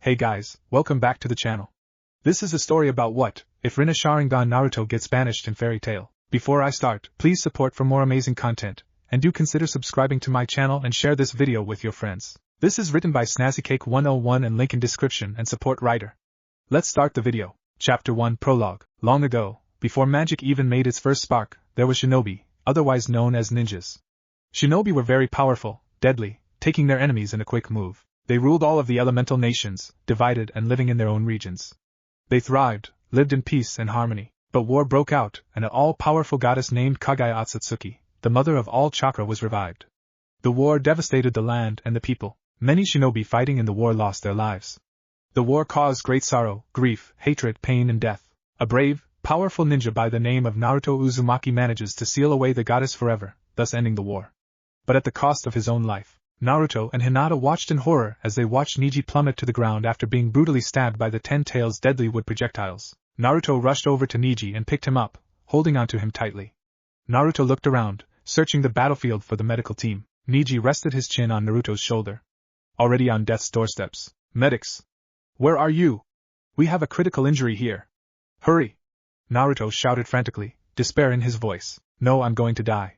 Hey guys, welcome back to the channel. This is a story about what if rinne-sharingan Naruto gets banished in fairy tale. Before I start, please support for more amazing content, and do consider subscribing to my channel and share this video with your friends. This is written by SnazzyCake101 and link in description and support writer. Let's start the video. Chapter 1 Prologue. Long ago, before magic even made its first spark, there was shinobi, otherwise known as ninjas. Shinobi were very powerful, deadly, taking their enemies in a quick move. They ruled all of the elemental nations, divided and living in their own regions. They thrived, lived in peace and harmony. But war broke out, and an all-powerful goddess named Kagaya Otsutsuki, the mother of all chakra, was revived. The war devastated the land and the people. Many shinobi fighting in the war lost their lives. The war caused great sorrow, grief, hatred, pain and death. A brave, powerful ninja by the name of Naruto Uzumaki manages to seal away the goddess forever, thus ending the war. But at the cost of his own life. Naruto and Hinata watched in horror as they watched Neji plummet to the ground after being brutally stabbed by the 10 Tails' deadly wood projectiles. Naruto rushed over to Neji and picked him up, holding onto him tightly. Naruto looked around, searching the battlefield for the medical team. Neji rested his chin on Naruto's shoulder. Already on death's doorsteps. Medics! Where are you? We have a critical injury here. Hurry! Naruto shouted frantically, despair in his voice. No, I'm going to die.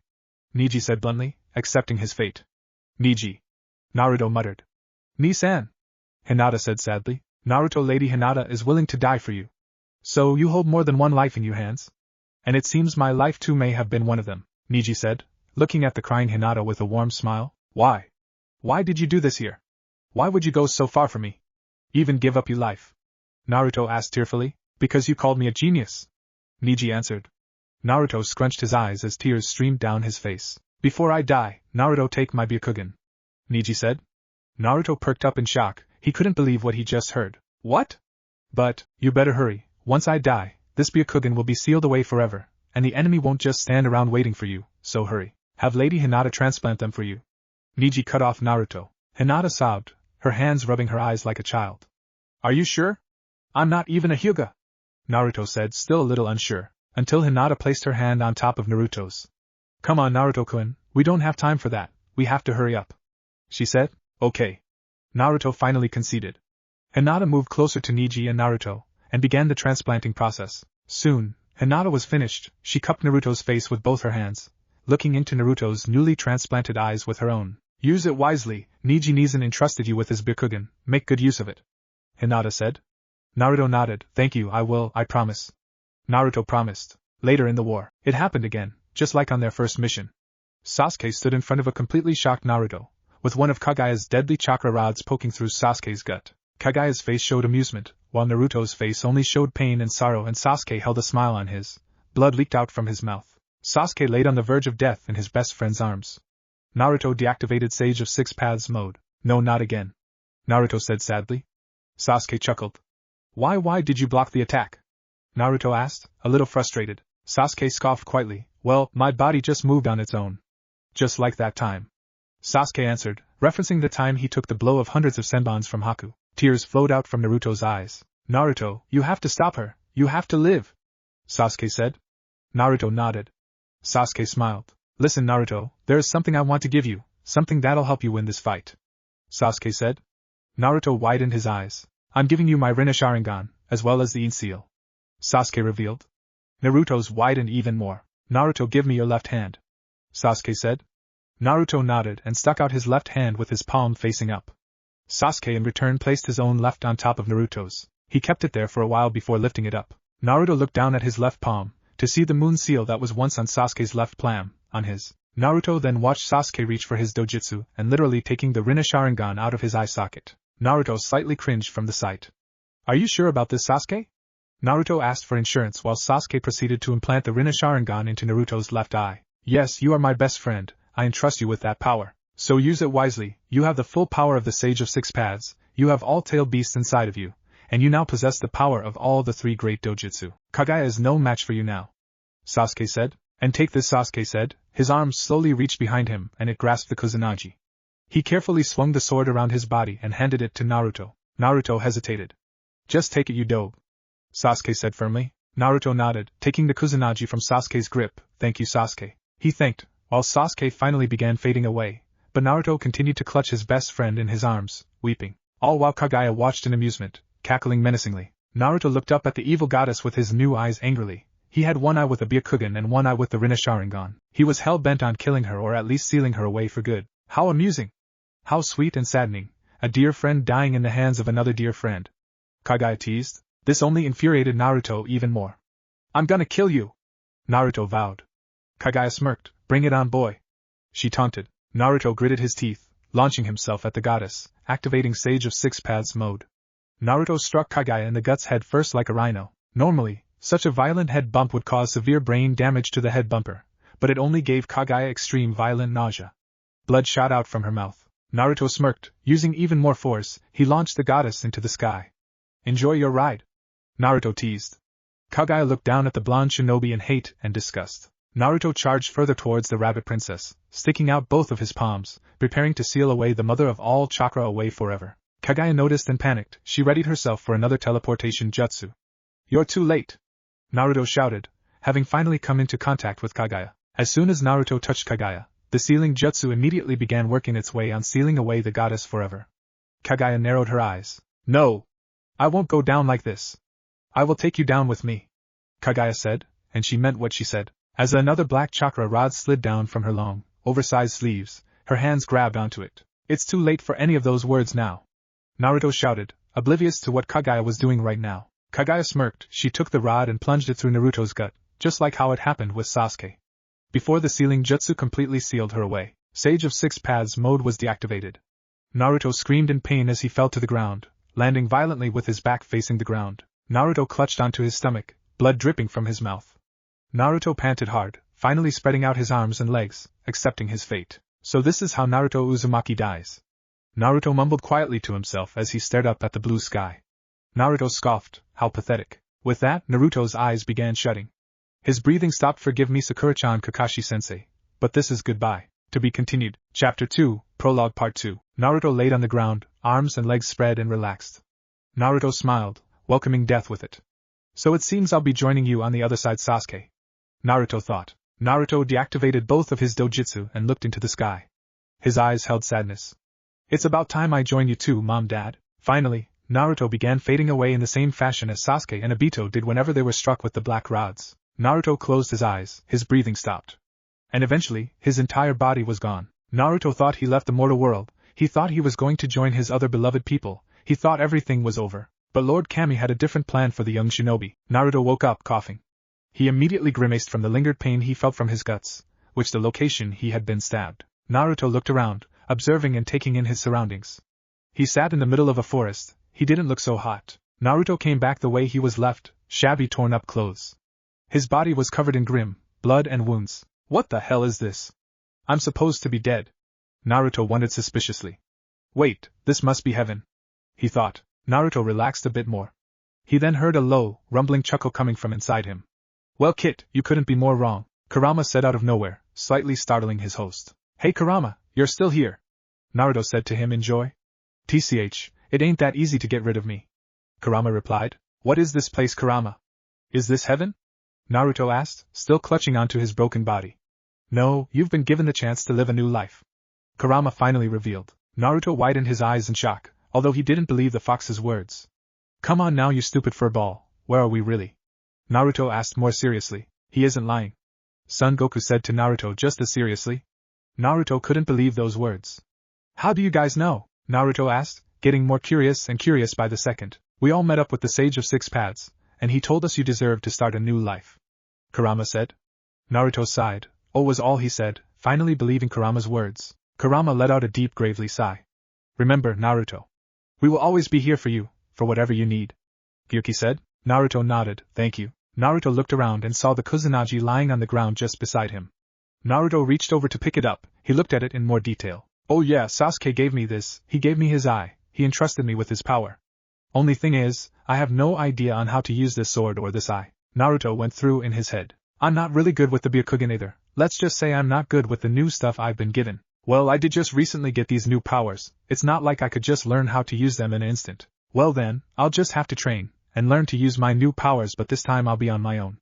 Neji said bluntly, accepting his fate. Neji. Naruto muttered. Ni-san. Hinata said sadly. Naruto, Lady Hinata is willing to die for you. So you hold more than one life in your hands? And it seems my life too may have been one of them, Neji said, looking at the crying Hinata with a warm smile. Why? Why did you do this here? Why would you go so far for me? Even give up your life? Naruto asked tearfully. Because you called me a genius. Neji answered. Naruto scrunched his eyes as tears streamed down his face. Before I die, Naruto, take my Byakugan. Neji said. Naruto perked up in shock, he couldn't believe what he just heard. What? But, you better hurry, once I die, this Byakugan will be sealed away forever, and the enemy won't just stand around waiting for you, so hurry. Have Lady Hinata transplant them for you. Neji cut off Naruto. Hinata sobbed, her hands rubbing her eyes like a child. Are you sure? I'm not even a Hyuga. Naruto said, still a little unsure, until Hinata placed her hand on top of Naruto's. Come on, Naruto-kun, we don't have time for that, we have to hurry up. She said, okay. Naruto finally conceded. Hinata moved closer to Neji and Naruto, and began the transplanting process. Soon, Hinata was finished. She cupped Naruto's face with both her hands, looking into Naruto's newly transplanted eyes with her own. Use it wisely, Neji Nizan entrusted you with his Byakugan, make good use of it. Hinata said. Naruto nodded, thank you, I will, I promise. Naruto promised. Later in the war, it happened again. Just like on their first mission. Sasuke stood in front of a completely shocked Naruto, with one of Kagaya's deadly chakra rods poking through Sasuke's gut. Kagaya's face showed amusement, while Naruto's face only showed pain and sorrow, and Sasuke held a smile on his. Blood leaked out from his mouth. Sasuke laid on the verge of death in his best friend's arms. Naruto deactivated Sage of Six Paths mode. No, not again. Naruto said sadly. Sasuke chuckled. Why did you block the attack? Naruto asked, a little frustrated. Sasuke scoffed quietly. Well, my body just moved on its own. Just like that time. Sasuke answered, referencing the time he took the blow of hundreds of senbons from Haku. Tears flowed out from Naruto's eyes. Naruto, you have to stop her, you have to live. Sasuke said. Naruto nodded. Sasuke smiled. Listen, Naruto, there is something I want to give you, something that'll help you win this fight. Sasuke said. Naruto widened his eyes. I'm giving you my rinne-sharingan, as well as the ink seal. Sasuke revealed. Naruto's widened even more. Naruto, give me your left hand. Sasuke said. Naruto nodded and stuck out his left hand with his palm facing up. Sasuke in return placed his own left on top of Naruto's. He kept it there for a while before lifting it up. Naruto looked down at his left palm, to see the moon seal that was once on Sasuke's left palm, on his. Naruto then watched Sasuke reach for his dojutsu and literally taking the rinne-sharingan out of his eye socket. Naruto slightly cringed from the sight. Are you sure about this, Sasuke? Naruto asked for insurance while Sasuke proceeded to implant the rinne-sharingan into Naruto's left eye. Yes, you are my best friend, I entrust you with that power. So use it wisely, you have the full power of the Sage of Six Paths, you have all tailed beasts inside of you, and you now possess the power of all the three great dojutsu. Kagaya is no match for you now. Sasuke said. And take this, Sasuke said, his arms slowly reached behind him and it grasped the Kusanagi. He carefully swung the sword around his body and handed it to Naruto. Naruto hesitated. Just take it, you dope. Sasuke said firmly. Naruto nodded, taking the Kusanagi from Sasuke's grip. Thank you, Sasuke. He thanked, while Sasuke finally began fading away, but Naruto continued to clutch his best friend in his arms, weeping. all while Kaguya watched in amusement, cackling menacingly. Naruto looked up at the evil goddess with his new eyes angrily. He had one eye with the Byakugan and one eye with the rinne-sharingan. He was hell-bent on killing her or at least sealing her away for good. How amusing! How sweet and saddening, a dear friend dying in the hands of another dear friend. Kaguya teased. This only infuriated Naruto even more. I'm gonna kill you! Naruto vowed. Kaguya smirked. Bring it on, boy! She taunted. Naruto gritted his teeth, launching himself at the goddess, activating Sage of Six Paths mode. Naruto struck Kaguya in the guts head first like a rhino. Normally, such a violent head bump would cause severe brain damage to the head bumper, but it only gave Kaguya extreme violent nausea. Blood shot out from her mouth. Naruto smirked. Using even more force, he launched the goddess into the sky. Enjoy your ride, Naruto teased. Kaguya looked down at the blonde shinobi in hate and disgust. Naruto charged further towards the rabbit princess, sticking out both of his palms, preparing to seal away the mother of all chakra away forever. Kaguya noticed and panicked. She readied herself for another teleportation jutsu. You're too late! Naruto shouted, having finally come into contact with Kaguya. As soon as Naruto touched Kaguya, the sealing jutsu immediately began working its way on sealing away the goddess forever. Kaguya narrowed her eyes. No! I won't go down like this. I will take you down with me, Kaguya said, and she meant what she said. As another black chakra rod slid down from her long, oversized sleeves, her hands grabbed onto it. It's too late for any of those words now, Naruto shouted, oblivious to what Kaguya was doing right now. Kaguya smirked. She took the rod and plunged it through Naruto's gut, just like how it happened with Sasuke. Before the sealing jutsu completely sealed her away, Sage of Six Paths mode was deactivated. Naruto screamed in pain as he fell to the ground, landing violently with his back facing the ground. Naruto clutched onto his stomach, blood dripping from his mouth. Naruto panted hard, finally spreading out his arms and legs, accepting his fate. So this is how Naruto Uzumaki dies. Naruto mumbled quietly to himself as he stared up at the blue sky. Naruto scoffed. How pathetic. With that, Naruto's eyes began shutting. His breathing stopped. Forgive me, Sakura-chan, Kakashi-sensei, but this is goodbye. To be continued. Chapter 2, Prologue Part 2. Naruto laid on the ground, arms and legs spread and relaxed. Naruto smiled, welcoming death with it. So it seems I'll be joining you on the other side, Sasuke. Naruto thought. Naruto deactivated both of his dojutsu and looked into the sky. His eyes held sadness. It's about time I join you too, Mom, Dad. Finally, Naruto began fading away in the same fashion as Sasuke and Obito did whenever they were struck with the black rods. Naruto closed his eyes, his breathing stopped. And eventually, his entire body was gone. Naruto thought he left the mortal world, he thought he was going to join his other beloved people, he thought everything was over. But Lord Kami had a different plan for the young shinobi. Naruto woke up coughing. He immediately grimaced from the lingered pain he felt from his guts, which the location he had been stabbed. Naruto looked around, observing and taking in his surroundings. He sat in the middle of a forest, he didn't look so hot. Naruto came back the way he was left, shabby torn up clothes. His body was covered in grim blood and wounds. What the hell is this? I'm supposed to be dead. Naruto wondered suspiciously. Wait, this must be heaven, he thought. Naruto relaxed a bit more. He then heard a low, rumbling chuckle coming from inside him. Well, Kit, you couldn't be more wrong, Kurama said out of nowhere, slightly startling his host. Hey Kurama, you're still here, Naruto said to him in joy. TCH, it ain't that easy to get rid of me, Kurama replied. What is this place, Kurama? Is this heaven? Naruto asked, still clutching onto his broken body. No, you've been given the chance to live a new life, Kurama finally revealed. Naruto widened his eyes in shock, although he didn't believe the fox's words. Come on now, you stupid furball, where are we really? Naruto asked more seriously. He isn't lying, Son Goku said to Naruto just as seriously. Naruto couldn't believe those words. How do you guys know? Naruto asked, getting more curious and curious by the second. We all met up with the Sage of Six Paths, and he told us you deserve to start a new life, Kurama said. Naruto sighed. Oh, was all he said, finally believing Kurama's words. Kurama let out a deep, gravely sigh. Remember, Naruto, we will always be here for you, for whatever you need, Gyuki said. Naruto nodded, thank you. Naruto looked around and saw the Kusanagi lying on the ground just beside him. Naruto reached over to pick it up, he looked at it in more detail. Oh yeah, Sasuke gave me this, he gave me his eye, he entrusted me with his power. Only thing is, I have no idea on how to use this sword or this eye. Naruto went through in his head. I'm not really good with the Byakugan either, let's just say I'm not good with the new stuff I've been given. Well, I did just recently get these new powers, it's not like I could just learn how to use them in an instant. Well then, I'll just have to train, and learn to use my new powers, but this time I'll be on my own,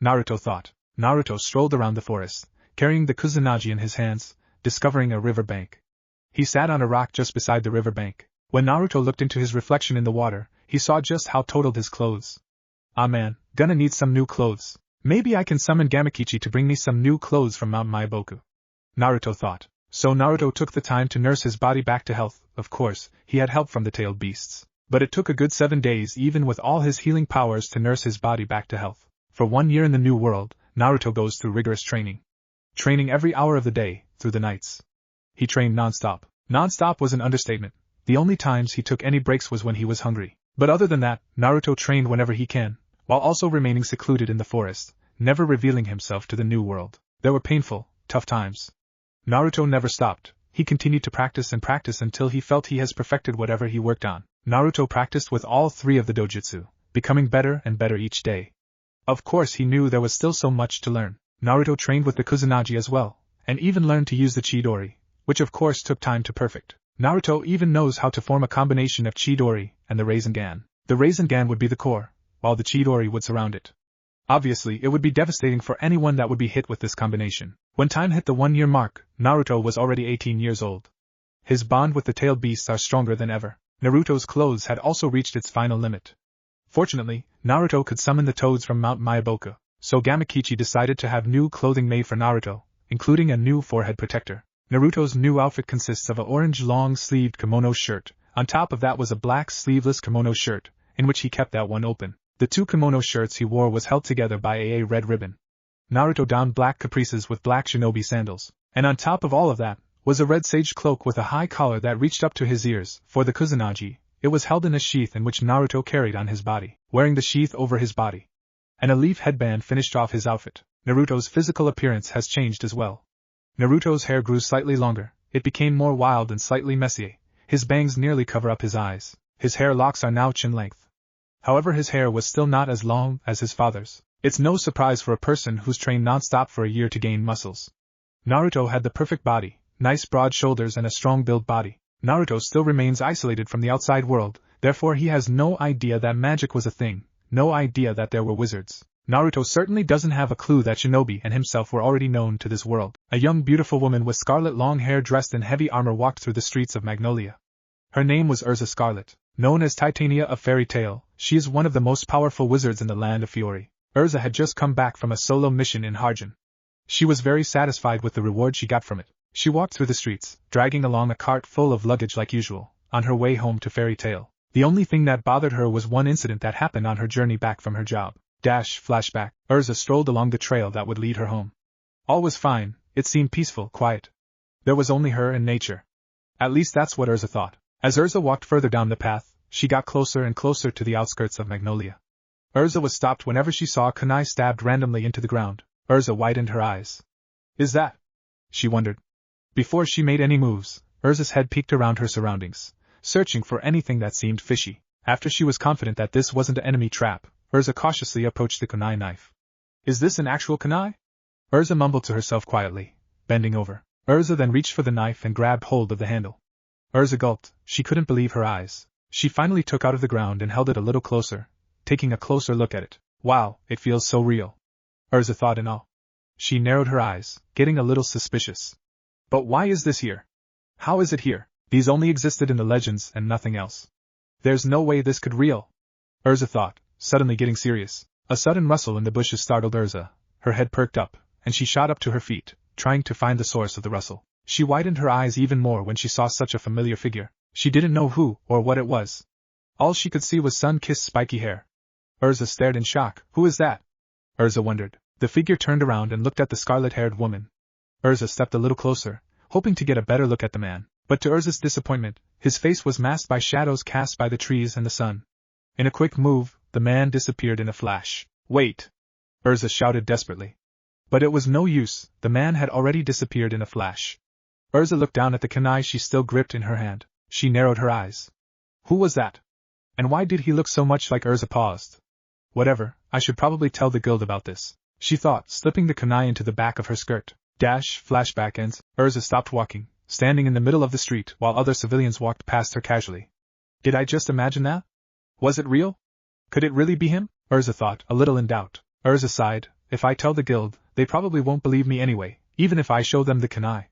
Naruto thought. Naruto strolled around the forest, carrying the Kusanagi in his hands, discovering a river bank. He sat on a rock just beside the river bank. When Naruto looked into his reflection in the water, he saw just how totaled his clothes. Ah man, gonna need some new clothes. Maybe I can summon Gamakichi to bring me some new clothes from Mount Maiboku. Naruto thought. So Naruto took the time to nurse his body back to health. Of course, he had help from the tailed beasts. But it took a good 7 days even with all his healing powers to nurse his body back to health. For 1 year in the new world, Naruto goes through rigorous training. Training every hour of the day, through the nights. He trained non-stop. Non-stop was an understatement. The only times he took any breaks was when he was hungry. But other than that, Naruto trained whenever he can, while also remaining secluded in the forest, never revealing himself to the new world. There were painful, tough times. Naruto never stopped. He continued to practice and practice until he felt he has perfected whatever he worked on. Naruto practiced with all 3 of the dojutsu, becoming better and better each day. Of course he knew there was still so much to learn. Naruto trained with the Kusanagi as well, and even learned to use the Chidori, which of course took time to perfect. Naruto even knows how to form a combination of Chidori and the Rasengan. The Rasengan would be the core, while the Chidori would surround it. Obviously, it would be devastating for anyone that would be hit with this combination. When time hit the 1-year mark, Naruto was already 18 years old. His bond with the tailed beasts are stronger than ever. Naruto's clothes had also reached its final limit. Fortunately, Naruto could summon the toads from Mount Maiboku, so Gamakichi decided to have new clothing made for Naruto, including a new forehead protector. Naruto's new outfit consists of an orange long-sleeved kimono shirt. On top of that was a black sleeveless kimono shirt, in which he kept that one open. The 2 kimono shirts he wore was held together by a red ribbon. Naruto donned black caprices with black shinobi sandals, and on top of all of that, was a red sage cloak with a high collar that reached up to his ears. For the Kusanagi, it was held in a sheath in which Naruto carried on his body, wearing the sheath over his body. And a leaf headband finished off his outfit. Naruto's physical appearance has changed as well. Naruto's hair grew slightly longer, it became more wild and slightly messy. His bangs nearly cover up his eyes. His hair locks are now chin length. However, his hair was still not as long as his father's. It's no surprise for a person who's trained non-stop for a year to gain muscles. Naruto had the perfect body, nice broad shoulders and a strong built body. Naruto still remains isolated from the outside world, therefore he has no idea that magic was a thing, no idea that there were wizards. Naruto certainly doesn't have a clue that shinobi and himself were already known to this world. A young beautiful woman with scarlet long hair dressed in heavy armor walked through the streets of Magnolia. Her name was Erza Scarlet. Known as Titania of Fairy Tale, she is one of the most powerful wizards in the land of Fiori. Erza had just come back from a solo mission in Harjan. She was very satisfied with the reward she got from it. She walked through the streets, dragging along a cart full of luggage like usual, on her way home to Fairy Tale. The only thing that bothered her was one incident that happened on her journey back from her job. Flashback. Erza strolled along the trail that would lead her home. All was fine, it seemed peaceful, quiet. There was only her and nature. At least that's what Erza thought. As Erza walked further down the path, she got closer and closer to the outskirts of Magnolia. Erza was stopped whenever she saw a kunai stabbed randomly into the ground. Erza widened her eyes. Is that? She wondered. Before she made any moves, Erza's head peeked around her surroundings, searching for anything that seemed fishy. After she was confident that this wasn't an enemy trap, Erza cautiously approached the kunai knife. Is this an actual kunai? Erza mumbled to herself quietly, bending over. Erza then reached for the knife and grabbed hold of the handle. Erza gulped, she couldn't believe her eyes. She finally took out of the ground and held it a little closer, taking a closer look at it. Wow, it feels so real. Erza thought in awe. She narrowed her eyes, getting a little suspicious. But why is this here? How is it here? These only existed in the legends and nothing else. There's no way this could real. Erza thought, suddenly getting serious. A sudden rustle in the bushes startled Erza. Her head perked up, and she shot up to her feet, trying to find the source of the rustle. She widened her eyes even more when she saw such a familiar figure. She didn't know who or what it was. All she could see was sun-kissed spiky hair. Erza stared in shock. Who is that? Erza wondered. The figure turned around and looked at the scarlet-haired woman. Erza stepped a little closer, hoping to get a better look at the man. But to Erza's disappointment, his face was masked by shadows cast by the trees and the sun. In a quick move, the man disappeared in a flash. Wait! Erza shouted desperately. But it was no use, the man had already disappeared in a flash. Erza looked down at the kunai she still gripped in her hand. She narrowed her eyes. Who was that? And why did he look so much like Erza paused? Whatever, I should probably tell the guild about this, she thought, slipping the kunai into the back of her skirt. Flashback ends. Erza stopped walking, standing in the middle of the street while other civilians walked past her casually. Did I just imagine that? Was it real? Could it really be him? Erza thought, a little in doubt. Erza sighed, if I tell the guild, they probably won't believe me anyway, even if I show them the kunai.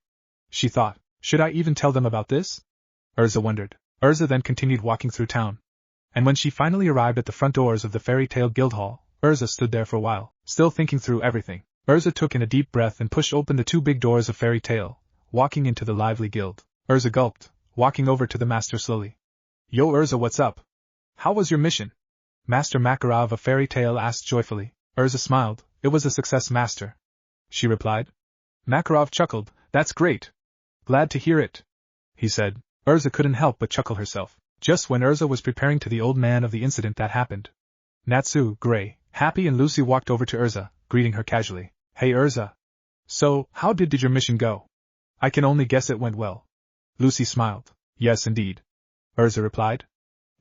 She thought, should I even tell them about this? Erza wondered. Erza then continued walking through town. And when she finally arrived at the front doors of the Fairy Tale Guild Hall, Erza stood there for a while, still thinking through everything. Erza took in a deep breath and pushed open the two big doors of Fairy Tale, walking into the lively guild. Erza gulped, walking over to the master slowly. Yo Erza, what's up? How was your mission? Master Makarov of Fairy Tale asked joyfully. Erza smiled. It was a success, master, she replied. Makarov chuckled. That's great. Glad to hear it, he said. Erza couldn't help but chuckle herself. Just when Erza was preparing to the old man of the incident that happened, Natsu, Gray, Happy and Lucy walked over to Erza, greeting her casually. Hey Erza. So, how did your mission go? I can only guess it went well. Lucy smiled. Yes indeed, Erza replied.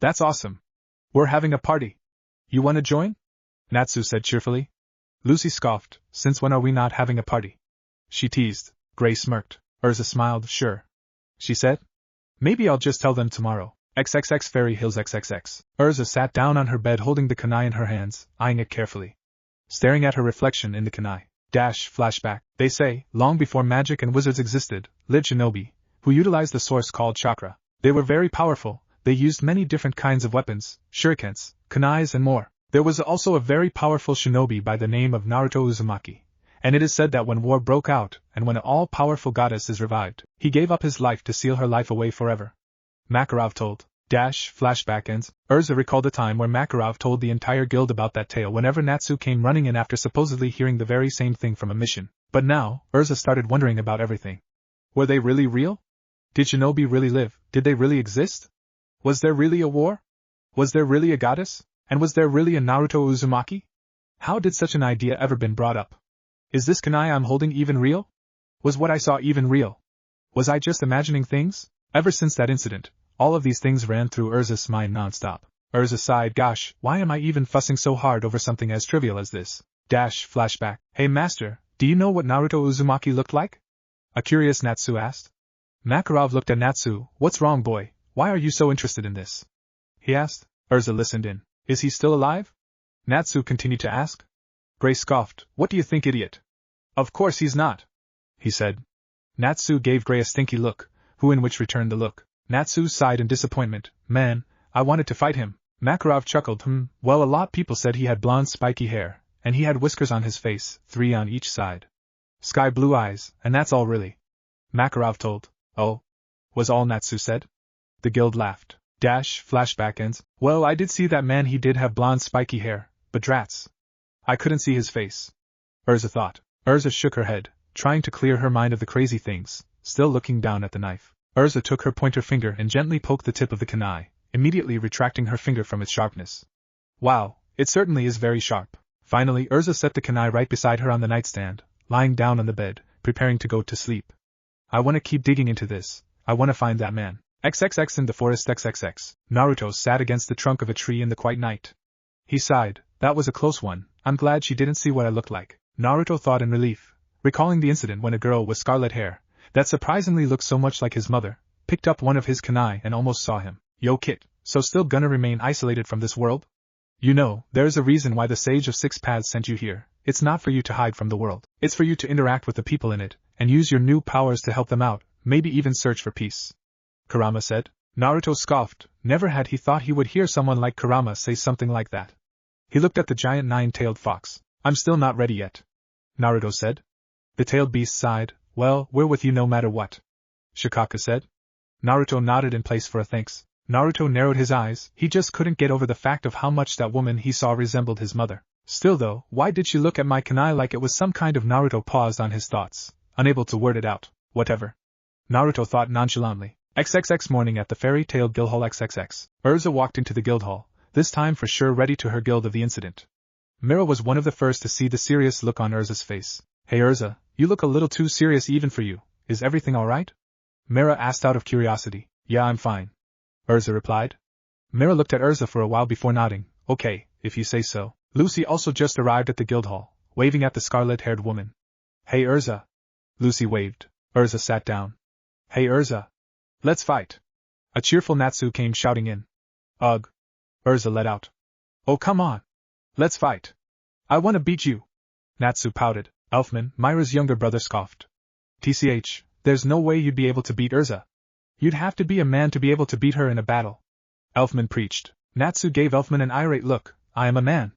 That's awesome. We're having a party. You want to join? Natsu said cheerfully. Lucy scoffed. Since when are we not having a party? She teased. Gray smirked. Erza smiled. Sure, she said. Maybe I'll just tell them tomorrow. XXX Fairy Hills XXX. Erza sat down on her bed holding the kunai in her hands, eyeing it carefully. Staring at her reflection in the kunai. Flashback. They say, long before magic and wizards existed, lived shinobi, who utilized the source called chakra. They were very powerful. They used many different kinds of weapons, shurikens, kunais and more. There was also a very powerful shinobi by the name of Naruto Uzumaki. And it is said that when war broke out, and when an all-powerful goddess is revived, he gave up his life to seal her life away forever. Makarov told. Flashback ends. Erza recalled a time where Makarov told the entire guild about that tale whenever Natsu came running in after supposedly hearing the very same thing from a mission. But now, Erza started wondering about everything. Were they really real? Did shinobi really live? Did they really exist? Was there really a war? Was there really a goddess? And was there really a Naruto Uzumaki? How did such an idea ever been brought up? Is this kunai I'm holding even real? Was what I saw even real? Was I just imagining things? Ever since that incident, all of these things ran through Erza's mind nonstop. Erza sighed. Gosh, why am I even fussing so hard over something as trivial as this? Flashback. Hey master, do you know what Naruto Uzumaki looked like? A curious Natsu asked. Makarov looked at Natsu. What's wrong, boy? Why are you so interested in this? He asked. Erza listened in. Is he still alive? Natsu continued to ask. Gray scoffed. What do you think, idiot? Of course he's not, he said. Natsu gave Gray a stinky look, who in which returned the look. Natsu sighed in disappointment. Man, I wanted to fight him. Makarov chuckled. Well, a lot people said he had blonde spiky hair, and he had whiskers on his face, 3 on each side. Sky blue eyes, and that's all really. Makarov told. Oh? Was all Natsu said? The guild laughed. Flashback ends. Well, I did see that man. He did have blonde spiky hair, but drats, I couldn't see his face. Erza thought. Erza shook her head, trying to clear her mind of the crazy things, still looking down at the knife. Erza took her pointer finger and gently poked the tip of the kunai, immediately retracting her finger from its sharpness. Wow, it certainly is very sharp. Finally, Erza set the kunai right beside her on the nightstand, lying down on the bed, preparing to go to sleep. I want to keep digging into this. I want to find that man. XXX in the forest XXX. Naruto sat against the trunk of a tree in the quiet night. He sighed. That was a close one. I'm glad she didn't see what I looked like. Naruto thought in relief, recalling the incident when a girl with scarlet hair, that surprisingly looked so much like his mother, picked up one of his kunai and almost saw him. Yo kid, so still gonna remain isolated from this world? You know, there's a reason why the Sage of Six Paths sent you here. It's not for you to hide from the world. It's for you to interact with the people in it, and use your new powers to help them out, maybe even search for peace. Kurama said. Naruto scoffed. Never had he thought he would hear someone like Kurama say something like that. He looked at the giant 9-tailed fox. I'm still not ready yet, Naruto said. The tailed beast sighed. Well, we're with you no matter what, Shikaka said. Naruto nodded in place for a thanks. Naruto narrowed his eyes. He just couldn't get over the fact of how much that woman he saw resembled his mother. Still though, why did she look at my kunai like it was some kind of... Naruto paused on his thoughts, unable to word it out. Whatever, Naruto thought nonchalantly. XXX morning at the Fairy Tale Guild Hall XXX. Erza walked into the guild hall, this time for sure ready to her guild of the incident. Mira was one of the first to see the serious look on Erza's face. Hey Erza, you look a little too serious even for you. Is everything alright? Mira asked out of curiosity. Yeah, I'm fine, Erza replied. Mira looked at Erza for a while before nodding. Okay, if you say so. Lucy also just arrived at the guild hall, waving at the scarlet-haired woman. Hey Erza. Lucy waved. Erza sat down. Hey Erza. Let's fight. A cheerful Natsu came shouting in. Ugh. Erza let out. Oh come on. Let's fight. I want to beat you. Natsu pouted. Elfman, Myra's younger brother, scoffed. TCH, there's no way you'd be able to beat Erza. You'd have to be a man to be able to beat her in a battle. Elfman preached. Natsu gave Elfman an irate look. I am a man.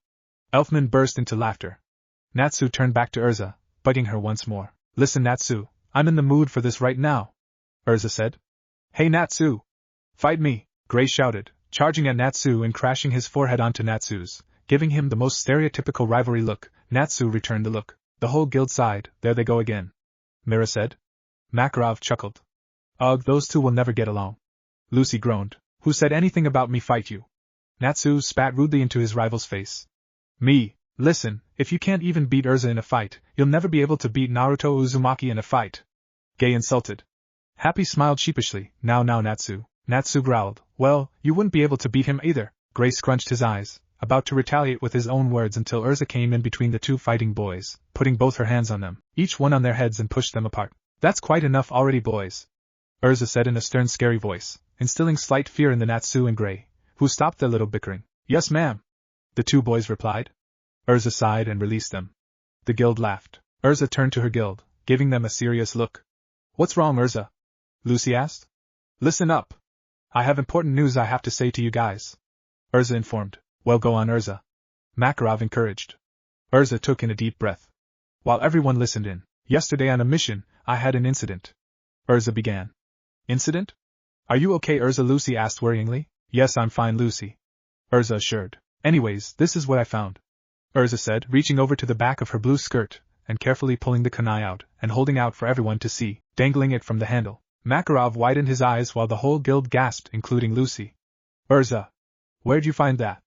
Elfman burst into laughter. Natsu turned back to Erza, bugging her once more. Listen, Natsu, I'm in the mood for this right now, Erza said. Hey Natsu! Fight me, Gray shouted, charging at Natsu and crashing his forehead onto Natsu's, giving him the most stereotypical rivalry look. Natsu returned the look. The whole guild sighed. There they go again, Mira said. Makarov chuckled. Ugh, those two will never get along. Lucy groaned. Who said anything about me fight you? Natsu spat rudely into his rival's face. Me. Listen, if you can't even beat Erza in a fight, you'll never be able to beat Naruto Uzumaki in a fight. Gay insulted. Happy smiled sheepishly. Now Natsu. Natsu growled. Well, you wouldn't be able to beat him either. Gray scrunched his eyes, about to retaliate with his own words until Erza came in between the two fighting boys, putting both her hands on them, each one on their heads, and pushed them apart. That's quite enough already, boys, Erza said in a stern, scary voice, instilling slight fear in the Natsu and Gray, who stopped their little bickering. Yes, ma'am, the two boys replied. Erza sighed and released them. The guild laughed. Erza turned to her guild, giving them a serious look. What's wrong, Erza? Lucy asked. Listen up. I have important news I have to say to you guys, Erza informed. Well, go on, Erza, Makarov encouraged. Erza took in a deep breath. While everyone listened in, yesterday on a mission, I had an incident, Erza began. Incident? Are you okay, Erza? Lucy asked worryingly. Yes, I'm fine, Lucy, Erza assured. Anyways, this is what I found, Erza said, reaching over to the back of her blue skirt, and carefully pulling the kunai out, and holding out for everyone to see, dangling it from the handle. Makarov widened his eyes while the whole guild gasped, including Lucy. Erza, where'd you find that?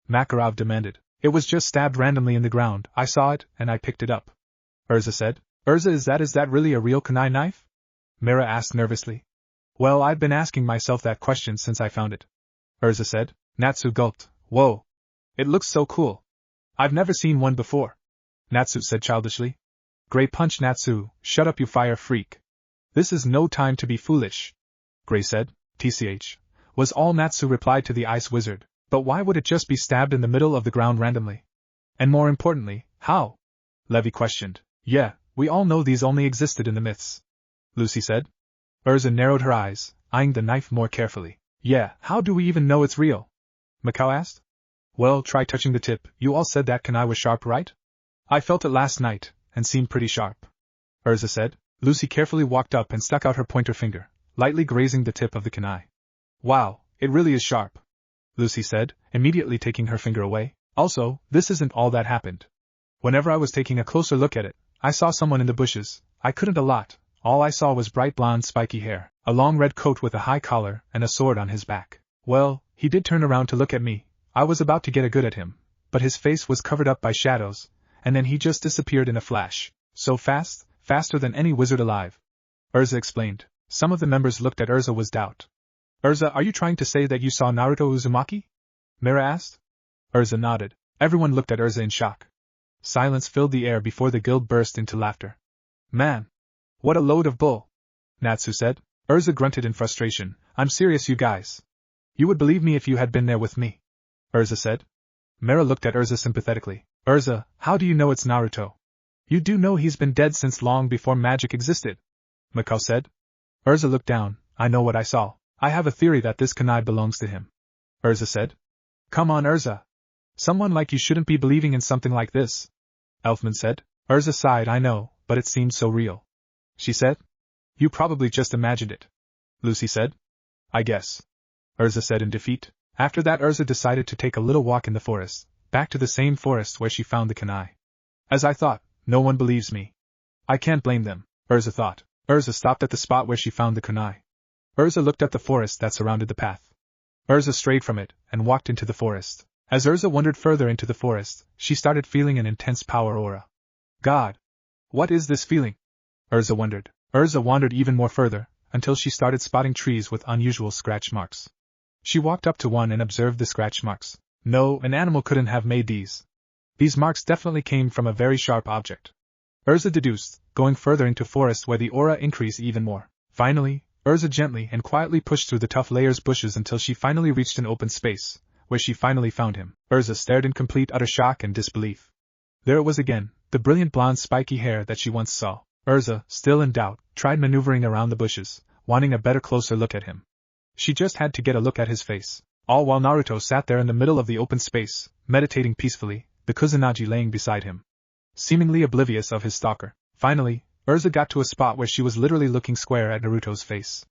Makarov demanded. It was just stabbed randomly in the ground. I saw it, and I picked it up, Erza said. Erza, is that really a real kunai knife? Mira asked nervously. Well, I've been asking myself that question since I found it, Erza said. Natsu gulped. Whoa. It looks so cool. I've never seen one before, Natsu said childishly. Gray punched Natsu. Shut up, you fire freak. This is no time to be foolish, Gray said. TCH, was all Natsu replied to the ice wizard. But why would it just be stabbed in the middle of the ground randomly? And more importantly, how? Levi questioned. Yeah, we all know these only existed in the myths, Lucy said. Erza narrowed her eyes, eyeing the knife more carefully. Yeah, how do we even know it's real? Mikao asked. Well, try touching the tip. You all said that kunai was sharp, right? I felt it last night, and seemed pretty sharp, Erza said. Lucy carefully walked up and stuck out her pointer finger, lightly grazing the tip of the kunai. Wow, it really is sharp, Lucy said, immediately taking her finger away. Also, this isn't all that happened. Whenever I was taking a closer look at it, I saw someone in the bushes. I couldn't a lot. All I saw was bright blonde spiky hair, a long red coat with a high collar, and a sword on his back. Well, he did turn around to look at me. I was about to get a good at him, but his face was covered up by shadows, and then he just disappeared in a flash. So fast, faster than any wizard alive, Erza explained. Some of the members looked at Erza with doubt. Erza, are you trying to say that you saw Naruto Uzumaki? Mira asked. Erza nodded. Everyone looked at Erza in shock. Silence filled the air before the guild burst into laughter. Man! What a load of bull! Natsu said. Erza grunted in frustration. I'm serious, you guys. You would believe me if you had been there with me, Erza said. Mira looked at Erza sympathetically. Erza, how do you know it's Naruto? You do know he's been dead since long before magic existed, Mikao said. Erza looked down. I know what I saw. I have a theory that this kunai belongs to him, Erza said. Come on, Erza. Someone like you shouldn't be believing in something like this, Elfman said. Erza sighed. I know, but it seemed so real, she said. You probably just imagined it, Lucy said. I guess, Erza said in defeat. After that, Erza decided to take a little walk in the forest, back to the same forest where she found the kunai. As I thought, no one believes me. I can't blame them, Erza thought. Erza stopped at the spot where she found the kunai. Erza looked at the forest that surrounded the path. Erza strayed from it, and walked into the forest. As Erza wandered further into the forest, she started feeling an intense power aura. God! What is this feeling? Erza wondered. Erza wandered even more further, until she started spotting trees with unusual scratch marks. She walked up to one and observed the scratch marks. No, an animal couldn't have made these. These marks definitely came from a very sharp object, Erza deduced, going further into forest where the aura increased even more. Finally, Erza gently and quietly pushed through the tough layers bushes until she finally reached an open space, where she finally found him. Erza stared in complete utter shock and disbelief. There it was again, the brilliant blonde spiky hair that she once saw. Erza, still in doubt, tried maneuvering around the bushes, wanting a better closer look at him. She just had to get a look at his face. All while Naruto sat there in the middle of the open space, meditating peacefully, the Kusanagi laying beside him, seemingly oblivious of his stalker. Finally, Erza got to a spot where she was literally looking square at Naruto's face.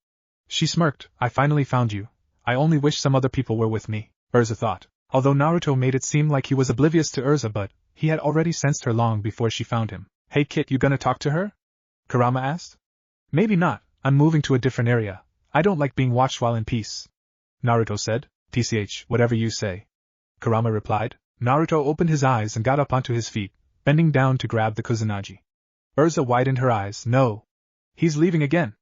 She smirked. I finally found you. I only wish some other people were with me, Erza thought. Although Naruto made it seem like he was oblivious to Erza, but he had already sensed her long before she found him. Hey kid, you gonna talk to her? Kurama asked. Maybe not, I'm moving to a different area. I don't like being watched while in peace, Naruto said. TCH, whatever you say, Kurama replied. Naruto opened his eyes and got up onto his feet, bending down to grab the Kusanagi. Erza widened her eyes. No. He's leaving again.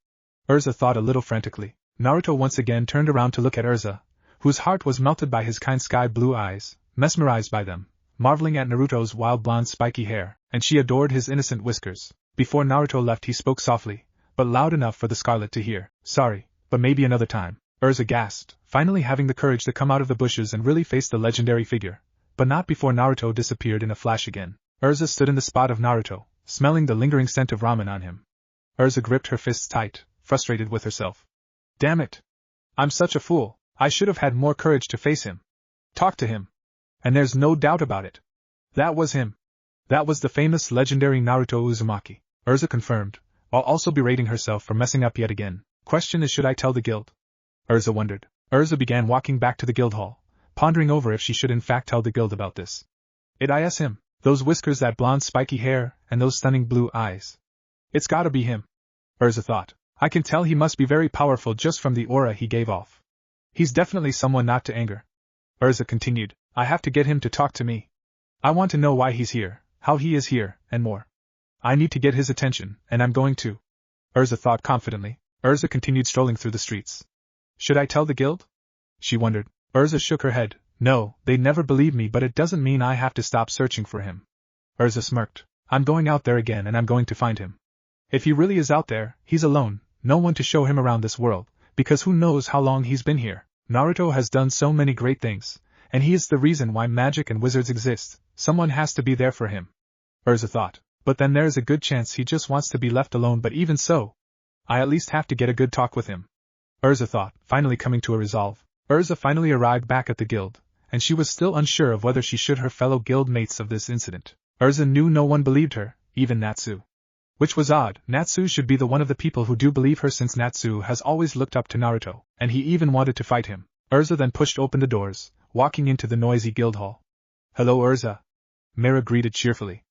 Erza thought a little frantically. Naruto once again turned around to look at Erza, whose heart was melted by his kind sky blue eyes, mesmerized by them, marveling at Naruto's wild blonde spiky hair, and she adored his innocent whiskers. Before Naruto left he spoke softly, but loud enough for the Scarlet to hear. Sorry, but maybe another time. Erza gasped, finally having the courage to come out of the bushes and really face the legendary figure, but not before Naruto disappeared in a flash again. Erza stood in the spot of Naruto, smelling the lingering scent of ramen on him. Erza gripped her fists tight, frustrated with herself. Damn it! I'm such a fool. I should have had more courage to face him. Talk to him. And there's no doubt about it. That was him. That was the famous legendary Naruto Uzumaki, Erza confirmed, while also berating herself for messing up yet again. Question is, should I tell the guild? Erza wondered. Erza began walking back to the guild hall, pondering over if she should in fact tell the guild about this. It him. Those whiskers, that blonde spiky hair, and those stunning blue eyes. It's gotta be him, Erza thought. I can tell he must be very powerful just from the aura he gave off. He's definitely someone not to anger. Erza continued. I have to get him to talk to me. I want to know why he's here, how he is here, and more. I need to get his attention, and I'm going to. Erza thought confidently. Erza continued strolling through the streets. Should I tell the guild? She wondered. Erza shook her head. No, they'd never believe me, but it doesn't mean I have to stop searching for him. Erza smirked. I'm going out there again and I'm going to find him. If he really is out there, he's alone, no one to show him around this world, because who knows how long he's been here. Naruto has done so many great things, and he is the reason why magic and wizards exist. Someone has to be there for him, Erza thought. But then there's a good chance he just wants to be left alone, but even so, I at least have to get a good talk with him, Erza thought, finally coming to a resolve. Erza finally arrived back at the guild, and she was still unsure of whether she should her fellow guild mates of this incident. Erza knew no one believed her, even Natsu. Which was odd. Natsu should be the one of the people who do believe her, since Natsu has always looked up to Naruto, and he even wanted to fight him. Erza then pushed open the doors, walking into the noisy guild hall. Hello Erza, Mira greeted cheerfully.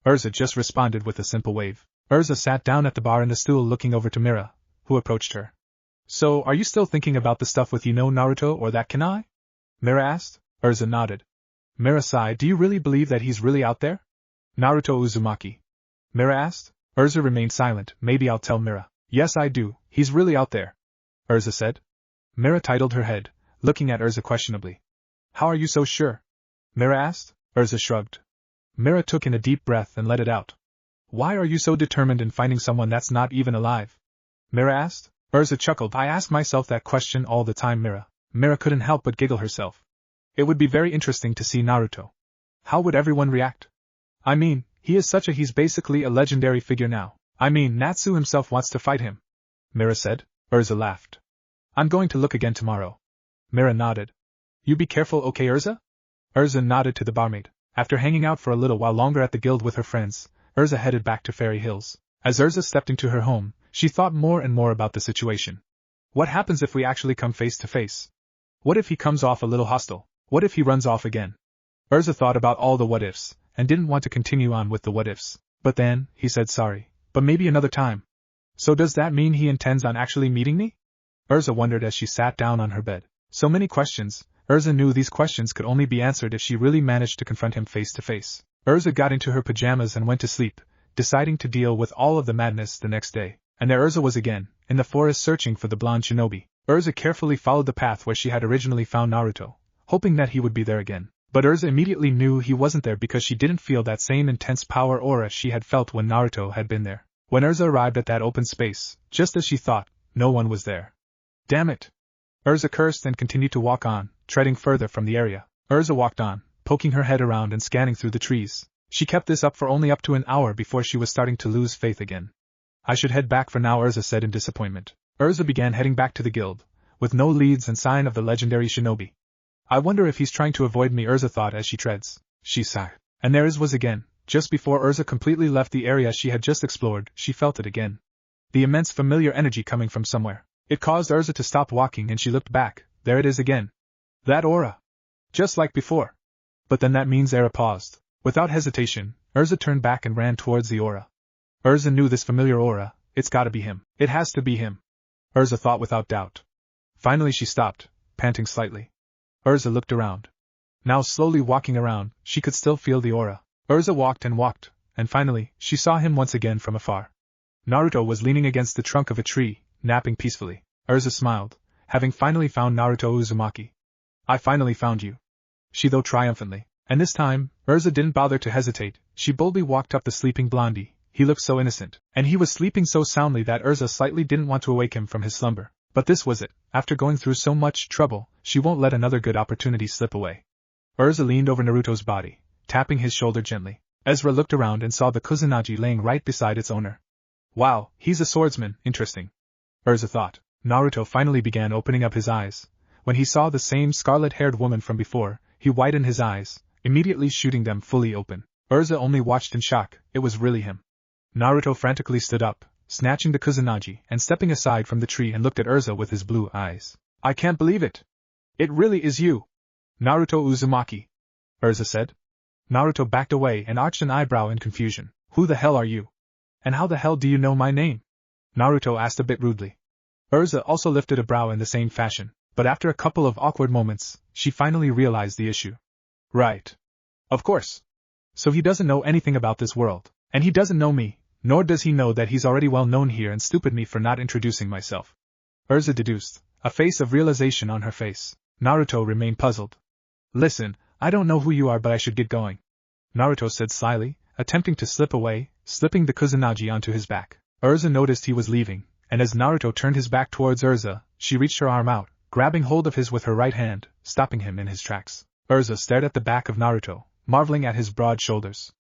Erza just responded with a simple wave. Erza sat down at the bar in the stool looking over to Mira, who approached her. So, are you still thinking about the stuff with Naruto or that Kanai? Mira asked. Erza nodded. Mira sighed. Do you really believe that he's really out there? Naruto Uzumaki? Mira asked. Erza remained silent. Maybe I'll tell Mira. Yes, I do. He's really out there, Erza said. Mira titled her head, looking at Erza questionably. How are you so sure? Mira asked. Erza shrugged. Mira took in a deep breath and let it out. Why are you so determined in finding someone that's not even alive? Mira asked. Erza chuckled. I ask myself that question all the time, Mira. Mira couldn't help but giggle herself. It would be very interesting to see Naruto. How would everyone react? I mean, he's basically a legendary figure now. I mean, Natsu himself wants to fight him, Mira said. Erza laughed. I'm going to look again tomorrow. Mira nodded. You be careful, okay, Erza? Erza nodded to the barmaid. After hanging out for a little while longer at the guild with her friends, Erza headed back to Fairy Hills. As Erza stepped into her home, she thought more and more about the situation. What happens if we actually come face to face? What if he comes off a little hostile? What if he runs off again? Erza thought about all the what-ifs, and didn't want to continue on with the what-ifs. But then, he said sorry, but maybe another time. So does that mean he intends on actually meeting me? Erza wondered as she sat down on her bed. So many questions. Erza knew these questions could only be answered if she really managed to confront him face to face. Erza got into her pajamas and went to sleep, deciding to deal with all of the madness the next day. And there Erza was again, in the forest searching for the blonde shinobi. Erza carefully followed the path where she had originally found Naruto, hoping that he would be there again. But Erza immediately knew he wasn't there because she didn't feel that same intense power aura she had felt when Naruto had been there. When Erza arrived at that open space, just as she thought, no one was there. Damn it! Erza cursed and continued to walk on, treading further from the area. Erza walked on, poking her head around and scanning through the trees. She kept this up for only up to an hour before she was starting to lose faith again. I should head back for now, Erza said in disappointment. Erza began heading back to the guild, with no leads and sign of the legendary shinobi. I wonder if he's trying to avoid me, Erza thought as she treads. She sighed. And there it was again. Just before Erza completely left the area she had just explored, she felt it again. The immense familiar energy coming from somewhere. It caused Erza to stop walking and she looked back. There it is again. That aura. Just like before. But then that means Erza paused. Without hesitation, Erza turned back and ran towards the aura. Erza knew this familiar aura. It's gotta be him. It has to be him. Erza thought without doubt. Finally she stopped, panting slightly. Erza looked around. Now slowly walking around, she could still feel the aura. Erza walked, and finally, she saw him once again from afar. Naruto was leaning against the trunk of a tree, napping peacefully. Erza smiled, having finally found Naruto Uzumaki. I finally found you. She though triumphantly. And this time, Erza didn't bother to hesitate. She boldly walked up the sleeping blondie. He looked so innocent, and he was sleeping so soundly that Erza slightly didn't want to awake him from his slumber. But this was it. After going through so much trouble, she won't let another good opportunity slip away. Erza leaned over Naruto's body, tapping his shoulder gently. Ezra looked around and saw the kusanagi laying right beside its owner. Wow, he's a swordsman, interesting. Erza thought. Naruto finally began opening up his eyes. When he saw the same scarlet-haired woman from before, he widened his eyes, immediately shooting them fully open. Erza only watched in shock. It was really him. Naruto frantically stood up, snatching the kusanagi and stepping aside from the tree and looked at Erza with his blue eyes. I can't believe it. It really is you. Naruto Uzumaki. Erza said. Naruto backed away and arched an eyebrow in confusion. Who the hell are you? And how the hell do you know my name? Naruto asked a bit rudely. Erza also lifted a brow in the same fashion, but after a couple of awkward moments, she finally realized the issue. Right. Of course. So he doesn't know anything about this world, and he doesn't know me, nor does he know that he's already well known here and stupid me for not introducing myself. Erza deduced, a face of realization on her face. Naruto remained puzzled. Listen, I don't know who you are but I should get going. Naruto said slyly, attempting to slip away, slipping the kusanagi onto his back. Erza noticed he was leaving, and as Naruto turned his back towards Erza, she reached her arm out, grabbing hold of his with her right hand, stopping him in his tracks. Erza stared at the back of Naruto, marveling at his broad shoulders.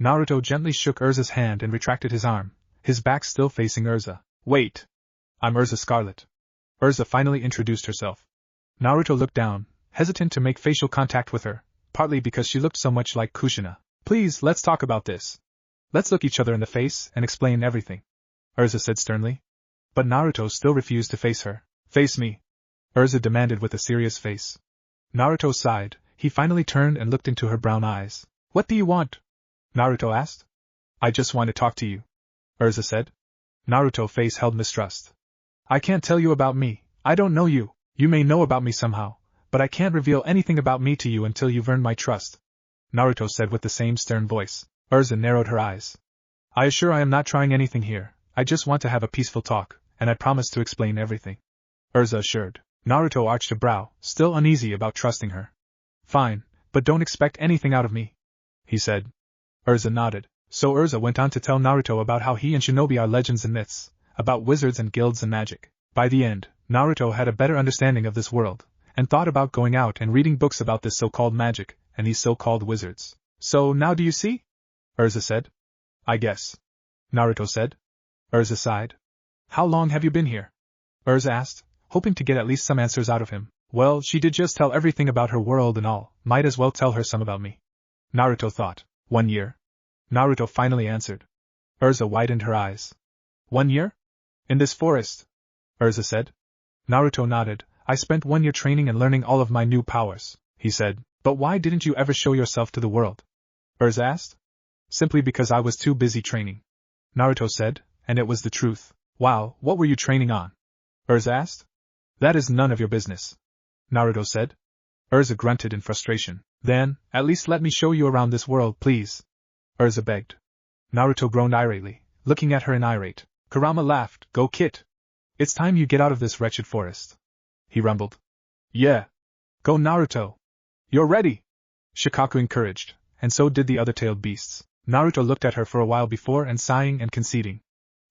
Naruto gently shook Erza's hand and retracted his arm, his back still facing Erza. Wait. I'm Erza Scarlet. Erza finally introduced herself. Naruto looked down, hesitant to make facial contact with her, partly because she looked so much like Kushina. Please, let's talk about this. Let's look each other in the face and explain everything. Erza said sternly. But Naruto still refused to face her. Face me. Erza demanded with a serious face. Naruto sighed. He finally turned and looked into her brown eyes. What do you want? Naruto asked. I just want to talk to you. Erza said. Naruto's face held mistrust. I can't tell you about me. I don't know you. You may know about me somehow, but I can't reveal anything about me to you until you've earned my trust. Naruto said with the same stern voice. Erza narrowed her eyes. I assure I am not trying anything here. I just want to have a peaceful talk, and I promise to explain everything. Erza assured. Naruto arched a brow, still uneasy about trusting her. Fine, but don't expect anything out of me, he said. Erza nodded. So Erza went on to tell Naruto about how he and Shinobi are legends and myths, about wizards and guilds and magic. By the end, Naruto had a better understanding of this world, and thought about going out and reading books about this so-called magic, and these so-called wizards. So now do you see? Erza said. I guess. Naruto said. Erza sighed. How long have you been here? Erza asked, hoping to get at least some answers out of him. Well, she did just tell everything about her world and all, might as well tell her some about me. Naruto thought. 1 year. Naruto finally answered. Erza widened her eyes. 1 year? In this forest? Erza said. Naruto nodded. I spent 1 year training and learning all of my new powers, he said. But why didn't you ever show yourself to the world? Erza asked. Simply because I was too busy training. Naruto said, and it was the truth. Wow, what were you training on? Erza asked. That is none of your business. Naruto said. Erza grunted in frustration. Then, at least let me show you around this world, please. Erza begged. Naruto groaned irately, looking at her in irate. Kurama laughed. Go Kit. It's time you get out of this wretched forest. He rumbled. Yeah. Go Naruto. You're ready. Shikaku encouraged, and so did the other tailed beasts. Naruto looked at her for a while before and sighing and conceding.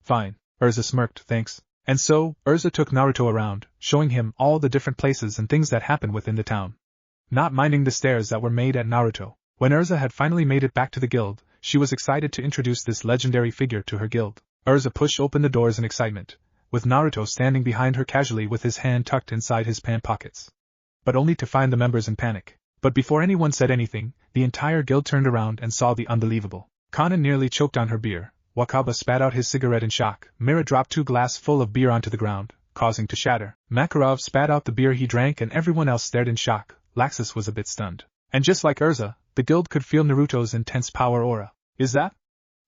Fine. Erza smirked, thanks. And so, Erza took Naruto around, showing him all the different places and things that happened within the town. Not minding the stares that were made at Naruto. When Erza had finally made it back to the guild, she was excited to introduce this legendary figure to her guild. Erza pushed open the doors in excitement, with Naruto standing behind her casually with his hand tucked inside his pant pockets. But only to find the members in panic. But before anyone said anything, the entire guild turned around and saw the unbelievable. Kana nearly choked on her beer, Wakaba spat out his cigarette in shock, Mira dropped 2 glasses full of beer onto the ground, causing to shatter. Makarov spat out the beer he drank and everyone else stared in shock. Laxus was a bit stunned. And just like Erza, the guild could feel Naruto's intense power aura. Is that?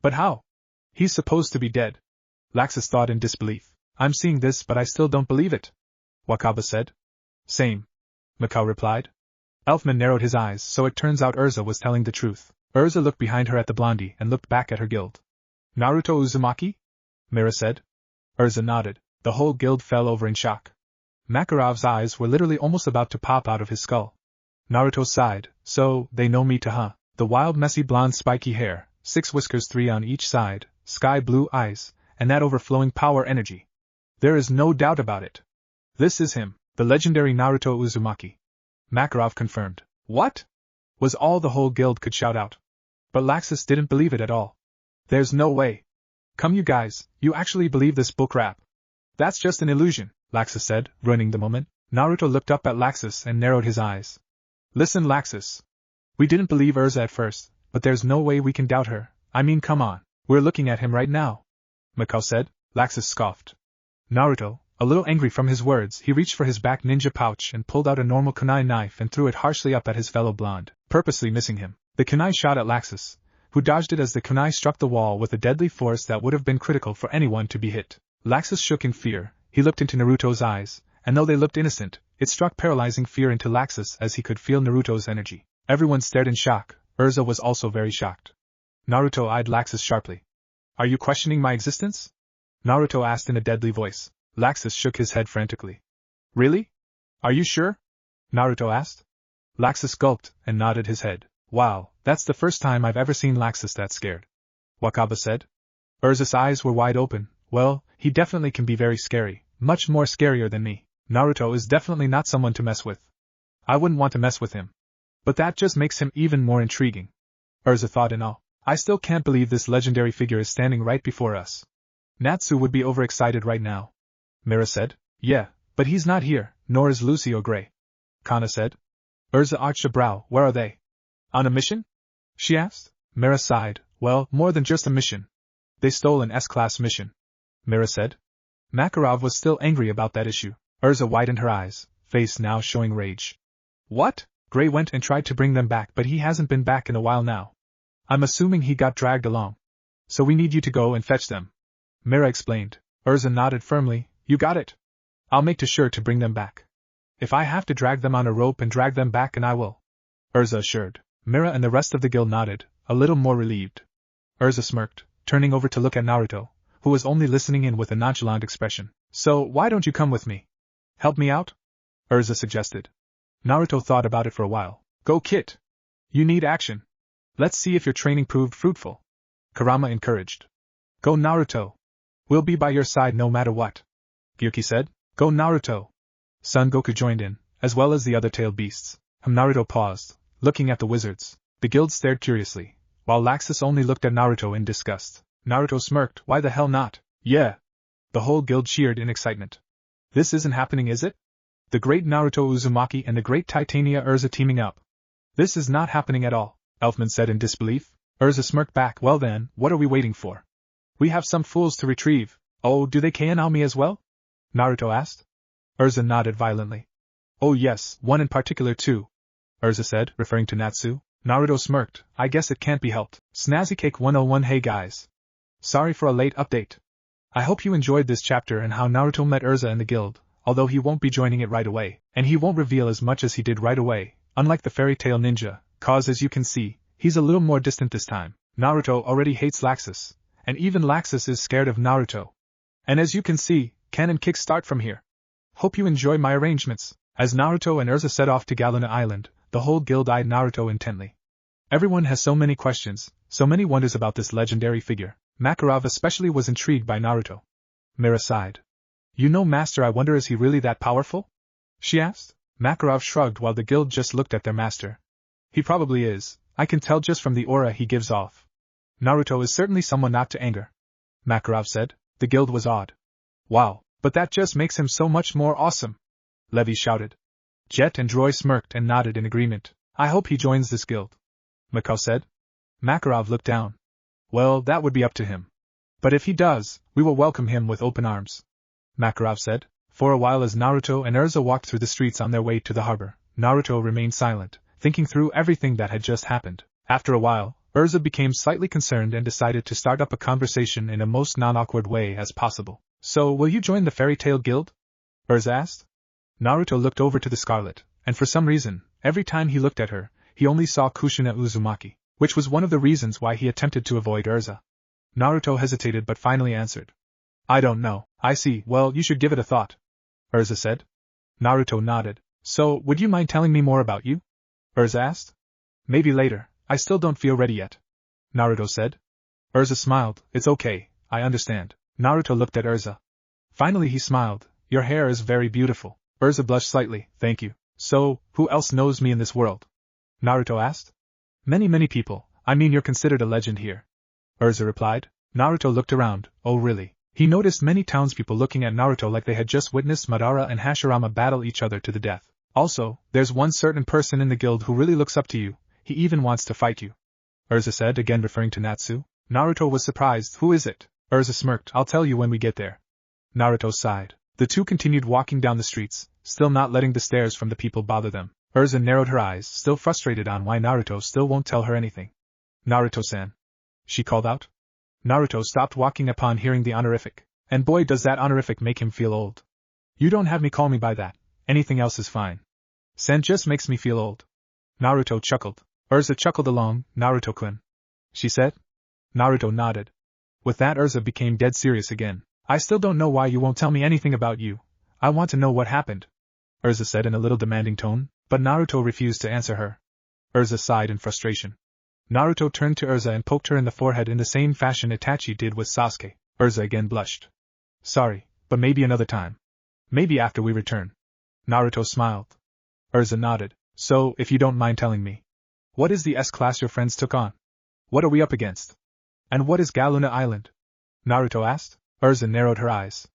But how? He's supposed to be dead. Laxus thought in disbelief. I'm seeing this but I still don't believe it. Wakaba said. Same. Mikao replied. Elfman narrowed his eyes, so it turns out Erza was telling the truth. Erza looked behind her at the blondie and looked back at her guild. Naruto Uzumaki? Mira said. Erza nodded. The whole guild fell over in shock. Makarov's eyes were literally almost about to pop out of his skull. Naruto sighed. So, they know me too, huh? The wild messy blonde spiky hair, 6 whiskers 3 on each side, sky blue eyes, and that overflowing power energy. There is no doubt about it. This is him, the legendary Naruto Uzumaki. Makarov confirmed. What? Was all the whole guild could shout out. But Laxus didn't believe it at all. There's no way. Come you guys, you actually believe this bull crap? That's just an illusion, Laxus said, ruining the moment. Naruto looked up at Laxus and narrowed his eyes. Listen Laxus. We didn't believe Erza at first, but there's no way we can doubt her. I mean come on, we're looking at him right now. Mikao said. Laxus scoffed. Naruto, a little angry from his words, he reached for his back ninja pouch and pulled out a normal kunai knife and threw it harshly up at his fellow blonde, purposely missing him. The kunai shot at Laxus, who dodged it as the kunai struck the wall with a deadly force that would have been critical for anyone to be hit. Laxus shook in fear. He looked into Naruto's eyes, and though they looked innocent, it struck paralyzing fear into Laxus as he could feel Naruto's energy. Everyone stared in shock. Erza was also very shocked. Naruto eyed Laxus sharply. Are you questioning my existence? Naruto asked in a deadly voice. Laxus shook his head frantically. Really? Are you sure? Naruto asked. Laxus gulped and nodded his head. Wow, that's the first time I've ever seen Laxus that scared. Wakaba said. Erza's eyes were wide open. Well, he definitely can be very scary, much more scarier than me. Naruto is definitely not someone to mess with. I wouldn't want to mess with him. But that just makes him even more intriguing. Erza thought in awe. I still can't believe this legendary figure is standing right before us. Natsu would be overexcited right now. Mira said. Yeah, but he's not here, nor is Lucy or Gray. Kana said. Erza arched a brow. Where are they? On a mission? She asked. Mira sighed. Well, more than just a mission. They stole an S-class mission. Mira said. Makarov was still angry about that issue. Erza widened her eyes, face now showing rage. What? Gray went and tried to bring them back but he hasn't been back in a while now. I'm assuming he got dragged along. So we need you to go and fetch them. Mira explained. Erza nodded firmly. You got it. I'll make sure to bring them back. If I have to drag them on a rope and drag them back, and I will. Erza assured. Mira and the rest of the guild nodded, a little more relieved. Erza smirked, turning over to look at Naruto, who was only listening in with a nonchalant expression. So why don't you come with me? Help me out? Erza suggested. Naruto thought about it for a while. Go Kit. You need action. Let's see if your training proved fruitful. Kurama encouraged. Go Naruto. We'll be by your side no matter what. Gyuki said. Go Naruto. Son Goku joined in, as well as the other tailed beasts. Naruto paused, looking at the wizards. The guild stared curiously, while Laxus only looked at Naruto in disgust. Naruto smirked. Why the hell not? Yeah. The whole guild cheered in excitement. This isn't happening, is it? The great Naruto Uzumaki and the great Titania Erza teaming up. This is not happening at all, Elfman said in disbelief. Erza smirked back. Well then, what are we waiting for? We have some fools to retrieve. Oh, do they KNL me as well? Naruto asked. Erza nodded violently. Oh yes, one in particular too, Erza said, referring to Natsu. Naruto smirked. I guess it can't be helped. Snazzy Cake 101. Hey guys. Sorry for a late update. I hope you enjoyed this chapter and how Naruto met Erza in the guild, although he won't be joining it right away, and he won't reveal as much as he did right away, unlike the fairy tale ninja, cause as you can see, he's a little more distant this time. Naruto already hates Laxus, and even Laxus is scared of Naruto. And as you can see, canon kicks start from here. Hope you enjoy my arrangements. As Naruto and Erza set off to Galuna Island, the whole guild eyed Naruto intently. Everyone has so many questions, so many wonders about this legendary figure. Makarov especially was intrigued by Naruto. Mira sighed. You know, master, I wonder is he really that powerful? She asked. Makarov shrugged while the guild just looked at their master. He probably is, I can tell just from the aura he gives off. Naruto is certainly someone not to anger. Makarov said. The guild was awed. Wow, But that just makes him so much more awesome! Levi shouted. Jet and Droy smirked and nodded in agreement. I hope he joins this guild, Mikau said. Makarov looked down. Well, that would be up to him. But if he does, we will welcome him with open arms, Makarov said. For a while as Naruto and Erza walked through the streets on their way to the harbor, Naruto remained silent, thinking through everything that had just happened. After a while, Erza became slightly concerned and decided to start up a conversation in a most non-awkward way as possible. So, will you join the Fairy Tail Guild? Erza asked. Naruto looked over to the Scarlet, and for some reason, every time he looked at her, he only saw Kushina Uzumaki, which was one of the reasons why he attempted to avoid Erza. Naruto hesitated but finally answered. I don't know. I see. Well, you should give it a thought, Erza said. Naruto nodded. So, would you mind telling me more about you? Erza asked. Maybe later. I still don't feel ready yet, Naruto said. Erza smiled. It's okay, I understand. Naruto looked at Erza. Finally he smiled. Your hair is very beautiful. Erza blushed slightly. Thank you. So, who else knows me in this world? Naruto asked. Many people. I mean, you're considered a legend here, Erza replied. Naruto looked around. Oh really? He noticed many townspeople looking at Naruto like they had just witnessed Madara and Hashirama battle each other to the death. Also, there's one certain person in the guild who really looks up to you. He even wants to fight you, Erza said, again referring to Natsu. Naruto was surprised. Who is it? Erza smirked. I'll tell you when we get there. Naruto sighed. The two continued walking down the streets, still not letting the stares from the people bother them. Erza narrowed her eyes, still frustrated on why Naruto still won't tell her anything. Naruto-san, she called out. Naruto stopped walking upon hearing the honorific. And boy does that honorific make him feel old. You don't have me call me by that. Anything else is fine. San just makes me feel old. Naruto chuckled. Erza chuckled along. Naruto-kun, she said. Naruto nodded. With that Erza became dead serious again. I still don't know why you won't tell me anything about you. I want to know what happened, Erza said in a little demanding tone, but Naruto refused to answer her. Erza sighed in frustration. Naruto turned to Erza and poked her in the forehead in the same fashion Itachi did with Sasuke. Erza again blushed. Sorry, but maybe another time. Maybe after we return. Naruto smiled. Erza nodded. So, if you don't mind telling me, what is the S-class your friends took on? What are we up against? And what is Galuna Island? Naruto asked. Erza narrowed her eyes.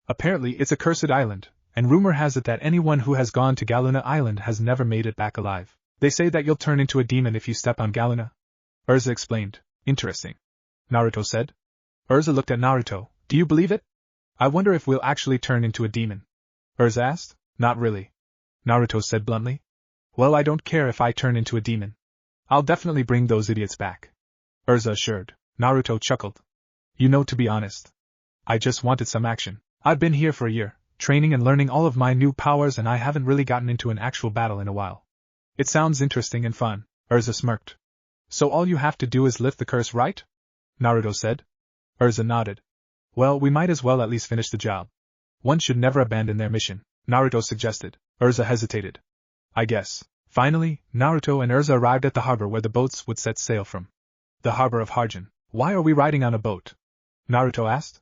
Apparently it's a cursed island, and rumor has it that anyone who has gone to Galuna Island has never made it back alive. They say that you'll turn into a demon if you step on Galuna. Erza explained. Interesting, Naruto said. Erza looked at Naruto. Do you believe it? I wonder if we'll actually turn into a demon. Erza asked. Not really, Naruto said bluntly. Well, I don't care if I turn into a demon. I'll definitely bring those idiots back, Erza assured. Naruto chuckled. You know, to be honest, I just wanted some action. I've been here for a year, training and learning all of my new powers, and I haven't really gotten into an actual battle in a while. It sounds interesting and fun, Erza smirked. So all you have to do is lift the curse, right? Naruto said. Erza nodded. Well, we might as well at least finish the job. One should never abandon their mission, Naruto suggested. Erza hesitated. I guess. Finally, Naruto and Erza arrived at the harbor where the boats would set sail from. The harbor of Harjin. Why are we riding on a boat? Naruto asked.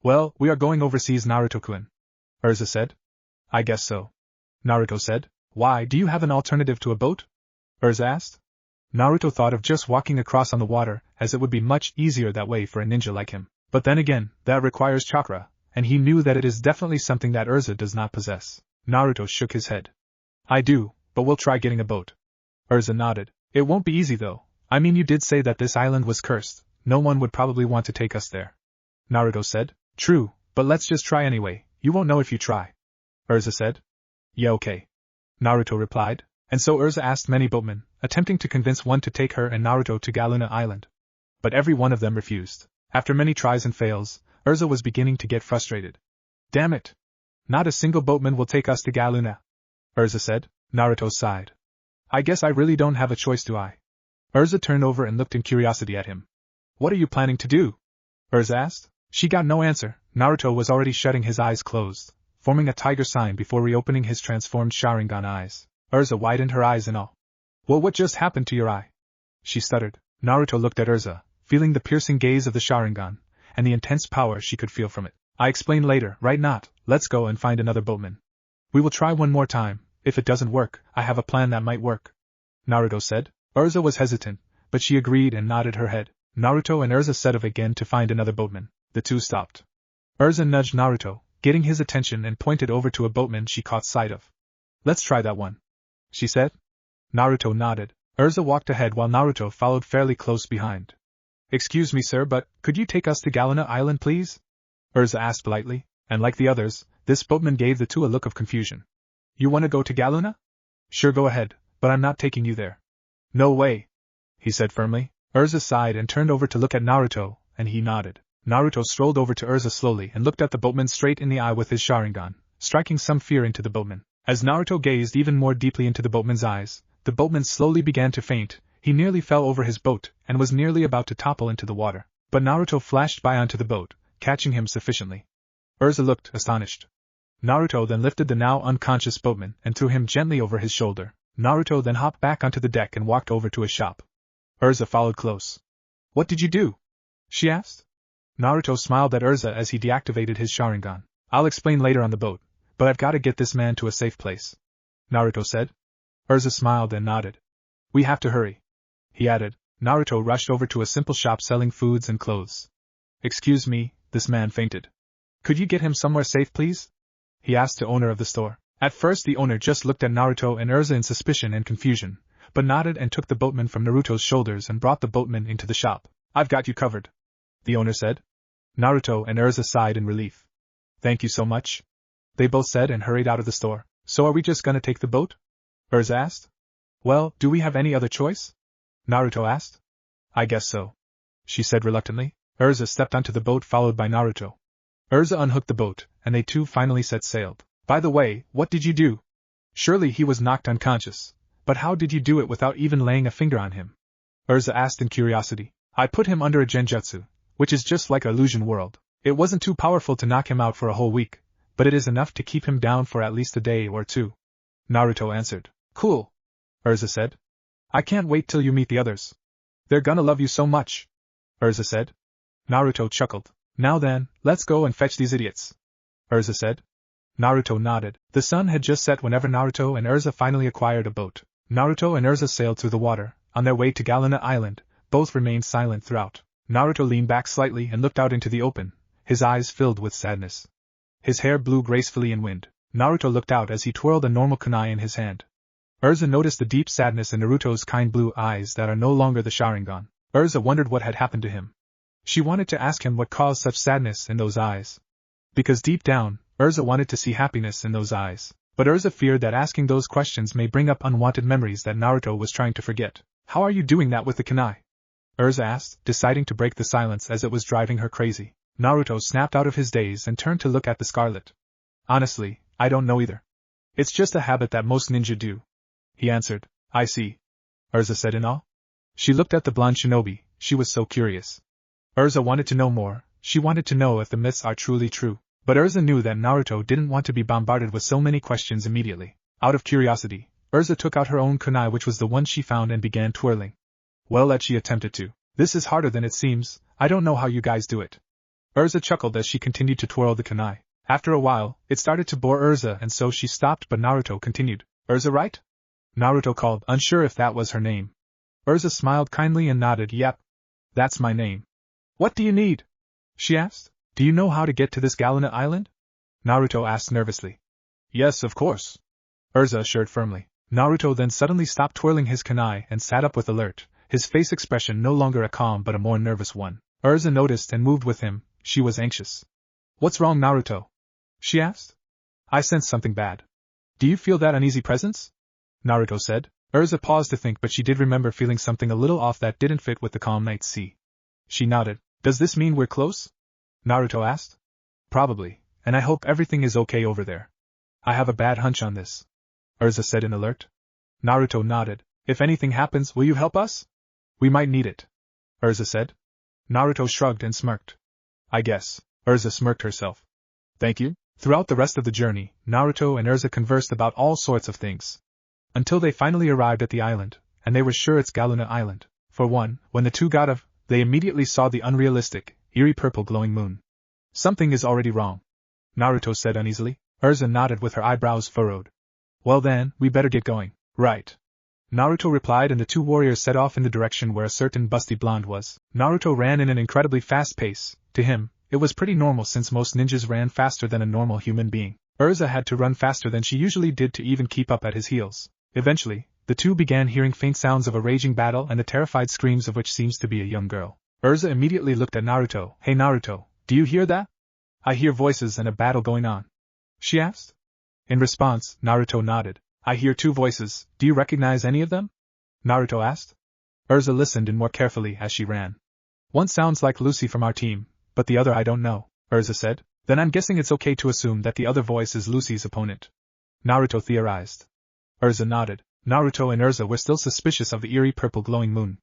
Well, we are going overseas, Naruto-kun, Erza said. I guess so, Naruto said. Why, do you have an alternative to a boat? Erza asked. Naruto thought of just walking across on the water, as it would be much easier that way for a ninja like him. But then again, that requires chakra, and he knew that it is definitely something that Erza does not possess. Naruto shook his head. I do, but we'll try getting a boat. Erza nodded. It won't be easy though. I mean, you did say that this island was cursed. No one would probably want to take us there, Naruto said. True, but let's just try anyway. You won't know if you try, Erza said. Yeah, okay, Naruto replied. And so Erza asked many boatmen, attempting to convince one to take her and Naruto to Galuna Island. But every one of them refused. After many tries and fails, Erza was beginning to get frustrated. Damn it! Not a single boatman will take us to Galuna, Erza said. Naruto sighed. I guess I really don't have a choice, do I? Erza turned over and looked in curiosity at him. What are you planning to do? Erza asked. She got no answer. Naruto was already shutting his eyes closed, forming a tiger sign before reopening his transformed Sharingan eyes. Erza widened her eyes in awe. Well, what just happened to your eye? She stuttered. Naruto looked at Erza, feeling the piercing gaze of the Sharingan, and the intense power she could feel from it. I explain later, right? Not. Let's go and find another boatman. We will try one more time. If it doesn't work, I have a plan that might work, Naruto said. Erza was hesitant, but she agreed and nodded her head. Naruto and Erza set off again to find another boatman. The two stopped. Erza nudged Naruto. getting his attention, and pointed over to a boatman she caught sight of. "Let's try that one," she said. Naruto nodded. Erza walked ahead while Naruto followed fairly close behind. "Excuse me, sir, but could you take us to Galuna Island, please?" Erza asked politely, and like the others, this boatman gave the two a look of confusion. "You want to go to Galuna?" "Sure, go ahead, but I'm not taking you there." "No way," he said firmly. Erza sighed and turned over to look at Naruto, and he nodded. Naruto strolled over to Erza slowly and looked at the boatman straight in the eye with his Sharingan, striking some fear into the boatman. As Naruto gazed even more deeply into the boatman's eyes, the boatman slowly began to faint. He nearly fell over his boat and was nearly about to topple into the water. But Naruto flashed by onto the boat, catching him sufficiently. Erza looked astonished. Naruto then lifted the now unconscious boatman and threw him gently over his shoulder. Naruto then hopped back onto the deck and walked over to a shop. Erza followed close. "What did you do?" she asked. Naruto smiled at Erza as he deactivated his Sharingan. "I'll explain later on the boat, but I've got to get this man to a safe place," Naruto said. Erza smiled and nodded. "We have to hurry," he added. Naruto rushed over to a simple shop selling foods and clothes. "Excuse me," this man fainted. "Could you get him somewhere safe, please?" he asked the owner of the store. At first the owner just looked at Naruto and Erza in suspicion and confusion, but nodded and took the boatman from Naruto's shoulders and brought the boatman into the shop. "I've got you covered," the owner said. Naruto and Erza sighed in relief. "Thank you so much," they both said and hurried out of the store. "So are we just gonna take the boat?" Erza asked. "Well, do we have any other choice?" Naruto asked. "I guess so," she said reluctantly. Erza stepped onto the boat followed by Naruto. Erza unhooked the boat, and they two finally set sail. "By the way, what did you do? Surely he was knocked unconscious, but how did you do it without even laying a finger on him?" Erza asked in curiosity. "I put him under a genjutsu, which is just like Illusion World. It wasn't too powerful to knock him out for a whole week, but it is enough to keep him down for at least a day or two," Naruto answered. "Cool," Erza said. "I can't wait till you meet the others. They're gonna love you so much," Erza said. Naruto chuckled. "Now then, let's go and fetch these idiots," Erza said. Naruto nodded. The sun had just set whenever Naruto and Erza finally acquired a boat. Naruto and Erza sailed through the water. On their way to Galuna Island, both remained silent throughout. Naruto leaned back slightly and looked out into the open, his eyes filled with sadness. His hair blew gracefully in wind. Naruto looked out as he twirled a normal kunai in his hand. Erza noticed the deep sadness in Naruto's kind blue eyes that are no longer the Sharingan. Erza wondered what had happened to him. She wanted to ask him what caused such sadness in those eyes. Because deep down, Erza wanted to see happiness in those eyes. But Erza feared that asking those questions may bring up unwanted memories that Naruto was trying to forget. "How are you doing that with the kunai?" Erza asked, deciding to break the silence as it was driving her crazy. Naruto snapped out of his daze and turned to look at the scarlet. "Honestly, I don't know either. It's just a habit that most ninja do," he answered. "I see," Erza said in awe. She looked at the blonde shinobi, she was so curious. Erza wanted to know more, she wanted to know if the myths are truly true. But Erza knew that Naruto didn't want to be bombarded with so many questions immediately. Out of curiosity, Erza took out her own kunai, which was the one she found, and began twirling. "Well, she attempted to. This is harder than it seems, I don't know how you guys do it." Erza chuckled as she continued to twirl the kunai. After a while, it started to bore Erza and so she stopped, but Naruto continued. "Erza, right?" Naruto called, unsure if that was her name. Erza smiled kindly and nodded. "Yep. That's my name." "What do you need?" she asked. "Do you know how to get to this Galuna Island?" Naruto asked nervously. "Yes, of course," Erza assured firmly. Naruto then suddenly stopped twirling his kunai and sat up with alert, his face expression no longer a calm but a more nervous one. Erza noticed and moved with him, she was anxious. "What's wrong, Naruto?" she asked. "I sense something bad. Do you feel that uneasy presence?" Naruto said. Erza paused to think, but she did remember feeling something a little off that didn't fit with the calm night sea. She nodded. "Does this mean we're close?" Naruto asked. "Probably, and I hope everything is okay over there. I have a bad hunch on this," Erza said in alert. Naruto nodded. "If anything happens, will you help us?" "We might need it," Erza said. Naruto shrugged and smirked. "I guess," Erza smirked herself. "Thank you." Throughout the rest of the journey, Naruto and Erza conversed about all sorts of things. Until they finally arrived at the island, and they were sure it's Galuna Island. For one, when the two got off, they immediately saw the unrealistic, eerie purple glowing moon. "Something is already wrong," Naruto said uneasily. Erza nodded with her eyebrows furrowed. "Well then, we better get going." "Right," Naruto replied, and the two warriors set off in the direction where a certain busty blonde was. Naruto ran in an incredibly fast pace. To him, It was pretty normal since most ninjas ran faster than a normal human being. Erza had to run faster than she usually did to even keep up at his heels. Eventually, the two began hearing faint sounds of a raging battle and the terrified screams of which seems to be a young girl. Erza immediately looked at Naruto. "Hey Naruto, do you hear that? I hear voices and a battle going on," she asked. In response, Naruto nodded. "I hear two voices, do you recognize any of them?" Naruto asked. Erza listened in more carefully as she ran. "One sounds like Lucy from our team, but the other I don't know," Erza said. "Then I'm guessing it's okay to assume that the other voice is Lucy's opponent," Naruto theorized. Erza nodded. Naruto and Erza were still suspicious of the eerie purple glowing moon.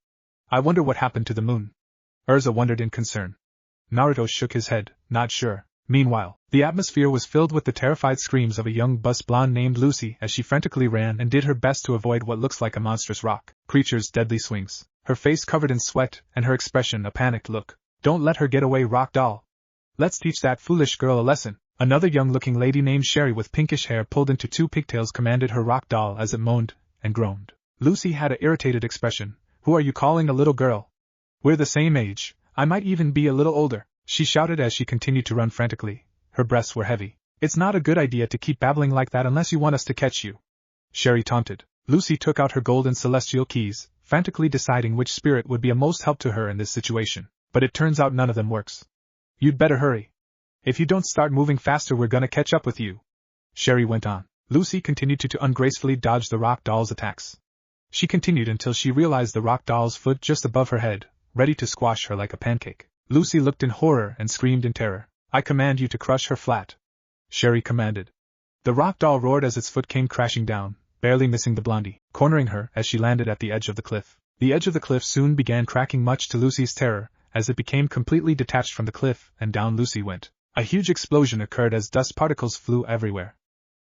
"I wonder what happened to the moon?" Erza wondered in concern. Naruto shook his head, not sure. Meanwhile, the atmosphere was filled with the terrified screams of a young bus blonde named Lucy as she frantically ran and did her best to avoid what looks like a monstrous rock creature's deadly swings, her face covered in sweat and her expression a panicked look. "Don't let her get away, rock doll. Let's teach that foolish girl a lesson." Another young-looking lady named Sherry with pinkish hair pulled into two pigtails commanded her rock doll as it moaned and groaned. Lucy had an irritated expression. "Who are you calling a little girl? We're the same age, I might even be a little older," she shouted as she continued to run frantically. Her breaths were heavy. "It's not a good idea to keep babbling like that unless you want us to catch you," Sherry taunted. Lucy took out her golden celestial keys, frantically deciding which spirit would be a most help to her in this situation. "But it turns out none of them works. You'd better hurry. If you don't start moving faster we're gonna catch up with you," Sherry went on. Lucy continued to ungracefully dodge the rock doll's attacks. She continued until she realized the rock doll's foot just above her head, ready to squash her like a pancake. Lucy looked in horror and screamed in terror. "I command you to crush her flat," Sherry commanded. The rock doll roared as its foot came crashing down, barely missing the blondie, cornering her as she landed at the edge of the cliff. The edge of the cliff soon began cracking much to Lucy's terror, as it became completely detached from the cliff, and down Lucy went. A huge explosion occurred as dust particles flew everywhere.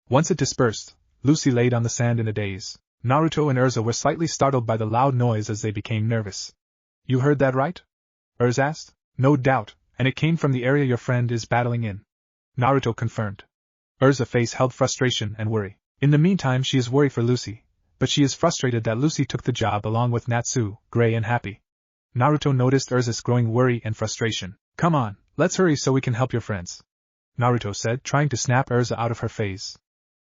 Once it dispersed, Lucy laid on the sand in a daze. Naruto and Erza were slightly startled by the loud noise as they became nervous. "You heard that right?" Erza asked. "No doubt, and it came from the area your friend is battling in," Naruto confirmed. Erza's face held frustration and worry. In the meantime she is worried for Lucy, but she is frustrated that Lucy took the job along with Natsu, Gray and Happy. Naruto noticed Erza's growing worry and frustration. "Come on, let's hurry so we can help your friends," Naruto said, trying to snap Erza out of her phase.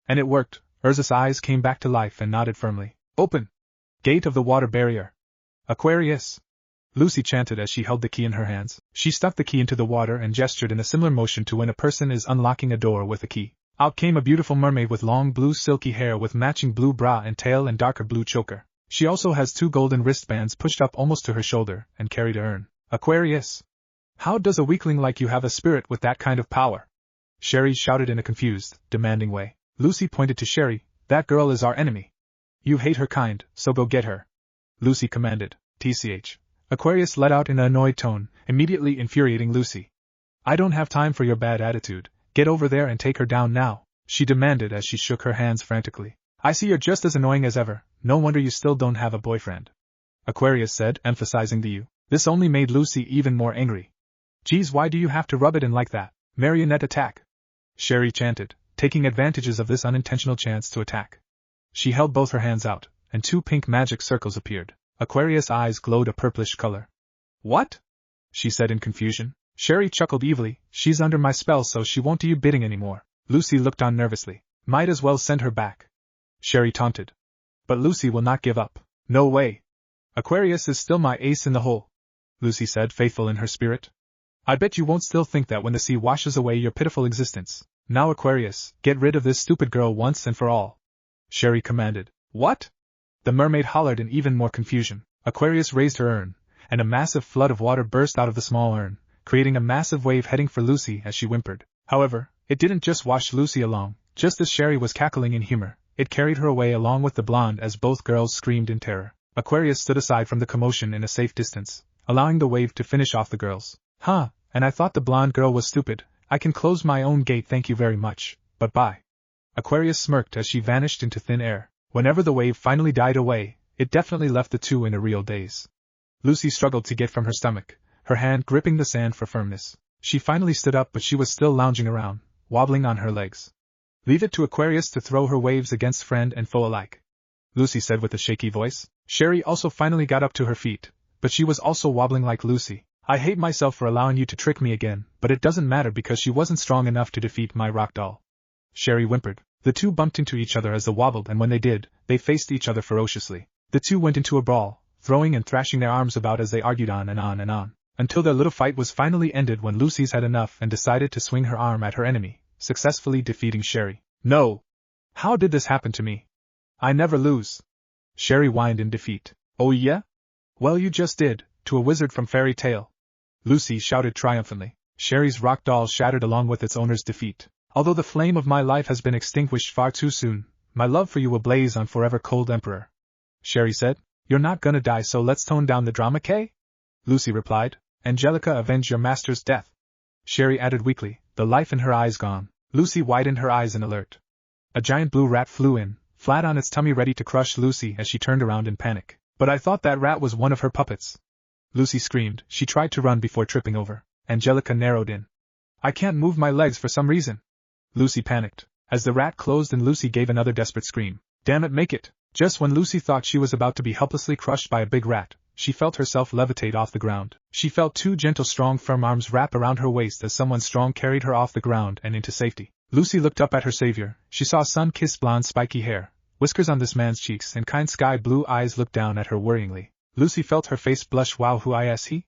And it worked. Erza's eyes came back to life and nodded firmly. "Open! Gate of the water barrier. Aquarius!" Lucy chanted as she held the key in her hands. She stuck the key into the water and gestured in a similar motion to when a person is unlocking a door with a key. Out came a beautiful mermaid with long blue silky hair with matching blue bra and tail and darker blue choker. She also has two golden wristbands pushed up almost to her shoulder and carried a urn. "Aquarius! How does a weakling like you have a spirit with that kind of power?" Sherry shouted in a confused, demanding way. Lucy pointed to Sherry. "That girl is our enemy. You hate her kind, so go get her," Lucy commanded. "Tch." Aquarius let out in an annoyed tone, immediately infuriating Lucy. "I don't have time for your bad attitude. Get over there and take her down now," she demanded as she shook her hands frantically. "I see you're just as annoying as ever. No wonder you still don't have a boyfriend," Aquarius said, emphasizing the you. This only made Lucy even more angry. "Geez, why do you have to rub it in like that? Marionette attack," Sherry chanted, taking advantages of this unintentional chance to attack. She held both her hands out, and two pink magic circles appeared. Aquarius' eyes glowed a purplish color. "What?" she said in confusion. Sherry chuckled evilly. "She's under my spell so she won't do you bidding anymore." Lucy looked on nervously. "Might as well send her back," Sherry taunted. "But Lucy will not give up." "No way. Aquarius is still my ace in the hole," Lucy said, faithful in her spirit. "I bet you won't still think that when the sea washes away your pitiful existence. Now Aquarius, get rid of this stupid girl once and for all," Sherry commanded. "What?" the mermaid hollered in even more confusion. Aquarius raised her urn, and a massive flood of water burst out of the small urn, creating a massive wave heading for Lucy as she whimpered. However, it didn't just wash Lucy along. Just as Sherry was cackling in humor, it carried her away along with the blonde as both girls screamed in terror. Aquarius stood aside from the commotion in a safe distance, allowing the wave to finish off the girls. "Huh, and I thought the blonde girl was stupid. I can close my own gate, thank you very much, but bye." Aquarius smirked as she vanished into thin air. Whenever the wave finally died away, it definitely left the two in a real daze. Lucy struggled to get from her stomach, her hand gripping the sand for firmness. She finally stood up, but she was still lounging around, wobbling on her legs. "Leave it to Aquarius to throw her waves against friend and foe alike," Lucy said with a shaky voice. Sherry also finally got up to her feet, but she was also wobbling like Lucy. I hate myself for allowing you to trick me again, but it doesn't matter because she wasn't strong enough to defeat my rock doll. Sherry whimpered. The two bumped into each other as they wobbled, and when they did, they faced each other ferociously. The two went into a brawl, throwing and thrashing their arms about as they argued on and on and on, until their little fight was finally ended when Lucy's had enough and decided to swing her arm at her enemy, successfully defeating Sherry. No! How did this happen to me? I never lose. Sherry whined in defeat. Oh yeah? Well, you just did, to a wizard from Fairy Tale. Lucy shouted triumphantly. Sherry's rock doll shattered along with its owner's defeat. Although the flame of my life has been extinguished far too soon, my love for you will blaze on forever, cold Emperor. Sherry said. You're not gonna die, so let's tone down the drama, Kay? Lucy replied. Angelica, avenge your master's death. Sherry added weakly, the life in her eyes gone. Lucy widened her eyes in alert. A giant blue rat flew in, flat on its tummy ready to crush Lucy as she turned around in panic. But I thought that rat was one of her puppets. Lucy screamed. She tried to run before tripping over. Angelica narrowed in. I can't move my legs for some reason. Lucy panicked. As the rat closed and Lucy gave another desperate scream. Damn it, make it! Just when Lucy thought she was about to be helplessly crushed by a big rat, she felt herself levitate off the ground. She felt two gentle, strong, firm arms wrap around her waist as someone strong carried her off the ground and into safety. Lucy looked up at her savior. She saw sun-kissed blonde spiky hair, whiskers on this man's cheeks, and kind sky-blue eyes look down at her worryingly. Lucy felt her face blush. Wow, who is he?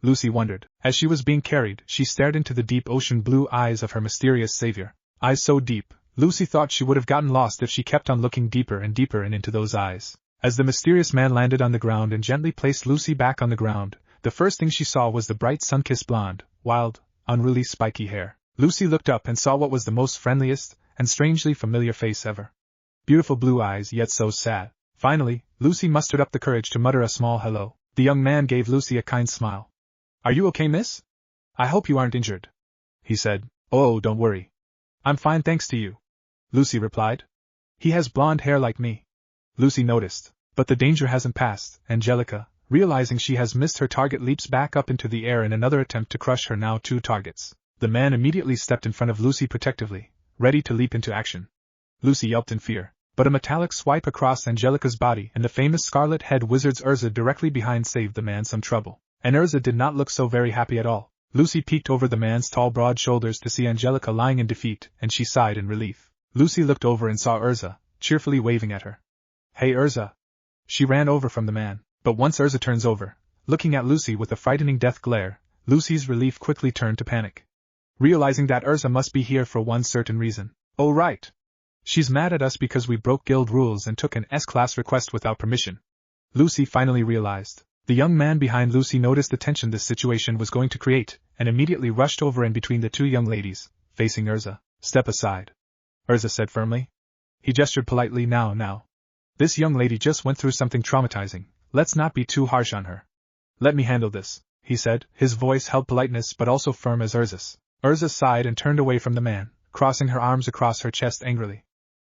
Lucy wondered. As she was being carried, she stared into the deep ocean blue eyes of her mysterious savior. Eyes so deep, Lucy thought she would have gotten lost if she kept on looking deeper and deeper into those eyes. As the mysterious man landed on the ground and gently placed Lucy back on the ground, the first thing she saw was the bright sun-kissed blonde, wild, unruly spiky hair. Lucy looked up and saw what was the most friendliest and strangely familiar face ever. Beautiful blue eyes, yet so sad. Finally, Lucy mustered up the courage to mutter a small hello. The young man gave Lucy a kind smile. Are you okay, miss? I hope you aren't injured, he said. Oh, don't worry. I'm fine, thanks to you, Lucy replied. He has blonde hair like me. Lucy noticed. But the danger hasn't passed. Angelica, realizing she has missed her target, leaps back up into the air in another attempt to crush her now two targets. The man immediately stepped in front of Lucy protectively, ready to leap into action. Lucy yelped in fear, but a metallic swipe across Angelica's body and the famous scarlet-head wizard's Erza directly behind saved the man some trouble. And Erza did not look so very happy at all. Lucy peeked over the man's tall, broad shoulders to see Angelica lying in defeat, and she sighed in relief. Lucy looked over and saw Erza, cheerfully waving at her. Hey, Erza! She ran over from the man, but once Erza turns over, looking at Lucy with a frightening death glare, Lucy's relief quickly turned to panic. Realizing that Erza must be here for one certain reason. Oh right! She's mad at us because we broke guild rules and took an S-class request without permission. Lucy finally realized. The young man behind Lucy noticed the tension this situation was going to create, and immediately rushed over in between the two young ladies, facing Erza. Step aside, Erza said firmly. He gestured politely. Now. This young lady just went through something traumatizing. Let's not be too harsh on her. Let me handle this, he said. His voice held politeness but also firm as Erza's. Erza sighed and turned away from the man, crossing her arms across her chest angrily.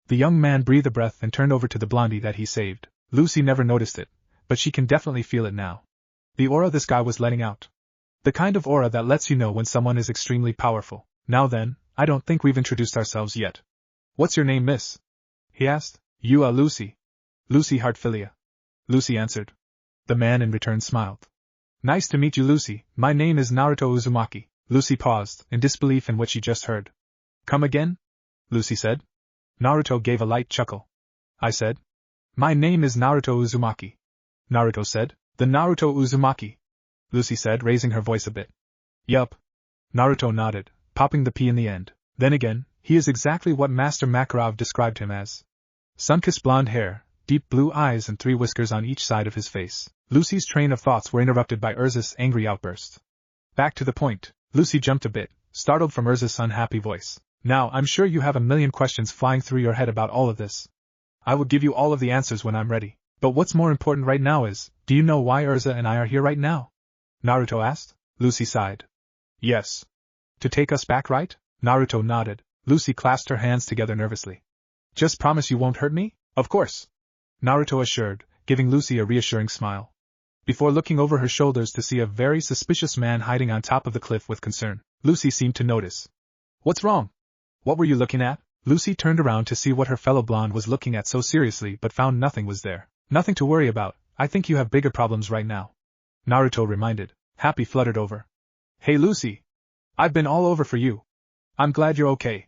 The young man breathed a breath and turned over to the blondie that he saved. Lucy never noticed it, but she can definitely feel it now. The aura this guy was letting out. The kind of aura that lets you know when someone is extremely powerful. Now then, I don't think we've introduced ourselves yet. What's your name, miss? He asked. You are Lucy. Lucy Hartfilia. Lucy answered. The man in return smiled. Nice to meet you, Lucy. My name is Naruto Uzumaki. Lucy paused, in disbelief in what she just heard. Come again? Lucy said. Naruto gave a light chuckle. I said. My name is Naruto Uzumaki. Naruto said. The Naruto Uzumaki. Lucy said, raising her voice a bit. Yup. Naruto nodded, popping the P in the end. Then again, he is exactly what Master Makarov described him as. Sun-kissed blonde hair, deep blue eyes and 3 whiskers on each side of his face. Lucy's train of thoughts were interrupted by Erza's angry outburst. Back to the point. Lucy jumped a bit, startled from Erza's unhappy voice. Now, I'm sure you have a million questions flying through your head about all of this. I will give you all of the answers when I'm ready. But what's more important right now is, do you know why Erza and I are here right now? Naruto asked. Lucy sighed. Yes. To take us back, right? Naruto nodded. Lucy clasped her hands together nervously. Just promise you won't hurt me? Of course. Naruto assured, giving Lucy a reassuring smile. Before looking over her shoulders to see a very suspicious man hiding on top of the cliff with concern, Lucy seemed to notice. What's wrong? What were you looking at? Lucy turned around to see what her fellow blonde was looking at so seriously but found nothing was there. Nothing to worry about. I think you have bigger problems right now. Naruto reminded. Happy fluttered over. Hey Lucy! I've been all over for you. I'm glad you're okay.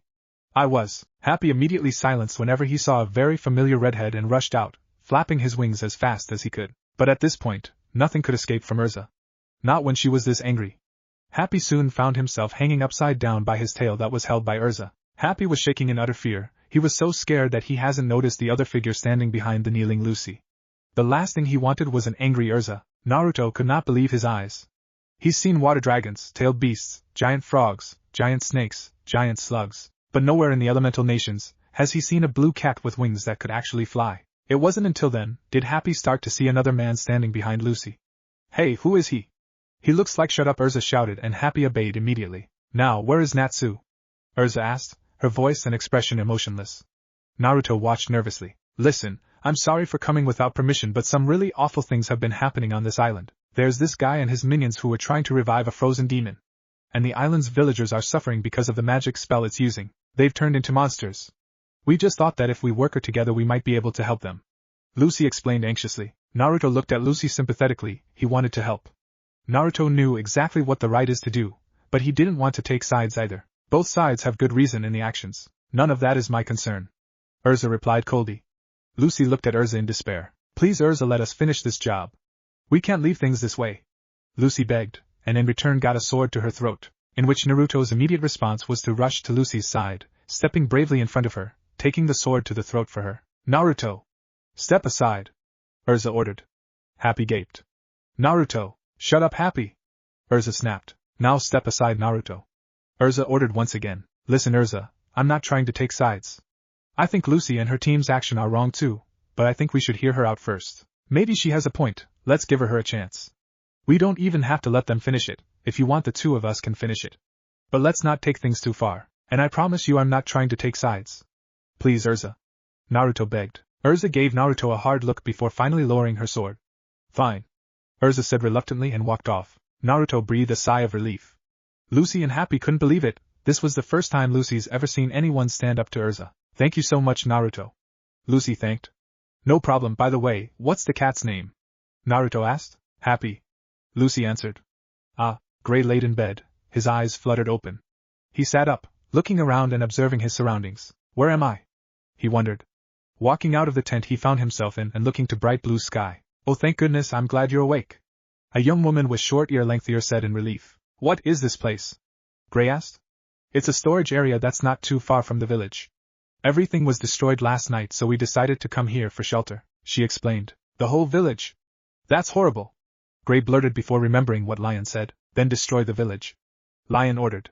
I was. Happy immediately silenced whenever he saw a very familiar redhead and rushed out, flapping his wings as fast as he could. But at this point, nothing could escape from Erza. Not when she was this angry. Happy soon found himself hanging upside down by his tail that was held by Erza. Happy was shaking in utter fear. He was so scared that he hasn't noticed the other figure standing behind the kneeling Lucy. The last thing he wanted was an angry Erza. Naruto could not believe his eyes. He's seen water dragons, tailed beasts, giant frogs, giant snakes, giant slugs, but nowhere in the elemental nations has he seen a blue cat with wings that could actually fly. It wasn't until then did Happy start to see another man standing behind Lucy. Hey, who is he? He looks like shut up, Erza shouted, and Happy obeyed immediately. Now, where is Natsu? Erza asked, her voice and expression emotionless. Naruto watched nervously. Listen, I'm sorry for coming without permission, but some really awful things have been happening on this island. There's this guy and his minions who were trying to revive a frozen demon. And the island's villagers are suffering because of the magic spell it's using. They've turned into monsters. We just thought that if we work together we might be able to help them. Lucy explained anxiously. Naruto looked at Lucy sympathetically. He wanted to help. Naruto knew exactly what the right is to do, but he didn't want to take sides either. Both sides have good reason in the actions. None of that is my concern. Erza replied coldly. Lucy looked at Erza in despair. Please Erza, let us finish this job. We can't leave things this way. Lucy begged, and in return got a sword to her throat, in which Naruto's immediate response was to rush to Lucy's side, stepping bravely in front of her, taking the sword to the throat for her. Naruto! Step aside! Erza ordered. Happy gaped. Naruto! Shut up, Happy! Erza snapped. Now step aside, Naruto. Erza ordered once again. Listen Erza, I'm not trying to take sides. I think Lucy and her team's action are wrong too, but I think we should hear her out first. Maybe she has a point, let's give her a chance. We don't even have to let them finish it, if you want the two of us can finish it. But let's not take things too far, and I promise you I'm not trying to take sides. Please Erza. Naruto begged. Erza gave Naruto a hard look before finally lowering her sword. Fine. Erza said reluctantly and walked off. Naruto breathed a sigh of relief. Lucy and Happy couldn't believe it. This was the first time Lucy's ever seen anyone stand up to Erza. Thank you so much, Naruto. Lucy thanked. No problem. By the way, what's the cat's name? Naruto asked. Happy. Lucy answered. Ah, Gray laid in bed, his eyes fluttered open. He sat up, looking around and observing his surroundings. Where am I? He wondered. Walking out of the tent he found himself in and looking to bright blue sky. Oh, thank goodness, I'm glad you're awake. A young woman with short length ear said in relief. What is this place? Gray asked. It's a storage area that's not too far from the village. Everything was destroyed last night, so we decided to come here for shelter, she explained. The whole village? That's horrible. Gray blurted before remembering what Lion said. Then destroy the village. Lion ordered.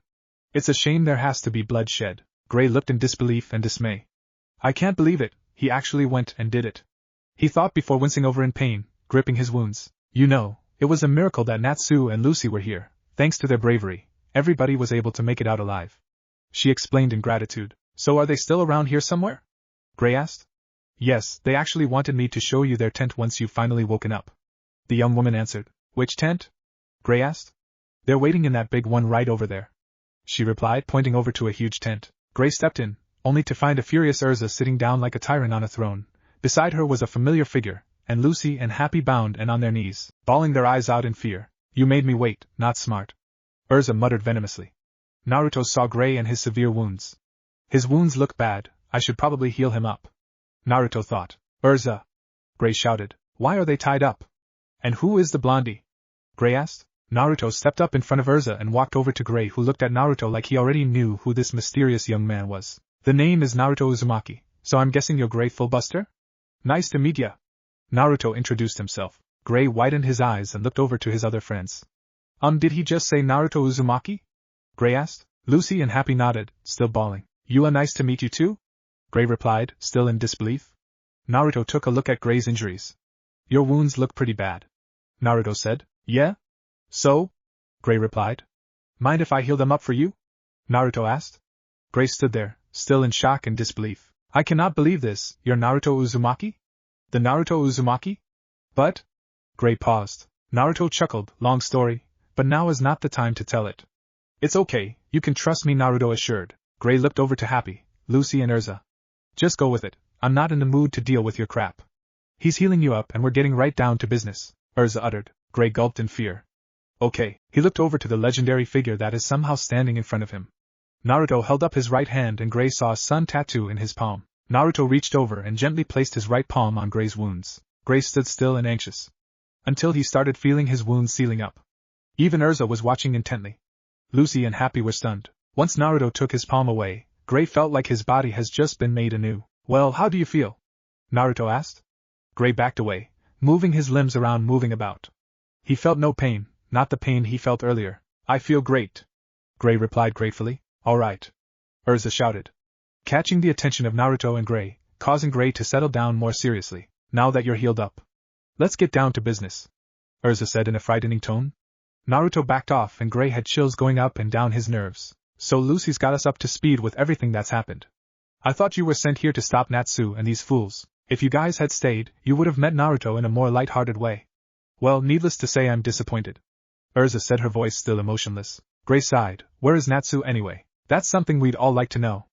It's a shame there has to be bloodshed. Gray looked in disbelief and dismay. I can't believe it, he actually went and did it. He thought before wincing over in pain, gripping his wounds. You know, it was a miracle that Natsu and Lucy were here. Thanks to their bravery, everybody was able to make it out alive. She explained in gratitude. So are they still around here somewhere? Gray asked. Yes, they actually wanted me to show you their tent once you've finally woken up. The young woman answered. Which tent? Gray asked. They're waiting in that big one right over there. She replied, pointing over to a huge tent. Gray stepped in, only to find a furious Erza sitting down like a tyrant on a throne. Beside her was a familiar figure, and Lucy and Happy bound and on their knees, bawling their eyes out in fear. You made me wait, not smart. Erza muttered venomously. Naruto saw Gray and his severe wounds. His wounds look bad, I should probably heal him up. Naruto thought. Erza! Gray shouted. Why are they tied up? And who is the blondie? Gray asked. Naruto stepped up in front of Erza and walked over to Gray, who looked at Naruto like he already knew who this mysterious young man was. The name is Naruto Uzumaki, so I'm guessing you're Gray Fullbuster? Nice to meet ya. Naruto introduced himself. Gray widened his eyes and looked over to his other friends. Did he just say Naruto Uzumaki? Gray asked. Lucy and Happy nodded, still bawling. Nice to meet you too? Gray replied, still in disbelief. Naruto took a look at Gray's injuries. Your wounds look pretty bad. Naruto said. Yeah? So? Gray replied. Mind if I heal them up for you? Naruto asked. Gray stood there, still in shock and disbelief. I cannot believe this, you're Naruto Uzumaki? The Naruto Uzumaki? But? Gray paused. Naruto chuckled, long story, but now is not the time to tell it. It's okay, you can trust me, Naruto assured. Gray looked over to Happy, Lucy and Erza. Just go with it, I'm not in the mood to deal with your crap. He's healing you up and we're getting right down to business, Erza uttered. Gray gulped in fear. Okay, he looked over to the legendary figure that is somehow standing in front of him. Naruto held up his right hand and Gray saw a sun tattoo in his palm. Naruto reached over and gently placed his right palm on Gray's wounds. Gray stood still and anxious. Until he started feeling his wounds sealing up. Even Erza was watching intently. Lucy and Happy were stunned. Once Naruto took his palm away, Gray felt like his body has just been made anew. Well, how do you feel? Naruto asked. Gray backed away, moving his limbs around, moving about. He felt no pain, not the pain he felt earlier. I feel great. Gray replied gratefully. All right. Erza shouted, catching the attention of Naruto and Gray, causing Gray to settle down more seriously. Now that you're healed up, let's get down to business, Erza said in a frightening tone. Naruto backed off and Gray had chills going up and down his nerves. So Lucy's got us up to speed with everything that's happened. I thought you were sent here to stop Natsu and these fools. If you guys had stayed, you would have met Naruto in a more light-hearted way. Well, needless to say, I'm disappointed, Erza said, her voice still emotionless. Gray sighed. Where is Natsu anyway? That's something we'd all like to know,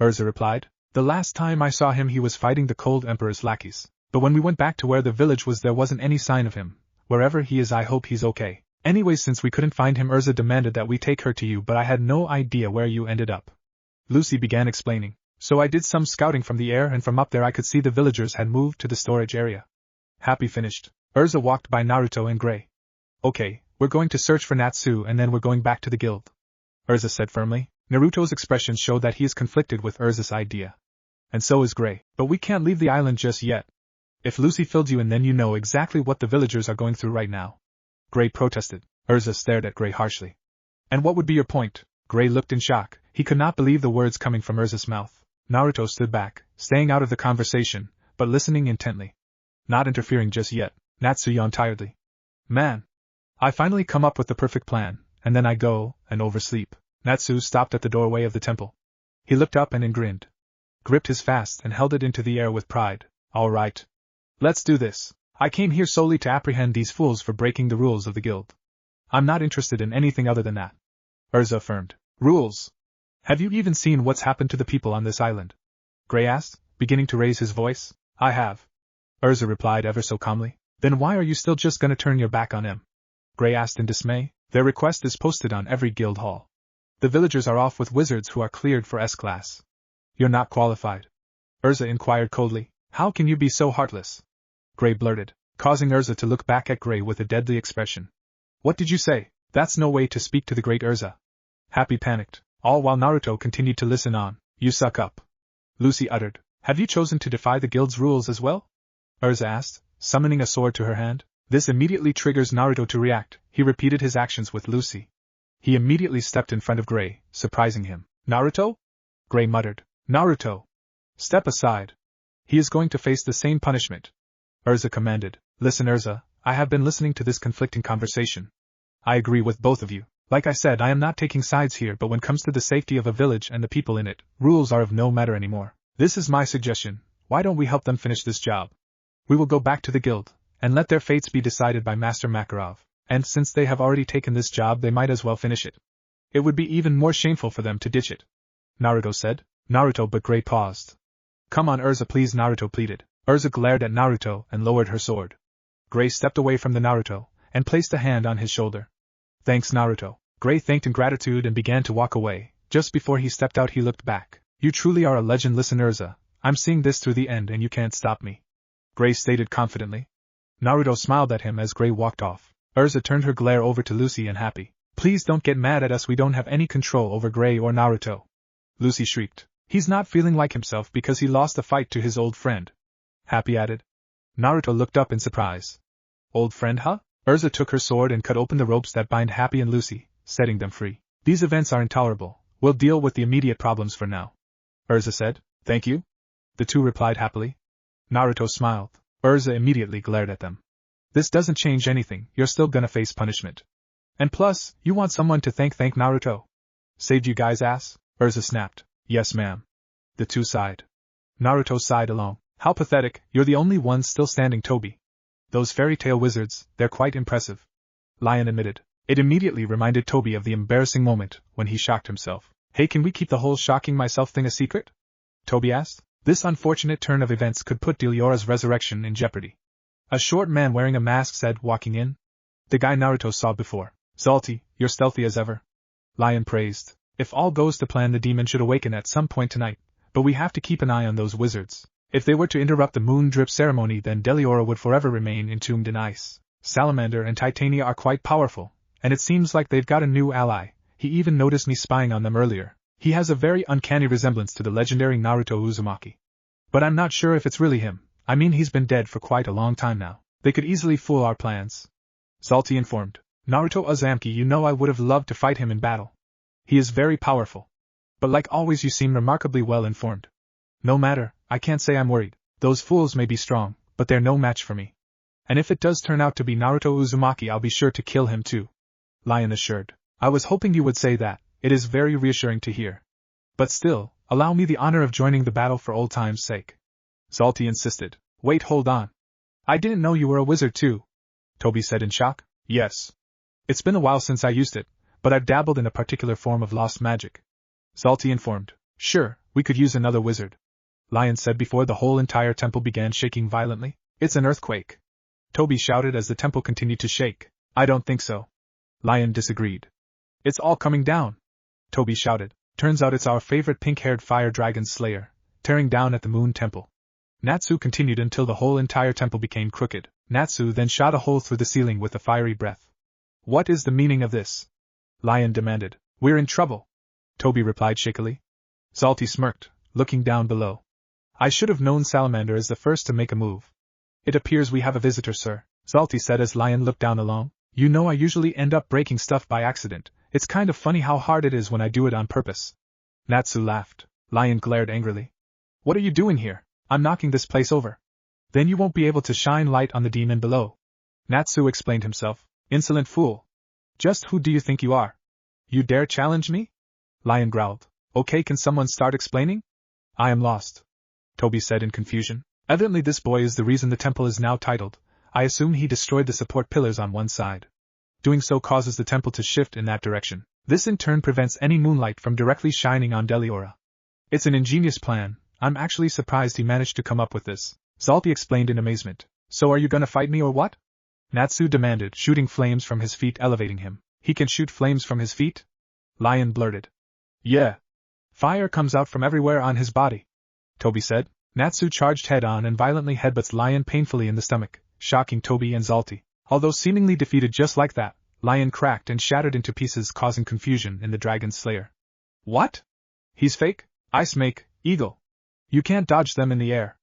Erza replied. The last time I saw him he was fighting the Cold Emperor's lackeys. But when we went back to where the village was there wasn't any sign of him. Wherever he is I hope he's okay. Anyway, since we couldn't find him, Erza demanded that we take her to you, but I had no idea where you ended up. Lucy began explaining. So I did some scouting from the air and from up there I could see the villagers had moved to the storage area. Happy finished. Erza walked by Naruto and Gray. Okay, we're going to search for Natsu and then we're going back to the guild, Erza said firmly. Naruto's expression showed that he is conflicted with Erza's idea. And so is Gray. But we can't leave the island just yet. If Lucy filled you in then you know exactly what the villagers are going through right now, Gray protested. Erza stared at Gray harshly. And what would be your point? Gray looked in shock. He could not believe the words coming from Erza's mouth. Naruto stood back, staying out of the conversation, but listening intently. Not interfering just yet. Natsu yawned tiredly. Man, I finally come up with the perfect plan, and then I go and oversleep. Natsu stopped at the doorway of the temple. He looked up and grinned. Gripped his fast and held it into the air with pride. All right. Let's do this. I came here solely to apprehend these fools for breaking the rules of the guild. I'm not interested in anything other than that, Erza affirmed. Rules? Have you even seen what's happened to the people on this island? Gray asked, beginning to raise his voice. I have, Erza replied ever so calmly. Then why are you still just gonna turn your back on him? Gray asked in dismay. Their request is posted on every guild hall. The villagers are off with wizards who are cleared for S-class. You're not qualified, Erza inquired coldly. How can you be so heartless? Gray blurted, causing Erza to look back at Gray with a deadly expression. What did you say? That's no way to speak to the great Erza. Happy panicked, all while Naruto continued to listen on. You suck up, Lucy uttered. Have you chosen to defy the guild's rules as well? Erza asked, summoning a sword to her hand. This immediately triggers Naruto to react. He repeated his actions with Lucy. He immediately stepped in front of Gray, surprising him. Naruto? Gray muttered. Naruto! Step aside. He is going to face the same punishment, Erza commanded. Listen, Erza, I have been listening to this conflicting conversation. I agree with both of you. Like I said, I am not taking sides here, but when it comes to the safety of a village and the people in it, rules are of no matter anymore. This is my suggestion. Why don't we help them finish this job? We will go back to the guild, and let their fates be decided by Master Makarov, and since they have already taken this job they might as well finish it. It would be even more shameful for them to ditch it, Naruto said. Naruto but Gray paused. Come on Erza please, Naruto pleaded. Erza glared at Naruto and lowered her sword. Gray stepped away from the Naruto, and placed a hand on his shoulder. Thanks Naruto. Gray thanked in gratitude and began to walk away. Just before he stepped out he looked back. You truly are a legend. Listen Erza, I'm seeing this through the end and you can't stop me, Gray stated confidently. Naruto smiled at him as Gray walked off. Erza turned her glare over to Lucy and Happy. Please don't get mad at us, we don't have any control over Gray or Naruto, Lucy shrieked. He's not feeling like himself because he lost a fight to his old friend, Happy added. Naruto looked up in surprise. Old friend, huh? Erza took her sword and cut open the ropes that bind Happy and Lucy, setting them free. These events are intolerable. We'll deal with the immediate problems for now, Erza said. Thank you, the two replied happily. Naruto smiled. Erza immediately glared at them. This doesn't change anything, you're still gonna face punishment. And plus, you want someone to thank Naruto. Saved you guys' ass? Erza snapped. Yes ma'am. The two sighed. Naruto sighed along. How pathetic, you're the only one still standing, Toby. Those fairy tale wizards, they're quite impressive, Lion admitted. It immediately reminded Toby of the embarrassing moment when he shocked himself. Hey, can we keep the whole shocking myself thing a secret? Toby asked. This unfortunate turn of events could put Deliora's resurrection in jeopardy. A short man wearing a mask said, walking in. The guy Naruto saw before. Salty, you're stealthy as ever. Lion praised. If all goes to plan, the demon should awaken at some point tonight, but we have to keep an eye on those wizards. If they were to interrupt the moon drip ceremony, then Deliora would forever remain entombed in ice. Salamander and Titania are quite powerful, and it seems like they've got a new ally. He even noticed me spying on them earlier. He has a very uncanny resemblance to the legendary Naruto Uzumaki. But I'm not sure if it's really him. I mean, he's been dead for quite a long time now. They could easily fool our plans. Salty informed. Naruto Uzumaki, you know I would have loved to fight him in battle. He is very powerful. But like always, you seem remarkably well informed. No matter, I can't say I'm worried. Those fools may be strong, but they're no match for me. And if it does turn out to be Naruto Uzumaki, I'll be sure to kill him too. Lion assured. I was hoping you would say that. It is very reassuring to hear. But still, allow me the honor of joining the battle for old time's sake. Salty insisted. Wait, hold on. I didn't know you were a wizard too, Toby said in shock. Yes. It's been a while since I used it, but I've dabbled in a particular form of lost magic. Salty informed. Sure, we could use another wizard. Lion said before the whole entire temple began shaking violently. It's an earthquake. Toby shouted as the temple continued to shake. I don't think so. Lion disagreed. It's all coming down. Toby shouted. Turns out it's our favorite pink-haired fire dragon slayer, tearing down at the moon temple. Natsu continued until the whole entire temple became crooked. Natsu then shot a hole through the ceiling with a fiery breath. What is the meaning of this? Lion demanded. We're in trouble, Toby replied shakily. Salty smirked, looking down below. I should have known Salamander is the first to make a move. It appears we have a visitor, sir, Salty said as Lion looked down along. You know I usually end up breaking stuff by accident. It's kind of funny how hard it is when I do it on purpose. Natsu laughed. Lion glared angrily. What are you doing here? I'm knocking this place over. Then you won't be able to shine light on the demon below. Natsu explained himself. Insolent fool. Just who do you think you are? You dare challenge me? Lion growled. Okay, can someone start explaining? I am lost, Toby said in confusion. Evidently this boy is the reason the temple is now titled. I assume he destroyed the support pillars on one side. Doing so causes the temple to shift in that direction. This in turn prevents any moonlight from directly shining on Deliora. It's an ingenious plan. I'm actually surprised he managed to come up with this, Salty explained in amazement. So are you gonna fight me or what? Natsu demanded, shooting flames from his feet, elevating him. He can shoot flames from his feet? Lion blurted. Yeah. Fire comes out from everywhere on his body, Toby said. Natsu charged head-on and violently headbutts Lion painfully in the stomach, shocking Toby and Salty. Although seemingly defeated just like that, Lion cracked and shattered into pieces, causing confusion in the dragon slayer. What? He's fake? Ice make, eagle. You can't dodge them in the air.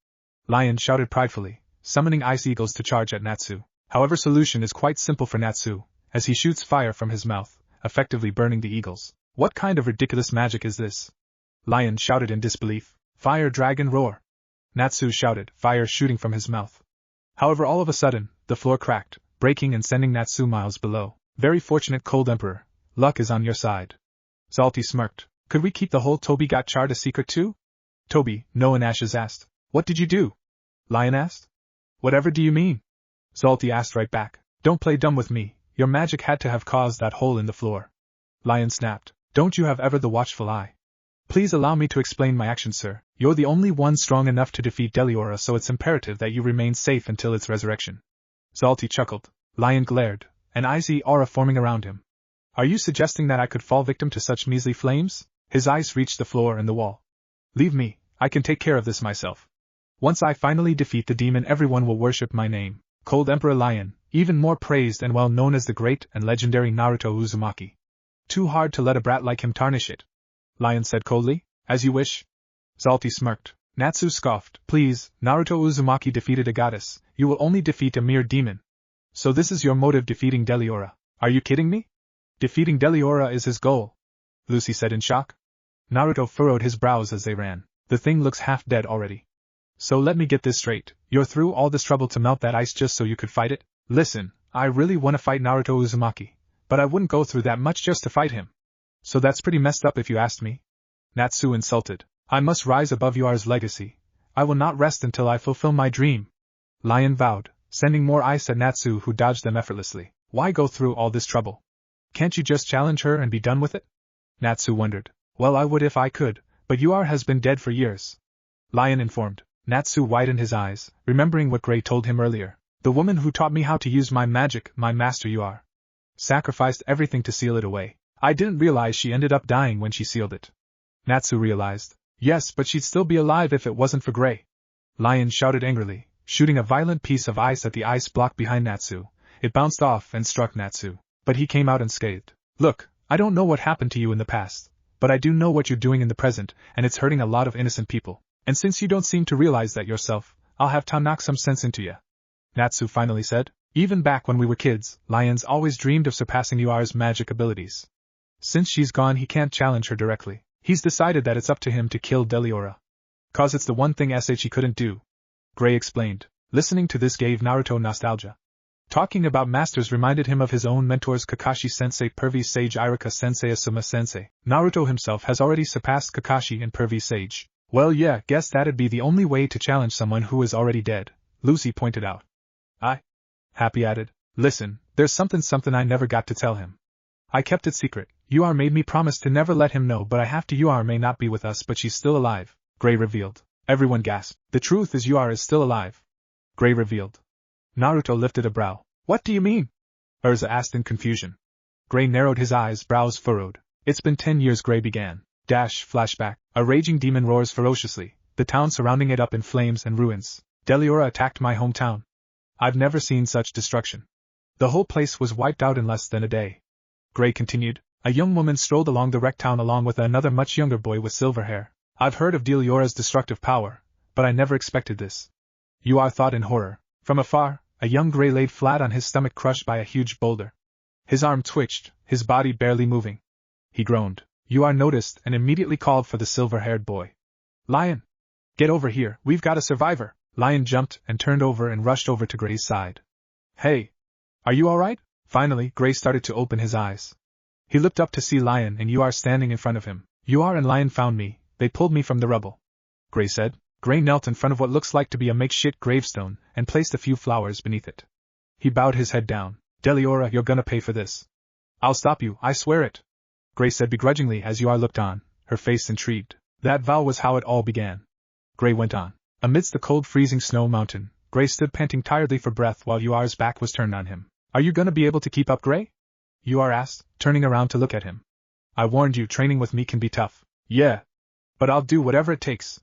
Lion shouted pridefully, summoning ice eagles to charge at Natsu. However, solution is quite simple for Natsu, as he shoots fire from his mouth, effectively burning the eagles. What kind of ridiculous magic is this? Lion shouted in disbelief. Fire dragon roar. Natsu shouted, fire shooting from his mouth. However, all of a sudden, the floor cracked, breaking and sending Natsu miles below. Very fortunate, Cold Emperor. Luck is on your side. Salty smirked. Could we keep the whole Toby got charred a secret too? Toby, no, and Ashes asked. What did you do? Lion asked. Whatever do you mean? Salty asked right back. Don't play dumb with me. Your magic had to have caused that hole in the floor. Lion snapped. Don't you have ever the watchful eye? Please allow me to explain my actions, sir. You're the only one strong enough to defeat Deliora, so it's imperative that you remain safe until its resurrection. Salty chuckled. Lion glared, an icy aura forming around him. Are you suggesting that I could fall victim to such measly flames? His eyes reached the floor and the wall. Leave me, I can take care of this myself. Once I finally defeat the demon, everyone will worship my name, Cold Emperor Lion, even more praised and well known as the great and legendary Naruto Uzumaki. Too hard to let a brat like him tarnish it, Lion said coldly. As you wish. Salty smirked. Natsu scoffed. Please, Naruto Uzumaki defeated a goddess, you will only defeat a mere demon. So this is your motive, defeating Deliora. Are you kidding me? Defeating Deliora is his goal, Lucy said in shock. Naruto furrowed his brows as they ran. The thing looks half dead already. So let me get this straight. You're through all this trouble to melt that ice just so you could fight it? Listen, I really want to fight Naruto Uzumaki, but I wouldn't go through that much just to fight him. So that's pretty messed up if you asked me. Natsu insulted. I must rise above Yora's legacy. I will not rest until I fulfill my dream. Lion vowed, sending more ice at Natsu, who dodged them effortlessly. Why go through all this trouble? Can't you just challenge her and be done with it? Natsu wondered. Well, I would if I could, but Yora has been dead for years. Lion informed. Natsu widened his eyes, remembering what Gray told him earlier. The woman who taught me how to use my magic, my master you are. Sacrificed everything to seal it away. I didn't realize she ended up dying when she sealed it. Natsu realized. Yes, but she'd still be alive if it wasn't for Gray. Lion shouted angrily, shooting a violent piece of ice at the ice block behind Natsu. It bounced off and struck Natsu, but he came out unscathed. Look, I don't know what happened to you in the past, but I do know what you're doing in the present, and it's hurting a lot of innocent people. And since you don't seem to realize that yourself, I'll have to knock some sense into you. Natsu finally said. Even back when we were kids, Lions always dreamed of surpassing Yuar's magic abilities. Since she's gone, he can't challenge her directly. He's decided that it's up to him to kill Deliora. 'Cause it's the one thing he couldn't do. Gray explained. Listening to this gave Naruto nostalgia. Talking about masters reminded him of his own mentors Kakashi-sensei, Pervy Sage, Irika-sensei, Asuma-sensei. Naruto himself has already surpassed Kakashi and Pervy Sage. Well, yeah, guess that'd be the only way to challenge someone who is already dead, Lucy pointed out. Happy added. Listen, there's something I never got to tell him. I kept it secret. Yuar made me promise to never let him know, but I have to. Yuar may not be with us, but she's still alive, Gray revealed. Everyone gasped. The truth is Yuar is still alive, Gray revealed. Naruto lifted a brow. What do you mean? Erza asked in confusion. Gray narrowed his eyes, brows furrowed. It's been 10 years, Gray began. Flashback. A raging demon roars ferociously, the town surrounding it up in flames and ruins. Deliora attacked my hometown. I've never seen such destruction. The whole place was wiped out in less than a day. Gray continued. A young woman strolled along the wrecked town along with another much younger boy with silver hair. I've heard of Deliora's destructive power, but I never expected this. Yuar thought in horror. From afar, a young Gray laid flat on his stomach, crushed by a huge boulder. His arm twitched, his body barely moving. He groaned. Yuar noticed and immediately called for the silver-haired boy. Lion! Get over here, we've got a survivor! Lion jumped and turned over and rushed over to Gray's side. Hey! Are you alright? Finally, Gray started to open his eyes. He looked up to see Lion and Yuar standing in front of him. Yuar and Lion found me, they pulled me from the rubble, Gray said. Gray knelt in front of what looks like to be a makeshift gravestone and placed a few flowers beneath it. He bowed his head down. Deliora, you're gonna pay for this. I'll stop you, I swear it, Gray said begrudgingly as Yuar looked on, her face intrigued. That vow was how it all began. Gray went on. Amidst the cold freezing snow mountain, Gray stood panting tiredly for breath while Yuar's back was turned on him. Are you gonna be able to keep up, Gray? Yuar asked, turning around to look at him. I warned you, training with me can be tough. Yeah. But I'll do whatever it takes.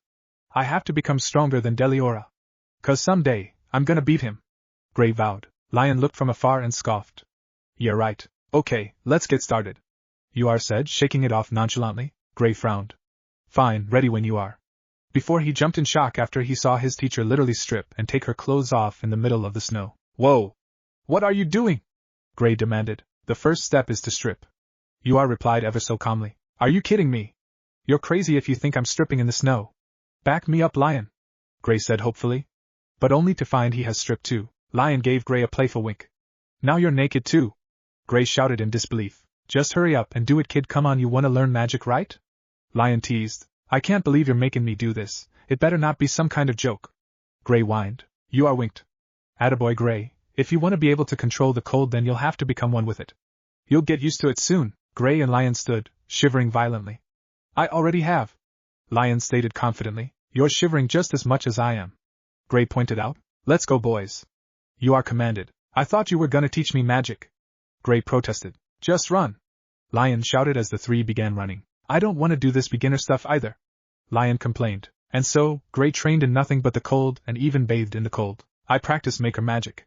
I have to become stronger than Deliora. 'Cause someday, I'm gonna beat him. Gray vowed. Lion looked from afar and scoffed. Yeah, right. Okay, let's get started, Yuar said, shaking it off nonchalantly. Gray frowned. Fine, ready when you are. Before he jumped in shock after he saw his teacher literally strip and take her clothes off in the middle of the snow. Whoa! What are you doing? Gray demanded. The first step is to strip. Yuar replied ever so calmly. Are you kidding me? You're crazy if you think I'm stripping in the snow. Back me up, Lion, Gray said hopefully. But only to find he has stripped too. Lion gave Gray a playful wink. Now you're naked too, Gray shouted in disbelief. Just hurry up and do it, kid, come on, you wanna learn magic, right? Lion teased. I can't believe you're making me do this, it better not be some kind of joke. Gray whined. Yuar winked. Attaboy, Gray, if you want to be able to control the cold, then you'll have to become one with it. You'll get used to it soon. Gray and Lion stood, shivering violently. I already have, Lion stated confidently. You're shivering just as much as I am, Gray pointed out. Let's go, boys, Yuar commanded. I thought you were gonna teach me magic, Gray protested. Just run, Lion shouted as the three began running. I don't want to do this beginner stuff either, Lion complained. And so, Gray trained in nothing but the cold and even bathed in the cold. I practice maker magic.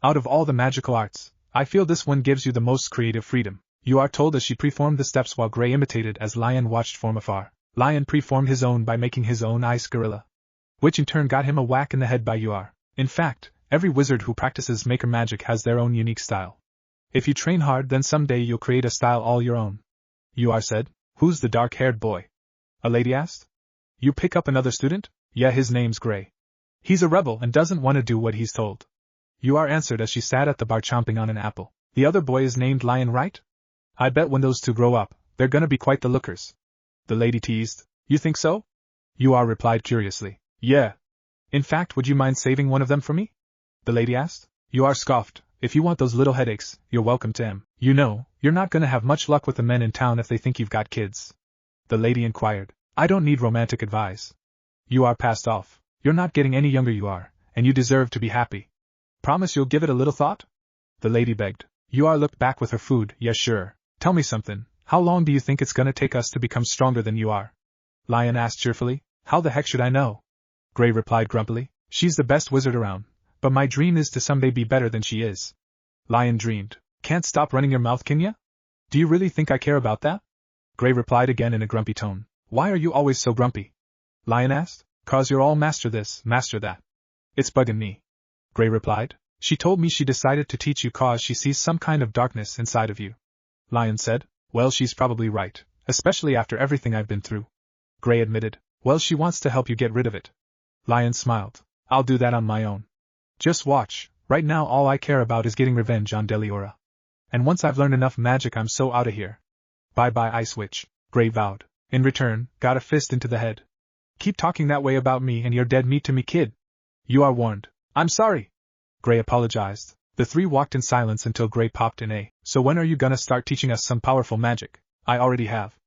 Out of all the magical arts, I feel this one gives you the most creative freedom, Yuar told as she preformed the steps while Gray imitated as Lion watched from afar. Lion preformed his own by making his own ice gorilla, which in turn got him a whack in the head by Yuar. In fact, every wizard who practices maker magic has their own unique style. If you train hard, then someday you'll create a style all your own, Yuar said. Who's the dark-haired boy? A lady asked. You pick up another student? Yeah, his name's Gray. He's a rebel and doesn't want to do what he's told, Yuar answered as she sat at the bar chomping on an apple. The other boy is named Lion, right? I bet when those two grow up, they're gonna be quite the lookers, the lady teased. You think so? Yuar replied curiously. Yeah. In fact, would you mind saving one of them for me? The lady asked. Yuar scoffed. If you want those little headaches, you're welcome to him. You know, you're not gonna have much luck with the men in town if they think you've got kids, the lady inquired. I don't need romantic advice. Yuar passed off. You're not getting any younger, Yuar, and you deserve to be happy. Promise you'll give it a little thought? The lady begged. Yua looked back with her food. Yeah, sure. Tell me something. How long do you think it's gonna take us to become stronger than you are? Lion asked cheerfully. How the heck should I know? Gray replied grumpily. She's the best wizard around, but my dream is to someday be better than she is. Lion dreamed. Can't stop running your mouth, can ya? Do you really think I care about that? Gray replied again in a grumpy tone. Why are you always so grumpy? Lion asked. 'Cause you're all master this, master that. It's bugging me. Gray replied. She told me she decided to teach you 'cause she sees some kind of darkness inside of you. Lion said. Well, she's probably right, especially after everything I've been through. Gray admitted. Well, she wants to help you get rid of it. Lion smiled. I'll do that on my own. Just watch, right now all I care about is getting revenge on Deliora. And once I've learned enough magic I'm so out of here. Bye-bye, Ice Witch, Gray vowed. In return, got a fist into the head. Keep talking that way about me and you're dead meat to me, kid. You are warned. I'm sorry. Gray apologized. The three walked in silence until Gray popped in. So when are you gonna start teaching us some powerful magic? I already have.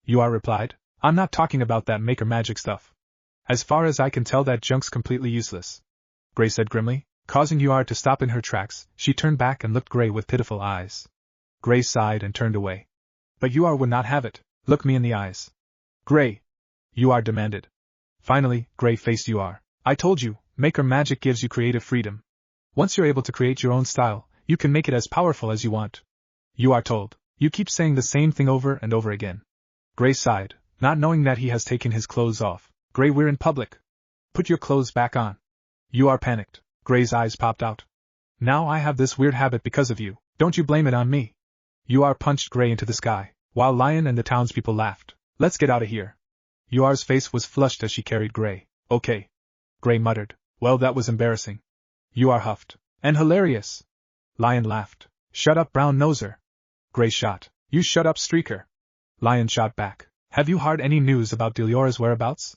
Yua replied. I'm not talking about that maker magic stuff. As far as I can tell, that junk's completely useless. Gray said grimly, causing Yua to stop in her tracks. She turned back and looked Gray with pitiful eyes. Gray sighed and turned away. But Yua would not have it. Look me in the eyes. Gray. Yua demanded. Finally, Gray faced Yua. I told you, maker magic gives you creative freedom. Once you're able to create your own style, you can make it as powerful as you want. Yua told. You keep saying the same thing over and over again. Gray sighed, not knowing that he has taken his clothes off. Gray, we're in public. Put your clothes back on. Yua panicked. Gray's eyes popped out. Now I have this weird habit because of you. Don't you blame it on me. Yua punched Gray into the sky, while Lion and the townspeople laughed. Let's get out of here. Yua's face was flushed as she carried Gray. Okay. Gray muttered. Well, that was embarrassing. Yua huffed. And hilarious. Lion laughed. Shut up, brown noser. Gray shot. You shut up, streaker. Lion shot back. Have you heard any news about Deliora's whereabouts?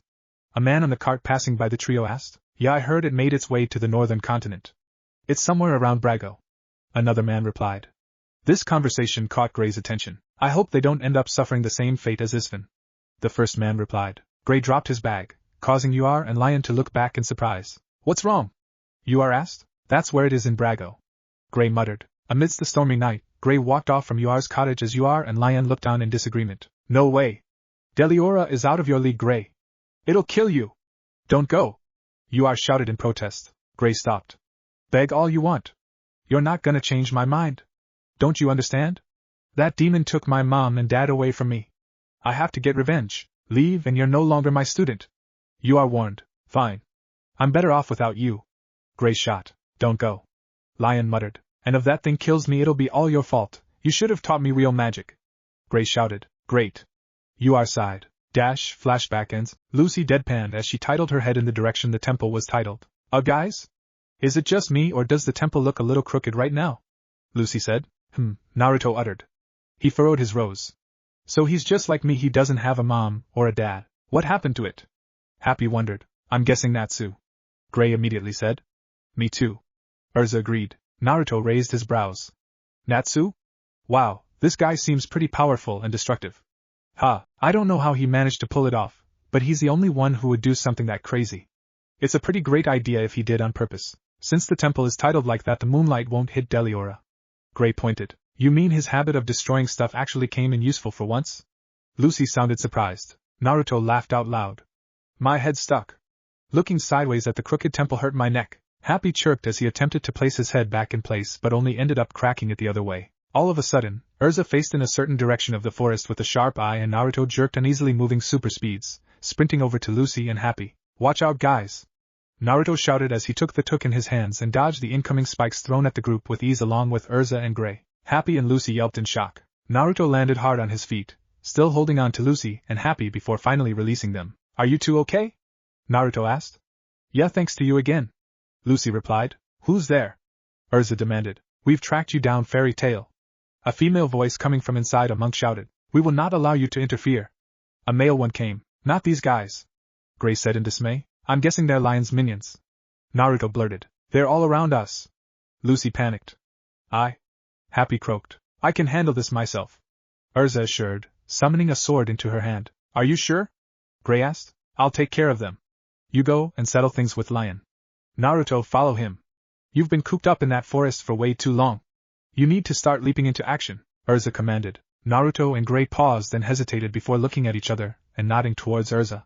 A man on the cart passing by the trio asked. Yeah, I heard it made its way to the northern continent. It's somewhere around Brago. Another man replied. This conversation caught Gray's attention. I hope they don't end up suffering the same fate as Isvan. The first man replied. Gray dropped his bag, causing Yua and Lion to look back in surprise. What's wrong? Yua asked. That's where it is in Brago. Gray muttered. Amidst the stormy night, Gray walked off from Yua's cottage as Yua and Lion looked on in disagreement. No way. Deliora is out of your league, Gray. It'll kill you. Don't go. Yua shouted in protest. Gray stopped. Beg all you want. You're not gonna change my mind. Don't you understand? That demon took my mom and dad away from me. I have to get revenge. Leave and you're no longer my student. Yua warned. Fine. I'm better off without you. Gray shot. Don't go. Lion muttered. And if that thing kills me it'll be all your fault. You should have taught me real magic. Gray shouted. Great. Yua sighed. Dash, flashback ends. Lucy deadpanned as she titled her head in the direction the temple was titled. Guys? Is it just me or does the temple look a little crooked right now? Lucy said. Naruto uttered. He furrowed his rose. So he's just like me, he doesn't have a mom or a dad. What happened to it? Happy wondered. I'm guessing Natsu. Gray immediately said. Me too. Erza agreed. Naruto raised his brows. Natsu? Wow, this guy seems pretty powerful and destructive. I don't know how he managed to pull it off, but he's the only one who would do something that crazy. It's a pretty great idea if he did on purpose. Since the temple is titled like that, the moonlight won't hit Deliora. Gray pointed. You mean his habit of destroying stuff actually came in useful for once? Lucy sounded surprised. Naruto laughed out loud. My head stuck. Looking sideways at the crooked temple hurt my neck. Happy chirped as he attempted to place his head back in place but only ended up cracking it the other way. All of a sudden, Erza faced in a certain direction of the forest with a sharp eye and Naruto jerked uneasily moving super speeds, sprinting over to Lucy and Happy. Watch out, guys! Naruto shouted as he took the took in his hands and dodged the incoming spikes thrown at the group with ease along with Erza and Gray. Happy and Lucy yelped in shock. Naruto landed hard on his feet, still holding on to Lucy and Happy before finally releasing them. Are you two okay? Naruto asked. Yeah, thanks to you again. Lucy replied. Who's there? Erza demanded. We've tracked you down, Fairy Tail. A female voice coming from inside a monk shouted. We will not allow you to interfere. A male one came. Not these guys. Gray said in dismay. I'm guessing they're Lion's minions. Naruto blurted. They're all around us. Lucy panicked. Happy croaked. I can handle this myself. Erza assured, summoning a sword into her hand. Are you sure? Gray asked. I'll take care of them. You go and settle things with Lion. Naruto, follow him. You've been cooped up in that forest for way too long. You need to start leaping into action, Erza commanded. Naruto and Gray paused and hesitated before looking at each other and nodding towards Erza.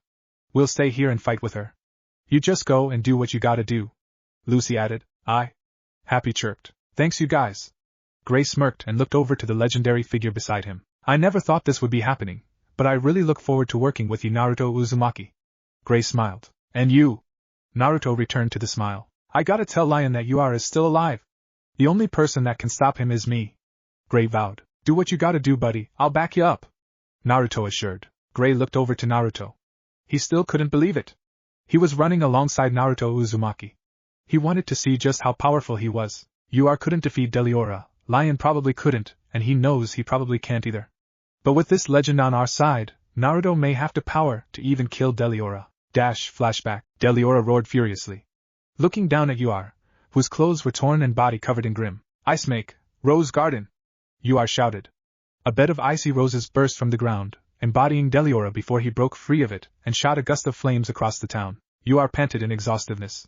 We'll stay here and fight with her. You just go and do what you gotta do, Lucy added. Happy chirped. Thanks you guys. Gray smirked and looked over to the legendary figure beside him. I never thought this would be happening, but I really look forward to working with you, Naruto Uzumaki. Gray smiled. And you? Naruto returned to the smile. I gotta tell Lion that you is still alive. The only person that can stop him is me. Gray vowed. Do what you gotta do, buddy, I'll back you up. Naruto assured. Gray looked over to Naruto. He still couldn't believe it. He was running alongside Naruto Uzumaki. He wanted to see just how powerful he was. Couldn't defeat Deliora, Lion probably couldn't, and he knows he probably can't either. But with this legend on our side, Naruto may have the power to even kill Deliora. Flashback. Deliora roared furiously, looking down at whose clothes were torn and body covered in grim ice make. Rose garden! Shouted. A bed of icy roses burst from the ground, embodying Deliora before he broke free of it and shot a gust of flames across the town. Panted in exhaustiveness.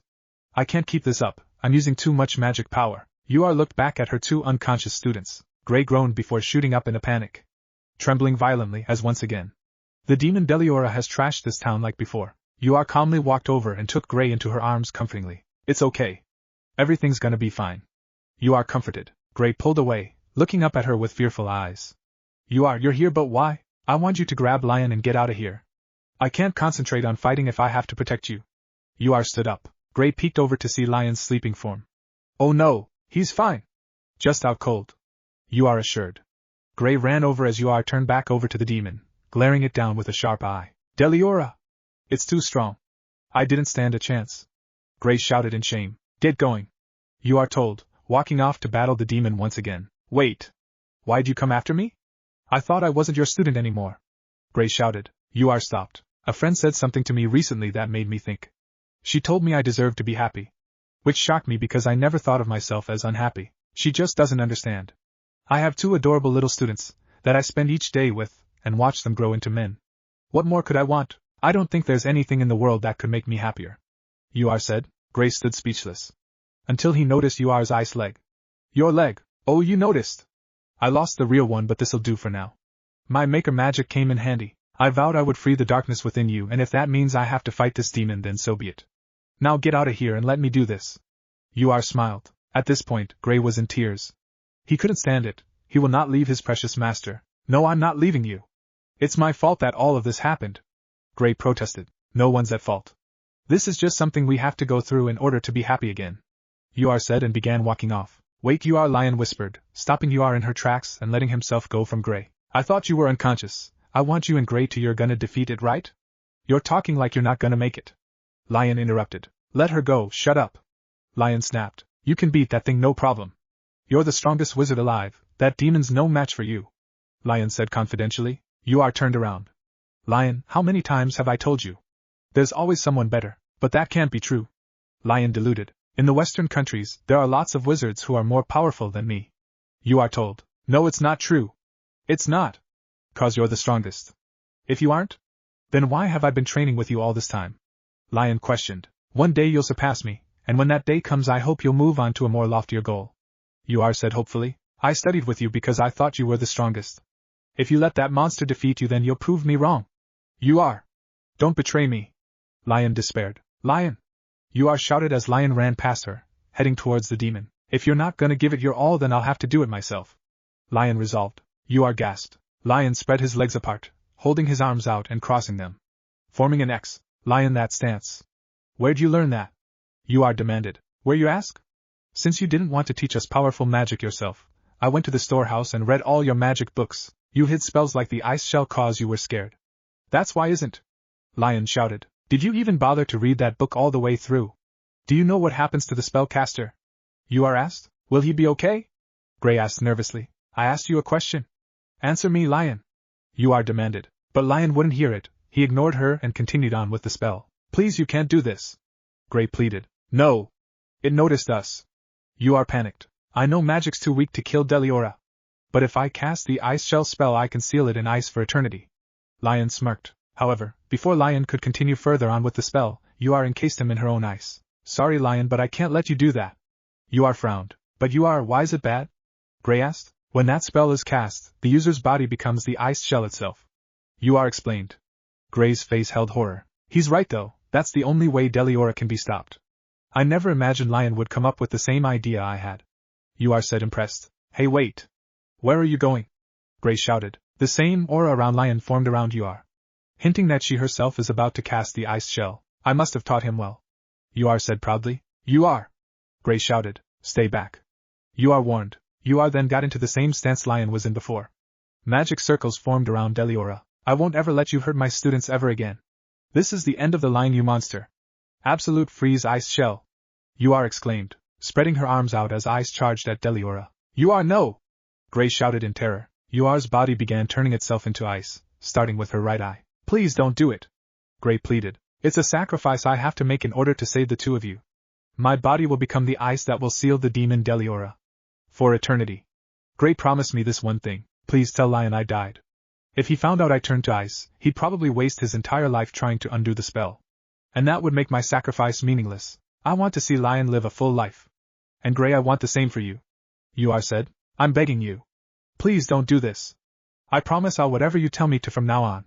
I can't keep this up, I'm using too much magic power. Looked back at her two unconscious students. Gray groaned before shooting up in a panic, trembling violently as once again. The demon Deliora has trashed this town like before. Calmly walked over and took Gray into her arms comfortingly. It's okay. Everything's gonna be fine. Comforted. Gray pulled away, looking up at her with fearful eyes. You're here, but why? I want you to grab Lion and get out of here. I can't concentrate on fighting if I have to protect you. Stood up. Gray peeked over to see Lion's sleeping form. Oh no, he's fine. Just out cold. Assured. Gray ran over as turned back over to the demon, glaring it down with a sharp eye. Deliora! It's too strong. I didn't stand a chance. Gray shouted in shame. Get going. Told, walking off to battle the demon once again. Wait. Why'd you come after me? I thought I wasn't your student anymore. Gray shouted. Stopped. A friend said something to me recently that made me think. She told me I deserved to be happy. Which shocked me because I never thought of myself as unhappy. She just doesn't understand. I have two adorable little students that I spend each day with and watch them grow into men. What more could I want? I don't think there's anything in the world that could make me happier. Said. Gray stood speechless. Until he noticed ice leg. Your leg? Oh, you noticed. I lost the real one, but this'll do for now. My maker magic came in handy. I vowed I would free the darkness within you, and if that means I have to fight this demon, then so be it. Now get out of here and let me do this. Smiled. At this point, Gray was in tears. He couldn't stand it. He will not leave his precious master. No, I'm not leaving you. It's my fault that all of this happened. Gray protested. No one's at fault. This is just something we have to go through in order to be happy again. Said and began walking off. Wait, Lion whispered, stopping in her tracks and letting himself go from Gray. I thought you were unconscious. I want you and Gray to you're gonna defeat it, right? You're talking like you're not gonna make it. Lion interrupted. Let her go, shut up. Lion snapped. You can beat that thing, no problem. You're the strongest wizard alive, that demon's no match for you. Lion said confidentially. Turned around. Lion, how many times have I told you? There's always someone better, but that can't be true. Lion deluded. In the Western countries, there are lots of wizards who are more powerful than me. Told. No, it's not true. It's not. 'Cause you're the strongest. If you aren't? Then why have I been training with you all this time? Lion questioned. One day you'll surpass me, and when that day comes I hope you'll move on to a more loftier goal. Said hopefully. I studied with you because I thought you were the strongest. If you let that monster defeat you, then you'll prove me wrong. Don't betray me. Lion despaired. Lion! Shouted as Lion ran past her, heading towards the demon. If you're not gonna give it your all, then I'll have to do it myself. Lion resolved. Gasped. Lion spread his legs apart, holding his arms out and crossing them, forming an X. Lion, that stance. Where'd you learn that? Demanded. Where, you ask? Since you didn't want to teach us powerful magic yourself, I went to the storehouse and read all your magic books. You hid spells like the ice shell 'cause you were scared. That's why, isn't? Lion shouted. Did you even bother to read that book all the way through? Do you know what happens to the spellcaster? Asked. Will he be okay? Gray asked nervously. I asked you a question. Answer me, Lion. Demanded. But Lion wouldn't hear it. He ignored her and continued on with the spell. Please, you can't do this. Gray pleaded. No. It noticed us. Panicked. I know magic's too weak to kill Deliora. But if I cast the ice shell spell, I can seal it in ice for eternity. Lion smirked. However, before Lion could continue further on with the spell, encased him in her own ice. Sorry, Lion, but I can't let you do that. Frowned. But why is it bad? Gray asked. When that spell is cast, the user's body becomes the iced shell itself. You are explained. Gray's face held horror. He's right though, that's the only way Deliora can be stopped. I never imagined Lion would come up with the same idea I had. You are said impressed. Hey wait. Where are you going? Gray shouted. The same aura around Lion formed around you are. Hinting that she herself is about to cast the iced shell. I must have taught him well. You are said proudly. You are. Gray shouted. Stay back. You are warned. You are then got into the same stance Lion was in before. Magic circles formed around Deliora. I won't ever let you hurt my students ever again. This is the end of the line, you monster. Absolute freeze ice shell. You are exclaimed, spreading her arms out as ice charged at Deliora. You are no! Gray shouted in terror. Yuar's body began turning itself into ice, starting with her right eye. Please don't do it. Gray pleaded. It's a sacrifice I have to make in order to save the two of you. My body will become the ice that will seal the demon Deliora. For eternity. Gray promised me this one thing. Please tell Lion I died. If he found out I turned to ice, he'd probably waste his entire life trying to undo the spell. And that would make my sacrifice meaningless. I want to see Lion live a full life. And Gray, I want the same for you. Yuar said. I'm begging you. Please don't do this. I promise I'll whatever you tell me to from now on.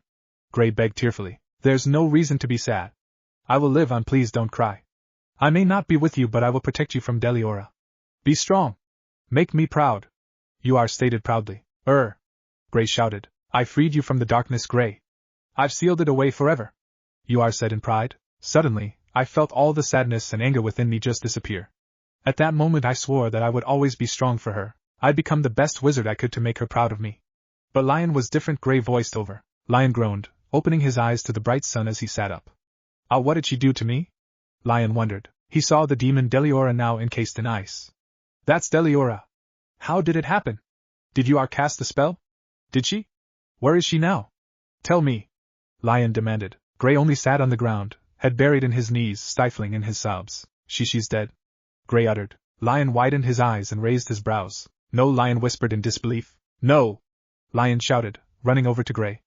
Gray begged tearfully. There's no reason to be sad. I will live on, please don't cry. I may not be with you, but I will protect you from Deliora. Be strong. Make me proud. Yuar stated proudly. Gray shouted. I freed you from the darkness, Gray. I've sealed it away forever. Yuar said in pride. Suddenly, I felt all the sadness and anger within me just disappear. At that moment I swore that I would always be strong for her. I'd become the best wizard I could to make her proud of me. But Lion was different, Gray voiced over. Lion groaned, opening his eyes to the bright sun as he sat up. What did she do to me? Lion wondered. He saw the demon Deliora now encased in ice. That's Deliora. How did it happen? Did Yuar cast the spell? Did she? Where is she now? Tell me. Lion demanded. Gray only sat on the ground, head buried in his knees, stifling in his sobs. She's dead. Gray uttered. Lion widened his eyes and raised his brows. No, Lion whispered in disbelief. No! Lion shouted, running over to Gray.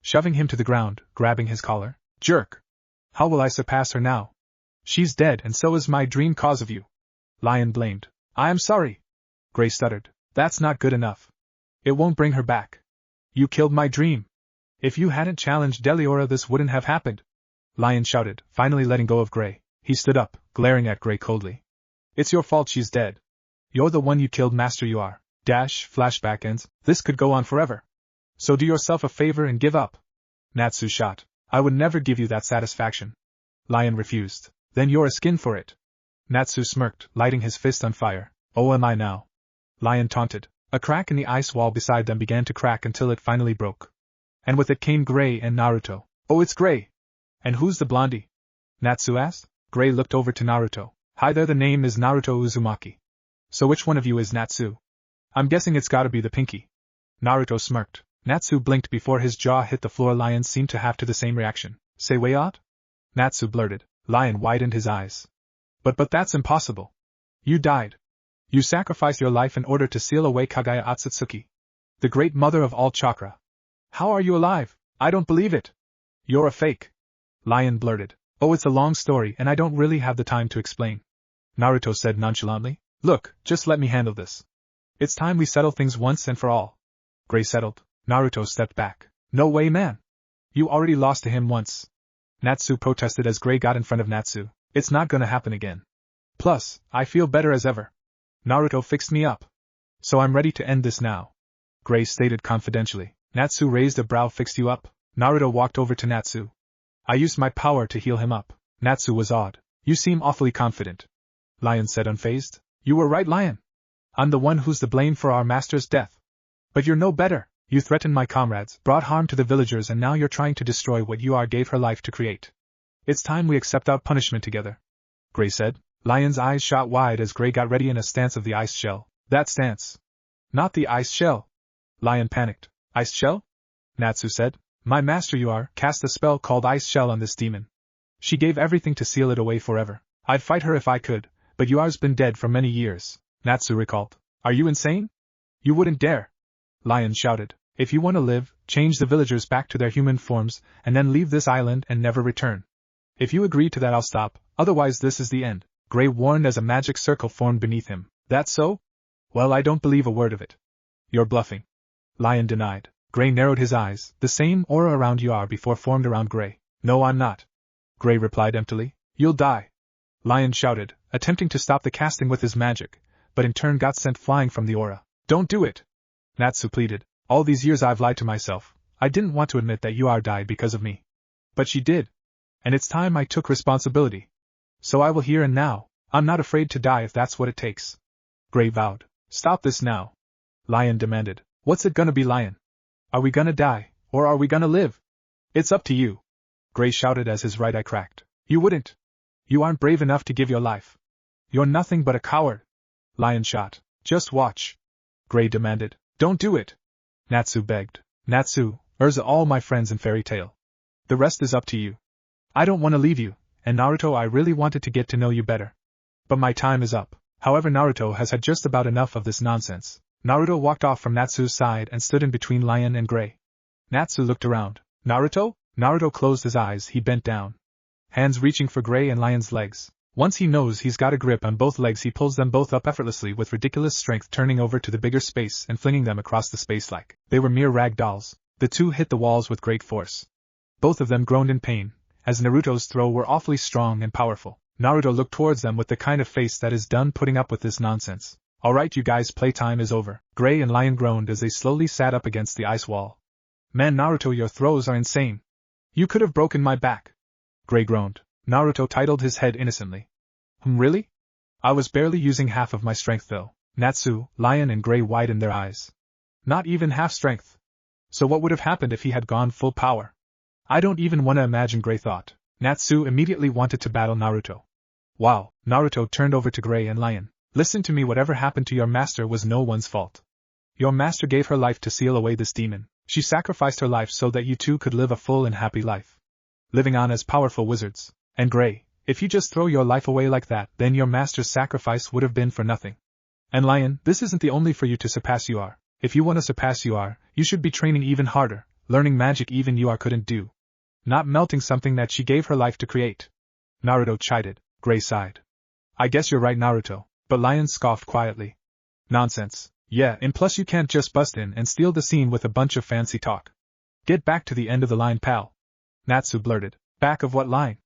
Shoving him to the ground, grabbing his collar. Jerk! How will I surpass her now? She's dead, and so is my dream cause of you. Lion blamed. I am sorry. Gray stuttered. That's not good enough. It won't bring her back. You killed my dream. If you hadn't challenged Deliora, this wouldn't have happened. Lion shouted, finally letting go of Gray. He stood up, glaring at Gray coldly. It's your fault she's dead. You're the one you killed, Master Yuar. Flashback ends. This could go on forever. So do yourself a favor and give up. Natsu shot. I would never give you that satisfaction. Lion refused. Then you're a skin for it. Natsu smirked, lighting his fist on fire. Oh, am I now? Lion taunted. A crack in the ice wall beside them began to crack until it finally broke. And with it came Gray and Naruto. Oh, it's Gray. And who's the blondie? Natsu asked. Gray looked over to Naruto. Hi there, the name is Naruto Uzumaki. So which one of you is Natsu? I'm guessing it's gotta be the pinky. Naruto smirked. Natsu blinked before his jaw hit the floor. Lion seemed to have the same reaction. Say way out? Natsu blurted. Lion widened his eyes. But that's impossible. You died. You sacrificed your life in order to seal away Kagaya Atsutsuki, the great mother of all chakra. How are you alive? I don't believe it. You're a fake. Lion blurted. Oh, it's a long story and I don't really have the time to explain. Naruto said nonchalantly. Look, just let me handle this. It's time we settle things once and for all. Gray settled. Naruto stepped back. No way, man. You already lost to him once. Natsu protested as Gray got in front of Natsu. It's not gonna happen again. Plus, I feel better as ever. Naruto fixed me up. So I'm ready to end this now. Gray stated confidentially. Natsu raised a brow. Fixed you up? Naruto walked over to Natsu. I used my power to heal him up. Natsu was awed. You seem awfully confident. Lion said unfazed. You were right, Lion. I'm the one who's to blame for our master's death. But you're no better. You threatened my comrades, brought harm to the villagers, and now you're trying to destroy what Yuar gave her life to create. It's time we accept our punishment together. Gray said. Lion's eyes shot wide as Gray got ready in a stance of the ice shell. That stance. Not the ice shell. Lion panicked. Ice shell? Natsu said. My master Yuar cast a spell called ice shell on this demon. She gave everything to seal it away forever. I'd fight her if I could, but Yuar's been dead for many years, Natsu recalled. Are you insane? You wouldn't dare. Lion shouted. If you want to live, change the villagers back to their human forms, and then leave this island and never return. If you agree to that, I'll stop, otherwise this is the end. Gray warned as a magic circle formed beneath him. That's so? Well, I don't believe a word of it. You're bluffing. Lion denied. Gray narrowed his eyes. The same aura around you are before formed around Gray. No, I'm not. Gray replied emptily. You'll die. Lion shouted, attempting to stop the casting with his magic, but in turn got sent flying from the aura. Don't do it! Natsu pleaded. All these years I've lied to myself. I didn't want to admit that you died because of me. But she did. And it's time I took responsibility. So I will here and now. I'm not afraid to die if that's what it takes. Gray vowed. Stop this now. Lion demanded. What's it gonna be, Lion? Are we gonna die, or are we gonna live? It's up to you. Gray shouted as his right eye cracked. You wouldn't. You aren't brave enough to give your life. You're nothing but a coward. Lion shot. Just watch. Gray demanded. Don't do it. Natsu begged. Natsu, Erza, all my friends in Fairy Tail. The rest is up to you. I don't want to leave you, and Naruto, I really wanted to get to know you better. But my time is up. However, Naruto has had just about enough of this nonsense. Naruto walked off from Natsu's side and stood in between Lion and Gray. Natsu looked around. Naruto? Naruto closed his eyes. He bent down, hands reaching for Gray and Lion's legs. Once he knows he's got a grip on both legs, he pulls them both up effortlessly with ridiculous strength, turning over to the bigger space and flinging them across the space like they were mere rag dolls. The two hit the walls with great force. Both of them groaned in pain, as Naruto's throw were awfully strong and powerful. Naruto looked towards them with the kind of face that is done putting up with this nonsense. Alright you guys, playtime is over. Gray and Lion groaned as they slowly sat up against the ice wall. Man, Naruto, your throws are insane. You could have broken my back. Gray groaned. Naruto titled his head innocently. Really? I was barely using half of my strength though. Natsu, Lion and Gray widened their eyes. Not even half strength. So what would have happened if he had gone full power? I don't even want to imagine, Gray thought. Natsu immediately wanted to battle Naruto. Wow, Naruto turned over to Gray and Lion. Listen to me, whatever happened to your master was no one's fault. Your master gave her life to seal away this demon. She sacrificed her life so that you two could live a full and happy life, living on as powerful wizards. And Gray, if you just throw your life away like that, then your master's sacrifice would have been for nothing. And Lion, this isn't the only for you to surpass you are. If you want to surpass you are, you should be training even harder, learning magic even you are couldn't do. Not melting something that she gave her life to create. Naruto chided. Gray sighed. I guess you're right, Naruto, but Lion scoffed quietly. Nonsense. Yeah, and plus you can't just bust in and steal the scene with a bunch of fancy talk. Get back to the end of the line, pal. Natsu blurted. Back of what line?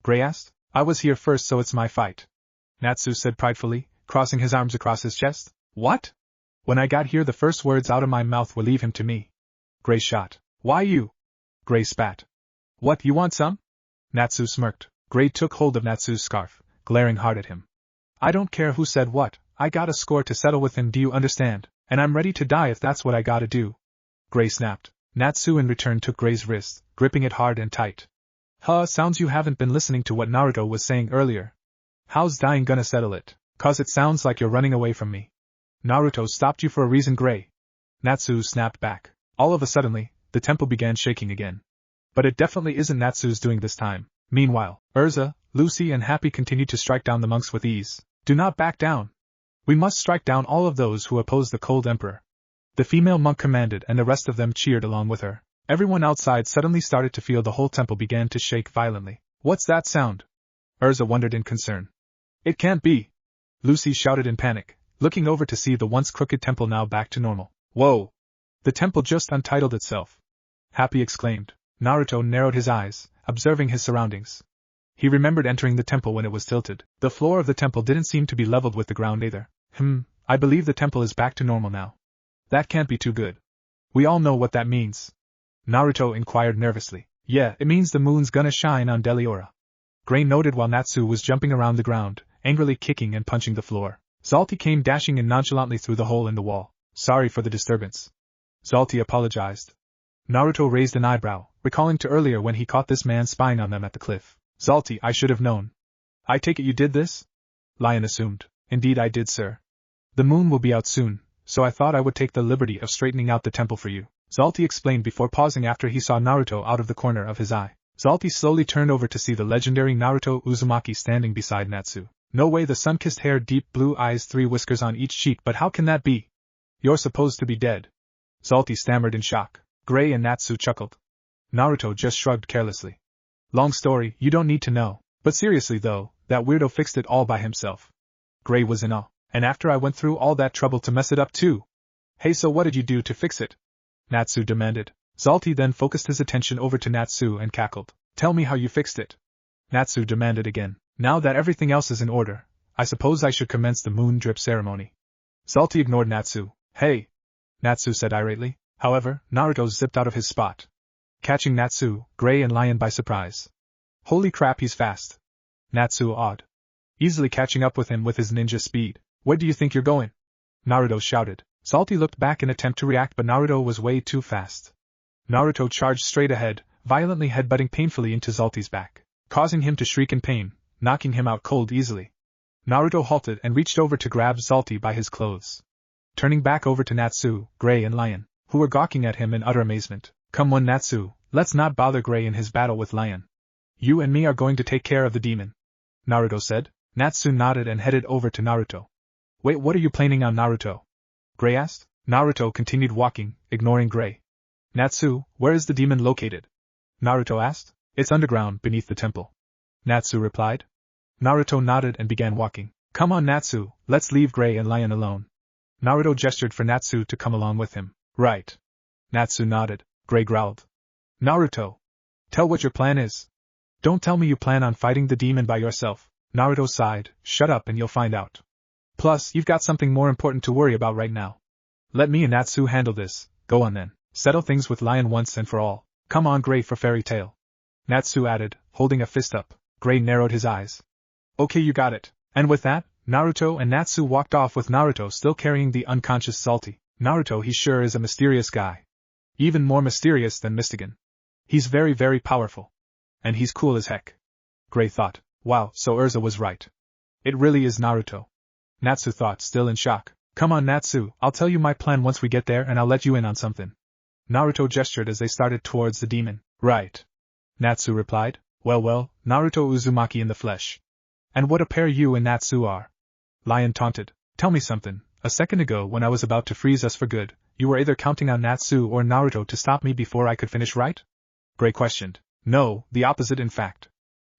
Gray asked. I was here first, so it's my fight. Natsu said pridefully, crossing his arms across his chest. What? When I got here, the first words out of my mouth were leave him to me. Gray shot. Why you? Gray spat. What, you want some? Natsu smirked. Gray took hold of Natsu's scarf, glaring hard at him. I don't care who said what, I got a score to settle with him, do you understand? And I'm ready to die if that's what I gotta do. Gray snapped. Natsu in return took Gray's wrist, gripping it hard and tight. Sounds you haven't been listening to what Naruto was saying earlier. How's dying gonna settle it? 'Cause it sounds like you're running away from me. Naruto stopped you for a reason, Gray. Natsu snapped back. All of a suddenly, the temple began shaking again. But it definitely isn't Natsu's doing this time. Meanwhile, Erza, Lucy and Happy continued to strike down the monks with ease. Do not back down. We must strike down all of those who oppose the cold emperor. The female monk commanded, and the rest of them cheered along with her. Everyone outside suddenly started to feel the whole temple began to shake violently. What's that sound? Erza wondered in concern. It can't be! Lucy shouted in panic, looking over to see the once crooked temple now back to normal. Whoa! The temple just untitled itself. Happy exclaimed. Naruto narrowed his eyes, observing his surroundings. He remembered entering the temple when it was tilted. The floor of the temple didn't seem to be leveled with the ground either. I believe the temple is back to normal now. That can't be too good. We all know what that means. Naruto inquired nervously. Yeah, it means the moon's gonna shine on Deliora. Gray noted while Natsu was jumping around the ground, angrily kicking and punching the floor. Zalti came dashing in nonchalantly through the hole in the wall. Sorry for the disturbance. Zalti apologized. Naruto raised an eyebrow, recalling to earlier when he caught this man spying on them at the cliff. Zalti, I should have known. I take it you did this? Lion assumed. Indeed I did, sir. The moon will be out soon, so I thought I would take the liberty of straightening out the temple for you. Zalti explained before pausing after he saw Naruto out of the corner of his eye. Zalti slowly turned over to see the legendary Naruto Uzumaki standing beside Natsu. No way, the sun-kissed hair, deep blue eyes, 3 whiskers on each cheek, but how can that be? You're supposed to be dead. Zalti stammered in shock. Gray and Natsu chuckled. Naruto just shrugged carelessly. Long story, you don't need to know. But seriously though, that weirdo fixed it all by himself. Gray was in awe. And after I went through all that trouble to mess it up too. Hey, so what did you do to fix it? Natsu demanded. Zalti then focused his attention over to Natsu and cackled. Tell me how you fixed it. Natsu demanded again. Now that everything else is in order, I suppose I should commence the moon drip ceremony. Zalti ignored Natsu. Hey! Natsu said irately. However, Naruto zipped out of his spot, catching Natsu, Gray and Lion by surprise. Holy crap, he's fast. Natsu awed, easily catching up with him with his ninja speed. Where do you think you're going? Naruto shouted. Zalti looked back in attempt to react, but Naruto was way too fast. Naruto charged straight ahead, violently headbutting painfully into Zalti's back, causing him to shriek in pain, knocking him out cold easily. Naruto halted and reached over to grab Zalti by his clothes. Turning back over to Natsu, Gray and Lion, who were gawking at him in utter amazement. Come on, Natsu, let's not bother Gray in his battle with Lion. You and me are going to take care of the demon, Naruto said. Natsu nodded and headed over to Naruto. Wait, what are you planning on, Naruto? Gray asked. Naruto continued walking, ignoring Gray. Natsu, where is the demon located? Naruto asked. It's underground, beneath the temple. Natsu replied. Naruto nodded and began walking. Come on, Natsu, let's leave Gray and Lion alone. Naruto gestured for Natsu to come along with him. Right. Natsu nodded. Gray growled. Naruto, tell what your plan is. Don't tell me you plan on fighting the demon by yourself. Naruto sighed. Shut up and you'll find out. Plus, you've got something more important to worry about right now. Let me and Natsu handle this. Go on then. Settle things with Lion once and for all. Come on, Gray, for fairy tale. Natsu added, holding a fist up. Gray narrowed his eyes. Okay, you got it. And with that, Naruto and Natsu walked off with Naruto still carrying the unconscious Zalti. Naruto, he sure is a mysterious guy. Even more mysterious than Mystigan. He's very, very powerful. And he's cool as heck. Gray thought. Wow, so Erza was right. It really is Naruto. Natsu thought, still in shock. Come on, Natsu, I'll tell you my plan once we get there and I'll let you in on something. Naruto gestured as they started towards the demon. Right. Natsu replied. Well, Naruto Uzumaki in the flesh. And what a pair you and Natsu are. Lion taunted. Tell me something. A second ago when I was about to freeze us for good, you were either counting on Natsu or Naruto to stop me before I could finish, right? Gray questioned. No, the opposite in fact.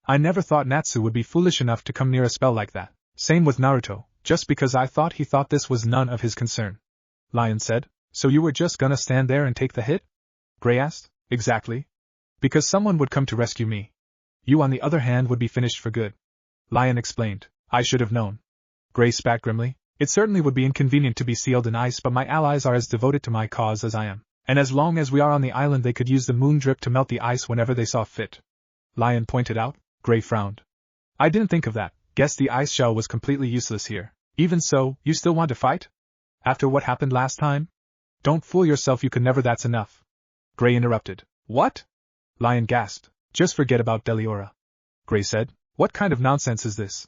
I never thought Natsu would be foolish enough to come near a spell like that. Same with Naruto, just because I thought he thought this was none of his concern. Lion said. So you were just gonna stand there and take the hit? Gray asked. Exactly. Because someone would come to rescue me. You on the other hand would be finished for good. Lion explained. I should have known. Gray spat grimly. It certainly would be inconvenient to be sealed in ice, but my allies are as devoted to my cause as I am. And as long as we are on the island, they could use the moon drip to melt the ice whenever they saw fit. Lion pointed out. Gray frowned. I didn't think of that. Guess the ice shell was completely useless here. Even so, you still want to fight? After what happened last time? Don't fool yourself, you could never, that's enough. Gray interrupted. What? Lion gasped. Just forget about Deliora. Gray said. What kind of nonsense is this?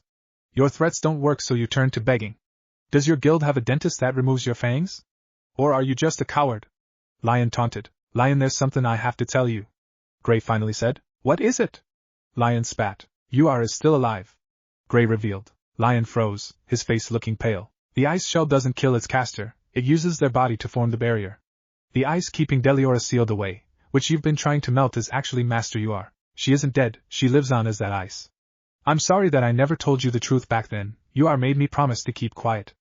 Your threats don't work, so you turn to begging. Does your guild have a dentist that removes your fangs? Or are you just a coward? Lion taunted. Lion, there's something I have to tell you. Gray finally said. What is it? Lion spat. You are still alive. Gray revealed. Lion froze, his face looking pale. The ice shell doesn't kill its caster, it uses their body to form the barrier. The ice keeping Deliora sealed away, which you've been trying to melt, is actually Master You Are. She isn't dead, she lives on as that ice. I'm sorry that I never told you the truth back then. You are made me promise to keep quiet.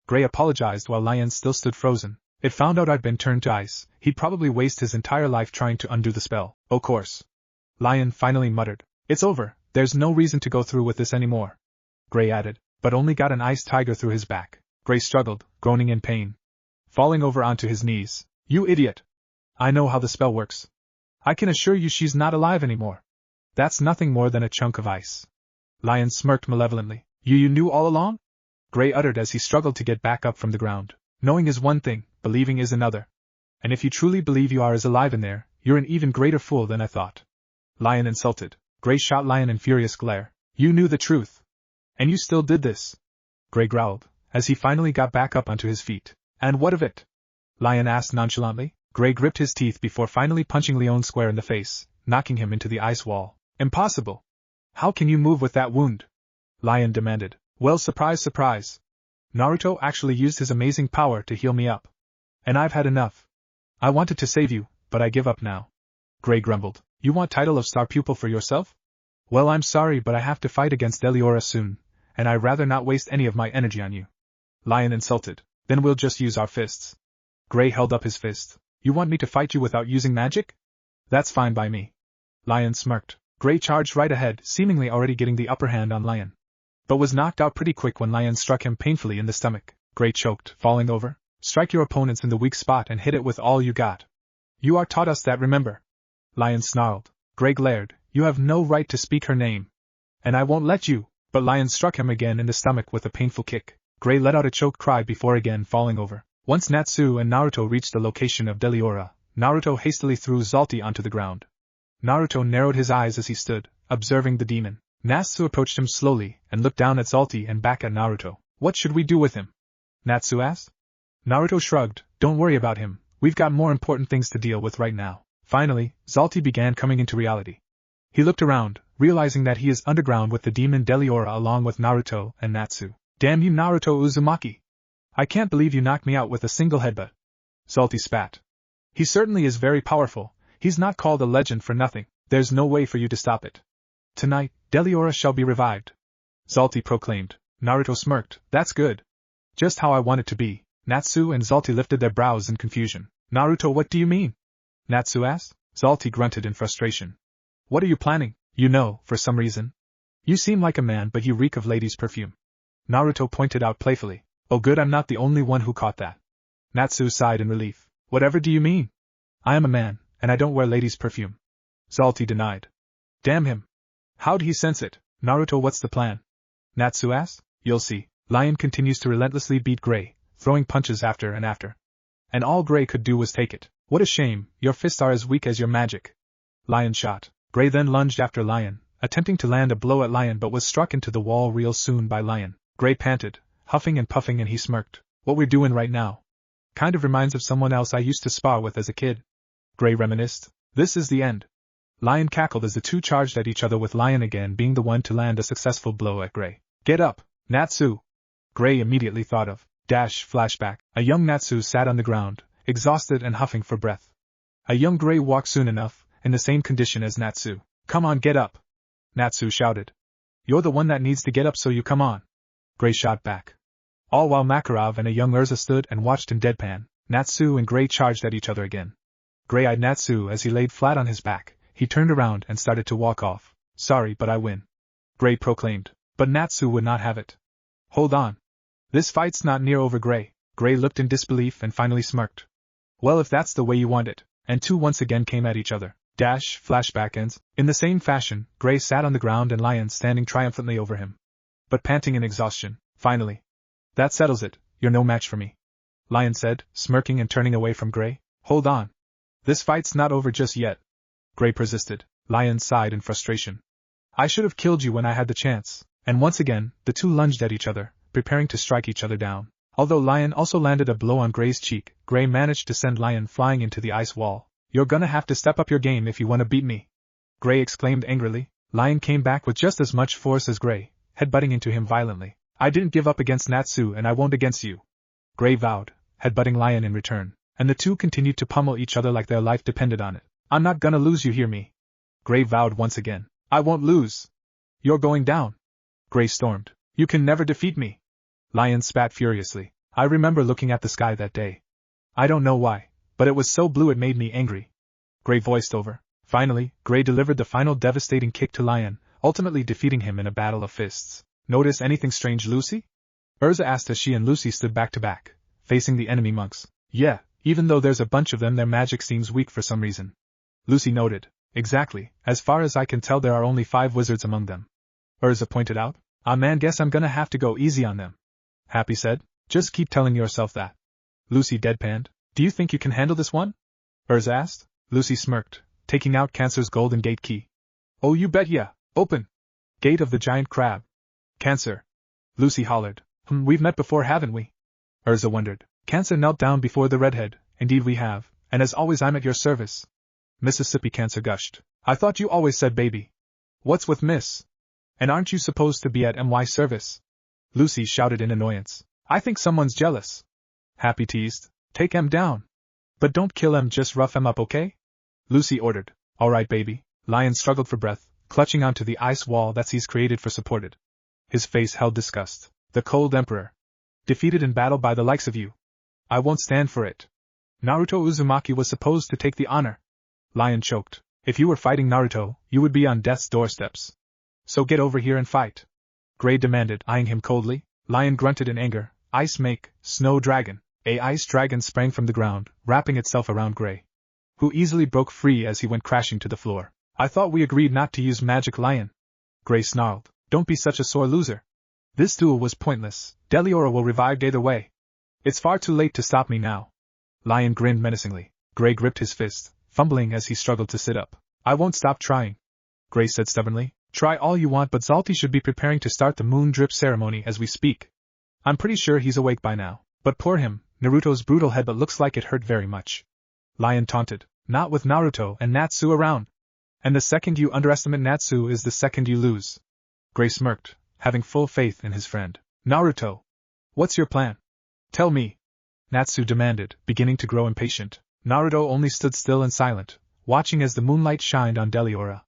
Gray apologized while Lion still stood frozen. It found out I'd been turned to ice, he'd probably waste his entire life trying to undo the spell. Of course. Lion finally muttered. It's over, there's no reason to go through with this anymore. Gray added, but only got an ice tiger through his back. Gray struggled, groaning in pain, falling over onto his knees. You idiot! I know how the spell works. I can assure you she's not alive anymore. That's nothing more than a chunk of ice. Lion smirked malevolently. You knew all along? Gray uttered as he struggled to get back up from the ground. Knowing is one thing, believing is another. And if you truly believe You Are is alive in there, you're an even greater fool than I thought. Lion insulted. Gray shot Lion in furious glare. You knew the truth. And you still did this. Gray growled, as he finally got back up onto his feet. And what of it? Lion asked nonchalantly. Gray gripped his teeth before finally punching Leon square in the face, knocking him into the ice wall. Impossible! How can you move with that wound? Lion demanded. Well, surprise, surprise. Naruto actually used his amazing power to heal me up. And I've had enough. I wanted to save you, but I give up now. Gray grumbled. You want title of star pupil for yourself? Well, I'm sorry, but I have to fight against Deliora soon, and I'd rather not waste any of my energy on you. Lion insulted. Then we'll just use our fists. Gray held up his fist. You want me to fight you without using magic? That's fine by me. Lion smirked. Gray charged right ahead, seemingly already getting the upper hand on Lion. But was knocked out pretty quick when Lion struck him painfully in the stomach. Gray choked, falling over. Strike your opponents in the weak spot and hit it with all you got. You are taught us that, remember? Lion snarled. Gray glared. You have no right to speak her name. And I won't let you. But Lion struck him again in the stomach with a painful kick. Gray let out a choked cry before again falling over. Once Natsu and Naruto reached the location of Deliora, Naruto hastily threw Zalti onto the ground. Naruto narrowed his eyes as he stood, observing the demon. Natsu approached him slowly and looked down at Zalti and back at Naruto. What should we do with him? Natsu asked. Naruto shrugged. Don't worry about him, we've got more important things to deal with right now. Finally, Zalti began coming into reality. He looked around, realizing that he is underground with the demon Deliora along with Naruto and Natsu. Damn you, Naruto Uzumaki! I can't believe you knocked me out with a single headbutt. Zalti spat. He certainly is very powerful, he's not called a legend for nothing, there's no way for you to stop it. Tonight, Deliora shall be revived. Zalti proclaimed. Naruto smirked. That's good. Just how I want it to be. Natsu and Zalti lifted their brows in confusion. Naruto, what do you mean? Natsu asked. Zalti grunted in frustration. What are you planning? You know, for some reason. You seem like a man but you reek of ladies' perfume. Naruto pointed out playfully. Oh good, I'm not the only one who caught that. Natsu sighed in relief. Whatever do you mean? I am a man, and I don't wear ladies' perfume. Zalti denied. Damn him. How'd he sense it? Naruto, what's the plan? Natsu asked. You'll see. Lion continues to relentlessly beat Gray, throwing punches after and after. And all Gray could do was take it. What a shame, your fists are as weak as your magic. Lion shot. Gray then lunged after Lion, attempting to land a blow at Lion but was struck into the wall real soon by Lion. Gray panted, huffing and puffing, and he smirked. What we're doing right now kind of reminds of someone else I used to spar with as a kid. Gray reminisced. This is the end. Lion cackled as the two charged at each other, with Lion again being the one to land a successful blow at Gray. Get up, Natsu! Gray immediately thought of. Flashback. A young Natsu sat on the ground, exhausted and huffing for breath. A young Gray walked soon enough, in the same condition as Natsu. Come on, get up! Natsu shouted. You're the one that needs to get up, so you come on. Gray shot back. All while Makarov and a young Erza stood and watched in deadpan, Natsu and Gray charged at each other again. Gray eyed Natsu as he laid flat on his back. He turned around and started to walk off. Sorry, but I win. Gray proclaimed. But Natsu would not have it. Hold on. This fight's not near over, Gray. Gray looked in disbelief and finally smirked. Well, if that's the way you want it. And two once again came at each other. Flashback ends. In the same fashion, Gray sat on the ground and Lion standing triumphantly over him. But panting in exhaustion. Finally. That settles it, you're no match for me. Lion said, smirking and turning away from Gray. Hold on. This fight's not over just yet. Gray persisted. Lion sighed in frustration. I should have killed you when I had the chance. And once again, the two lunged at each other, preparing to strike each other down. Although Lion also landed a blow on Gray's cheek, Gray managed to send Lion flying into the ice wall. You're gonna have to step up your game if you want to beat me. Gray exclaimed angrily. Lion came back with just as much force as Gray, headbutting into him violently. I didn't give up against Natsu and I won't against you. Gray vowed, headbutting Lion in return, and the two continued to pummel each other like their life depended on it. I'm not gonna lose, you hear me? Gray vowed once again. I won't lose. You're going down. Gray stormed. You can never defeat me. Lion spat furiously. I remember looking at the sky that day. I don't know why, but it was so blue it made me angry. Gray voiced over. Finally, Gray delivered the final devastating kick to Lion, ultimately defeating him in a battle of fists. Notice anything strange, Lucy? Erza asked as she and Lucy stood back to back, facing the enemy monks. Yeah, even though there's a bunch of them, their magic seems weak for some reason. Lucy noted. Exactly, as far as I can tell there are only 5 wizards among them. Erza pointed out. Ah man, guess I'm gonna have to go easy on them. Happy said. Just keep telling yourself that. Lucy deadpanned. Do you think you can handle this one? Erza asked. Lucy smirked, taking out Cancer's golden gate key. Oh, you bet ya. Open. Gate of the giant crab. Cancer. Lucy hollered. We've met before, haven't we? Erza wondered. Cancer knelt down before the redhead. Indeed we have, and as always I'm at your service. Mississippi Cancer gushed. I thought you always said baby. What's with Miss? And aren't you supposed to be at MY service? Lucy shouted in annoyance. I think someone's jealous. Happy teased. Take M down. But don't kill M, just rough M up, okay? Lucy ordered. Alright baby. Lion struggled for breath, clutching onto the ice wall that he's created for supported. His face held disgust. The cold emperor. Defeated in battle by the likes of you. I won't stand for it. Naruto Uzumaki was supposed to take the honor. Lion choked. If you were fighting Naruto, you would be on death's doorsteps. So get over here and fight. Gray demanded, eyeing him coldly. Lion grunted in anger. Ice make, snow dragon. A ice dragon sprang from the ground, wrapping itself around Gray, who easily broke free as he went crashing to the floor. I thought we agreed not to use magic, Lion. Gray snarled. Don't be such a sore loser. This duel was pointless. Deliora will revive either way. It's far too late to stop me now. Lion grinned menacingly. Gray gripped his fist, fumbling as he struggled to sit up. I won't stop trying. Gray said stubbornly. Try all you want, but Zalti should be preparing to start the moon drip ceremony as we speak. I'm pretty sure he's awake by now. But poor him, Naruto's brutal headbutt looks like it hurt very much. Lion taunted. Not with Naruto and Natsu around. And the second you underestimate Natsu is the second you lose. Gray smirked, having full faith in his friend. Naruto, what's your plan? Tell me. Natsu demanded, beginning to grow impatient. Naruto only stood still and silent, watching as the moonlight shined on Deliora.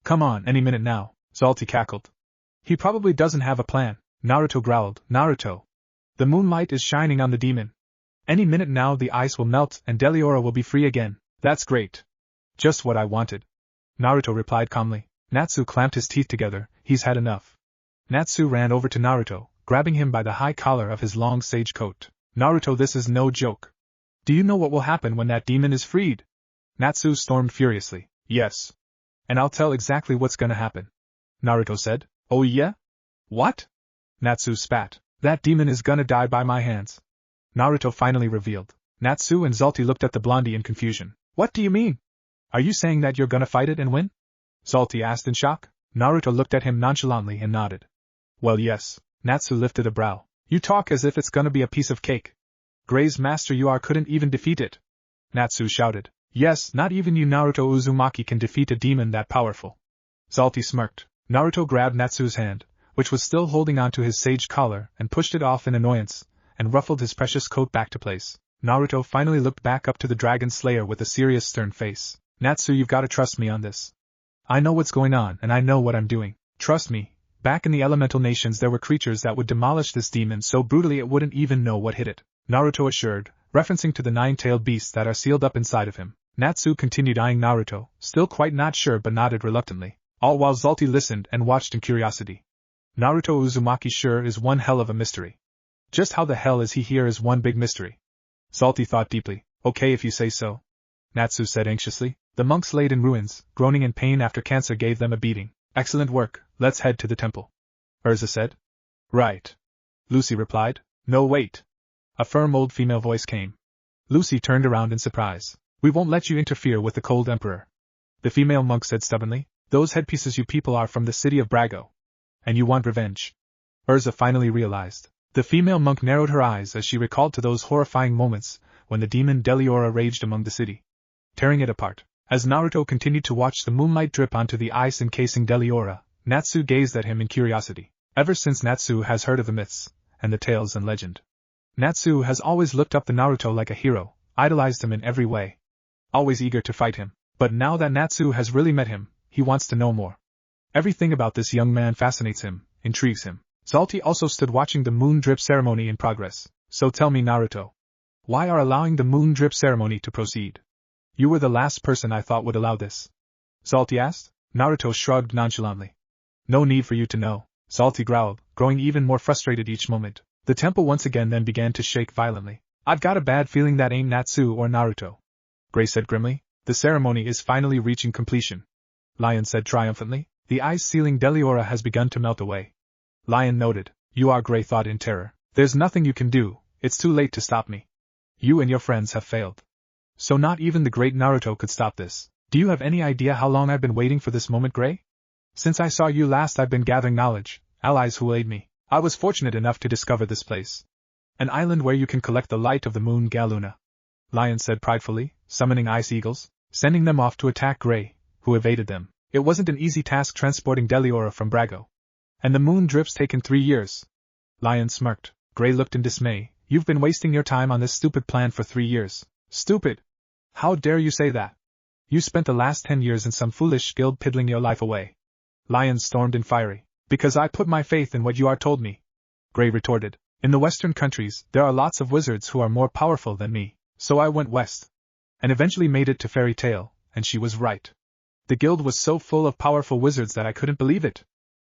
Come on, any minute now, Zalti cackled. He probably doesn't have a plan, Naruto growled. Naruto. The moonlight is shining on the demon. Any minute now the ice will melt and Deliora will be free again. That's great. Just what I wanted. Naruto replied calmly. Natsu clamped his teeth together. He's had enough. Natsu ran over to Naruto, grabbing him by the high collar of his long sage coat. Naruto, this is no joke. Do you know what will happen when that demon is freed? Natsu stormed furiously. Yes. And I'll tell exactly what's gonna happen. Naruto said. Oh yeah? What? Natsu spat. That demon is gonna die by my hands. Naruto finally revealed. Natsu and Zalti looked at the blondie in confusion. What do you mean? Are you saying that you're gonna fight it and win? Zalti asked in shock. Naruto looked at him nonchalantly and nodded. Well, yes. Natsu lifted a brow. You talk as if it's gonna be a piece of cake. Gray's master you are couldn't even defeat it. Natsu shouted. Yes, not even you Naruto Uzumaki can defeat a demon that powerful. Zalti smirked. Naruto grabbed Natsu's hand, which was still holding onto his sage collar, and pushed it off in annoyance, and ruffled his precious coat back to place. Naruto finally looked back up to the Dragon Slayer with a serious stern face. Natsu, you've gotta trust me on this. I know what's going on and I know what I'm doing. Trust me, back in the elemental nations there were creatures that would demolish this demon so brutally it wouldn't even know what hit it, Naruto assured, referencing to the 9-tailed beasts that are sealed up inside of him. Natsu continued eyeing Naruto, still quite not sure but nodded reluctantly, all while Zalti listened and watched in curiosity. Naruto Uzumaki sure is one hell of a mystery. Just how the hell is he here is one big mystery. Zalti thought deeply. Okay if you say so. Natsu said anxiously. The monks laid in ruins, groaning in pain after cancer gave them a beating. Excellent work, let's head to the temple. Erza said. Right. Lucy replied. No wait. A firm old female voice came. Lucy turned around in surprise. We won't let you interfere with the cold emperor. The female monk said stubbornly. Those headpieces you people are from the city of Brago. And you want revenge. Erza finally realized. The female monk narrowed her eyes as she recalled to those horrifying moments when the demon Deliora raged among the city, tearing it apart. As Naruto continued to watch the moonlight drip onto the ice encasing Deliora, Natsu gazed at him in curiosity. Ever since Natsu has heard of the myths and the tales and legend, Natsu has always looked up to Naruto like a hero, idolized him in every way, always eager to fight him. But now that Natsu has really met him, he wants to know more. Everything about this young man fascinates him, intrigues him. Zalti also stood watching the moon drip ceremony in progress. So tell me, Naruto, why are allowing the moon drip ceremony to proceed? You were the last person I thought would allow this. Zalti asked. Naruto shrugged nonchalantly. No need for you to know, Zalti growled, growing even more frustrated each moment. The temple once again then began to shake violently. I've got a bad feeling that ain't Natsu or Naruto, Gray said grimly. The ceremony is finally reaching completion, Lion said triumphantly. The ice sealing Deliora has begun to melt away. Lion noted. You are, Gray thought in terror. There's nothing you can do, it's too late to stop me. You and your friends have failed. So not even the great Naruto could stop this. Do you have any idea how long I've been waiting for this moment, Gray? Since I saw you last I've been gathering knowledge, allies who will aid me. I was fortunate enough to discover this place. An island where you can collect the light of the moon Galuna. Lion said pridefully, summoning ice eagles, sending them off to attack Gray, who evaded them. It wasn't an easy task transporting Deliora from Brago. And the moon drip's taken 3 years. Lion smirked. Gray looked in dismay. You've been wasting your time on this stupid plan for 3 years. Stupid? How dare you say that? You spent the last 10 years in some foolish guild piddling your life away. Lion stormed in fiery. Because I put my faith in what you are told me, Gray retorted. In the Western countries, there are lots of wizards who are more powerful than me, so I went west. And eventually made it to Fairy Tale, and she was right. The guild was so full of powerful wizards that I couldn't believe it.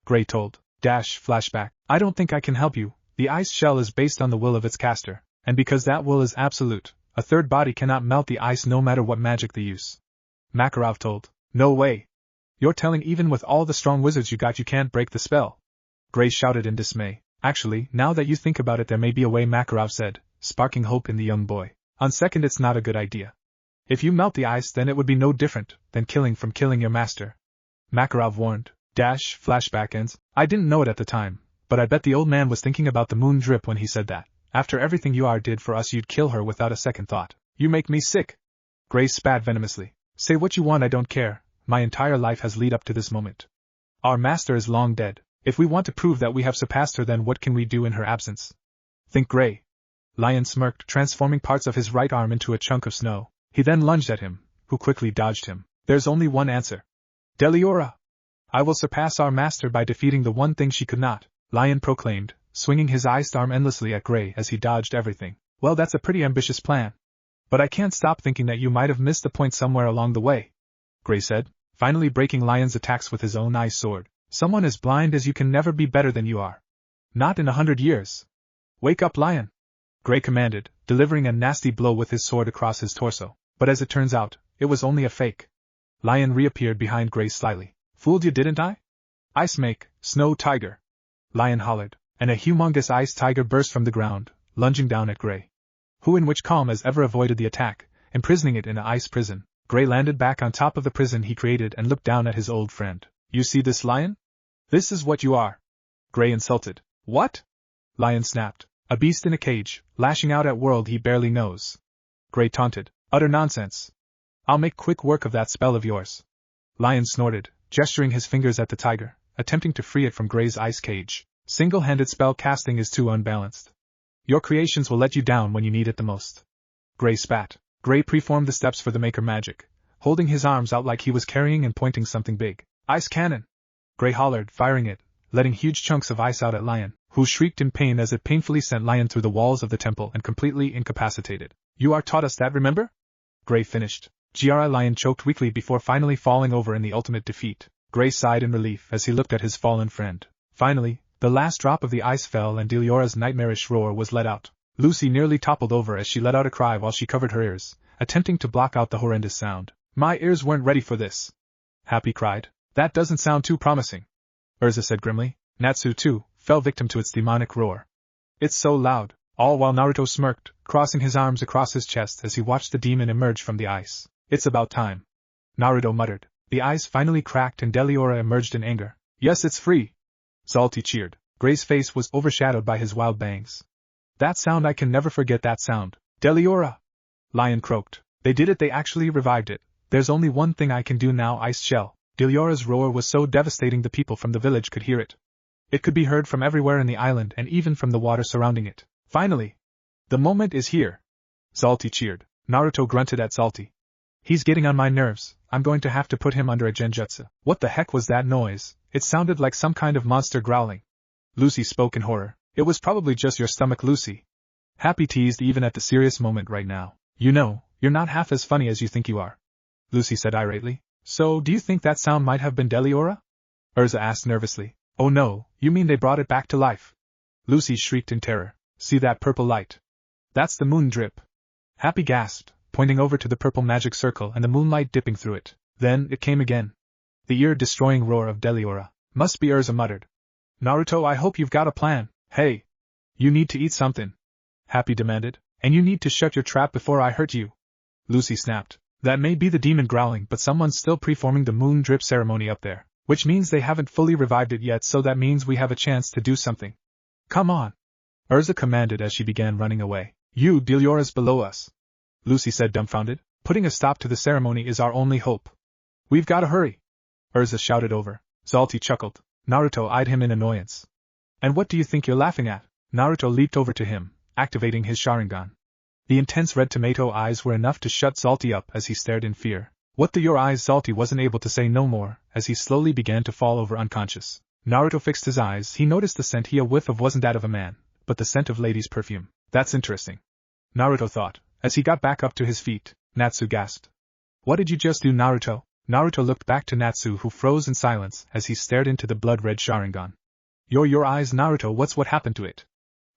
Gray told. Flashback. I don't think I can help you. The ice shell is based on the will of its caster, and because that will is absolute, a third body cannot melt the ice no matter what magic they use. Makarov told. No way. You're telling even with all the strong wizards you got you can't break the spell? Gray shouted in dismay. Actually, now that you think about it, there may be a way, Makarov said, sparking hope in the young boy. On second, it's not a good idea. If you melt the ice, then it would be no different than killing your master. Makarov warned. Flashback ends. I didn't know it at the time, but I bet the old man was thinking about the moon drip when he said that. After everything you did for us, you'd kill her without a second thought. You make me sick. Gray spat venomously. Say what you want, I don't care. My entire life has led up to this moment. Our master is long dead. If we want to prove that we have surpassed her, then what can we do in her absence? Think, Gray. Lion smirked, transforming parts of his right arm into a chunk of snow. He then lunged at him, who quickly dodged him. There's only one answer. Deliora! I will surpass our master by defeating the one thing she could not, Lion proclaimed, swinging his iced arm endlessly at Gray as he dodged everything. Well, that's a pretty ambitious plan. But I can't stop thinking that you might have missed the point somewhere along the way, Gray said, finally breaking Lion's attacks with his own ice sword. Someone as blind as you can never be better than you are. Not in 100 years. Wake up, Lion! Gray commanded, delivering a nasty blow with his sword across his torso. But as it turns out, it was only a fake. Lion reappeared behind Gray slyly. Fooled you, didn't I? Ice make, snow tiger! Lion hollered, and a humongous ice tiger burst from the ground, lunging down at Gray, who in which calm as ever avoided the attack, imprisoning it in an ice prison. Gray landed back on top of the prison he created and looked down at his old friend. You see this, Lion? This is what you are. Gray insulted. What? Lion snapped. A beast in a cage, lashing out at world he barely knows. Gray taunted. Utter nonsense. I'll make quick work of that spell of yours. Lion snorted, gesturing his fingers at the tiger, attempting to free it from Gray's ice cage. Single-handed spell casting is too unbalanced. Your creations will let you down when you need it the most. Gray spat. Gray preformed the steps for the Maker magic, holding his arms out like he was carrying and pointing something big. Ice cannon! Gray hollered, firing it, letting huge chunks of ice out at Lion, who shrieked in pain as it painfully sent Lion through the walls of the temple and completely incapacitated. You taught us that, remember? Gray finished. Lion choked weakly before finally falling over in the ultimate defeat. Gray sighed in relief as he looked at his fallen friend. Finally, the last drop of the ice fell and Deliora's nightmarish roar was let out. Lucy nearly toppled over as she let out a cry while she covered her ears, attempting to block out the horrendous sound. My ears weren't ready for this. Happy cried. That doesn't sound too promising. Erza said grimly. Natsu, too, fell victim to its demonic roar. It's so loud, all while Naruto smirked, crossing his arms across his chest as he watched the demon emerge from the ice. It's about time. Naruto muttered. The ice finally cracked and Deliora emerged in anger. Yes, it's free. Zalti cheered. Gray's face was overshadowed by his wild bangs. That sound, I can never forget that sound. Deliora! Lion croaked. They did it, they actually revived it. There's only one thing I can do now, Ice Shell. Deliora's roar was so devastating the people from the village could hear it. It could be heard from everywhere in the island and even from the water surrounding it. Finally! The moment is here. Zalti cheered. Naruto grunted at Zalti. He's getting on my nerves. I'm going to have to put him under a genjutsu. What the heck was that noise? It sounded like some kind of monster growling. Lucy spoke in horror. It was probably just your stomach, Lucy. Happy teased even at the serious moment right now. You know, you're not half as funny as you think you are. Lucy said irately. So, do you think that sound might have been Deliora? Erza asked nervously. Oh no, you mean they brought it back to life? Lucy shrieked in terror. See that purple light? That's the moon drip. Happy gasped, pointing over to the purple magic circle and the moonlight dipping through it. Then it came again. The ear-destroying roar of Deliora. Must be, Erza muttered. Naruto, I hope you've got a plan. Hey! You need to eat something. Happy demanded. And you need to shut your trap before I hurt you. Lucy snapped. That may be the demon growling, but someone's still preforming the moon drip ceremony up there. Which means they haven't fully revived it yet, so that means we have a chance to do something. Come on! Erza commanded as she began running away. You, Deliora's below us. Lucy said dumbfounded. Putting a stop to the ceremony is our only hope. We've got to hurry. Erza shouted over. Zalti chuckled. Naruto eyed him in annoyance. And what do you think you're laughing at? Naruto leaped over to him, activating his Sharingan. The intense red tomato eyes were enough to shut Zalti up as he stared in fear. What the your eyes? Zalti wasn't able to say no more, as he slowly began to fall over unconscious. Naruto fixed his eyes. He noticed the scent he a whiff of wasn't that of a man, but the scent of lady's perfume. That's interesting, Naruto thought. As he got back up to his feet, Natsu gasped. What did you just do, Naruto? Naruto looked back to Natsu, who froze in silence as he stared into the blood-red Sharingan. Your eyes, Naruto, what happened to it?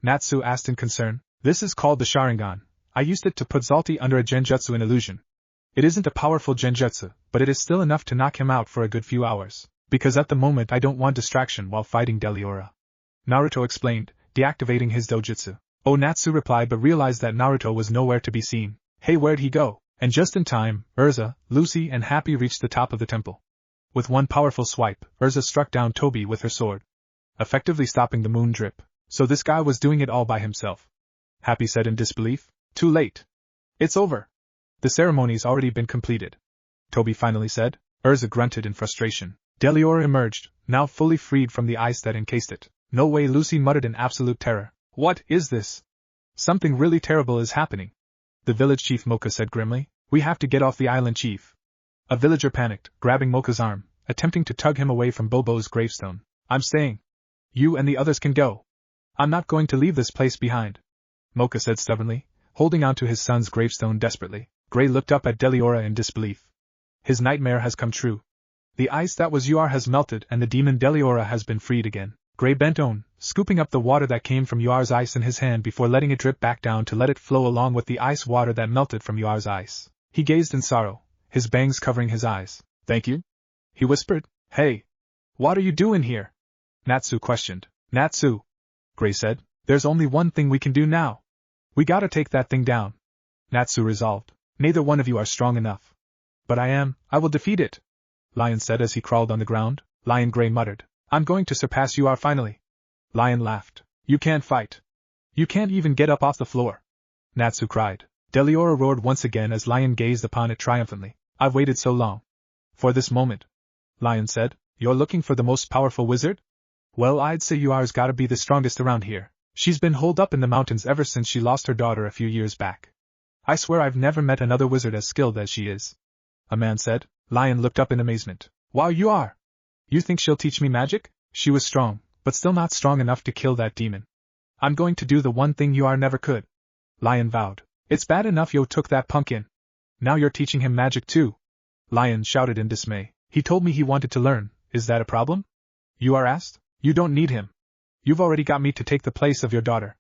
Natsu asked in concern. This is called the Sharingan. I used it to put Zalti under a genjutsu in illusion. It isn't a powerful genjutsu, but it is still enough to knock him out for a good few hours, because at the moment I don't want distraction while fighting Deliora. Naruto explained, deactivating his dojutsu. Oh, Natsu replied, but realized that Naruto was nowhere to be seen. Hey, where'd he go? And just in time, Erza, Lucy and Happy reached the top of the temple. With one powerful swipe, Erza struck down Toby with her sword, effectively stopping the moon drip. So this guy was doing it all by himself, Happy said in disbelief. Too late. It's over. The ceremony's already been completed, Toby finally said. Erza grunted in frustration. Deliora emerged, now fully freed from the ice that encased it. No way, Lucy muttered in absolute terror. What is this? Something really terrible is happening. The village chief Mocha said grimly. We have to get off the island, chief. A villager panicked, grabbing Mocha's arm, attempting to tug him away from Bobo's gravestone. I'm staying. You and the others can go. I'm not going to leave this place behind, Mocha said stubbornly, holding on to his son's gravestone desperately. Gray looked up at Deliora in disbelief. His nightmare has come true. The ice that was Uar has melted and the demon Deliora has been freed again. Gray bent on, scooping up the water that came from Uar's ice in his hand before letting it drip back down to let it flow along with the ice water that melted from Uar's ice. He gazed in sorrow, his bangs covering his eyes. Thank you? He whispered. Hey! What are you doing here? Natsu questioned. Natsu, Gray said, there's only one thing we can do now. We gotta take that thing down. Natsu resolved. Neither one of you are strong enough. But I will defeat it, Lion said as he crawled on the ground. Lion, Gray muttered. I'm going to surpass you finally. Lion laughed. You can't fight. You can't even get up off the floor, Natsu cried. Deliora roared once again as Lion gazed upon it triumphantly. I've waited so long for this moment, Lion said. You're looking for the most powerful wizard? Well, I'd say Uar's gotta be the strongest around here. She's been holed up in the mountains ever since she lost her daughter a few years back. I swear I've never met another wizard as skilled as she is, a man said. Lion looked up in amazement. Wow, Uar! You think she'll teach me magic? She was strong, but still not strong enough to kill that demon. I'm going to do the one thing Uar never could, Lion vowed. It's bad enough Yo took that pumpkin. Now you're teaching him magic too, Lion shouted in dismay. He told me he wanted to learn. Is that a problem? Uar asked. You don't need him. You've already got me to take the place of your daughter,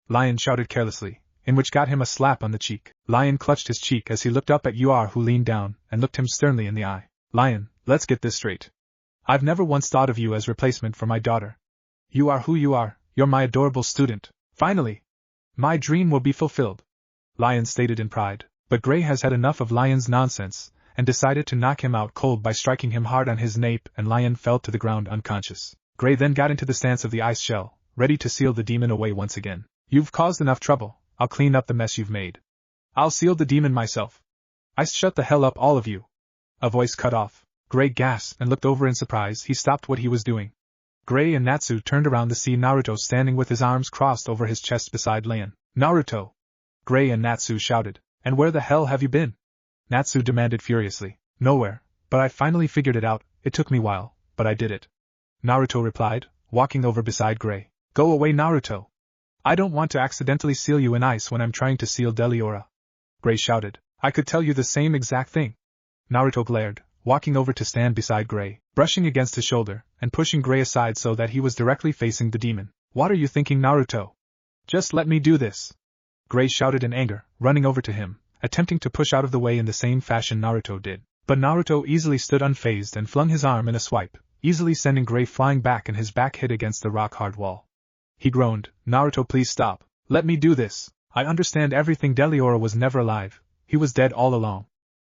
Lion shouted carelessly, in which got him a slap on the cheek. Lion clutched his cheek as he looked up at Uar, who leaned down and looked him sternly in the eye. Lion, let's get this straight. I've never once thought of you as replacement for my daughter. You are who you are, you're my adorable student. Finally, my dream will be fulfilled, Lion stated in pride. But Gray has had enough of Lion's nonsense, and decided to knock him out cold by striking him hard on his nape, and Lion fell to the ground unconscious. Gray then got into the stance of the ice shell, ready to seal the demon away once again. You've caused enough trouble, I'll clean up the mess you've made. I'll seal the demon myself. Ice, shut the hell up, all of you. A voice cut off. Gray gasped and looked over in surprise. He stopped what he was doing. Gray and Natsu turned around to see Naruto standing with his arms crossed over his chest beside Lion. Naruto! Gray and Natsu shouted. And where the hell have you been? Natsu demanded furiously. Nowhere, but I finally figured it out. It took me a while, but I did it, Naruto replied, walking over beside Gray. Go away, Naruto. I don't want to accidentally seal you in ice when I'm trying to seal Deliora, Gray shouted. I could tell you the same exact thing. Naruto glared, walking over to stand beside Gray, brushing against his shoulder, and pushing Gray aside so that he was directly facing the demon. What are you thinking, Naruto? Just let me do this, Gray shouted in anger, running over to him, attempting to push out of the way in the same fashion Naruto did. But Naruto easily stood unfazed and flung his arm in a swipe, easily sending Gray flying back, and his back hit against the rock-hard wall. He groaned. Naruto, please stop. Let me do this. I understand everything. Deliora was never alive. He was dead all along,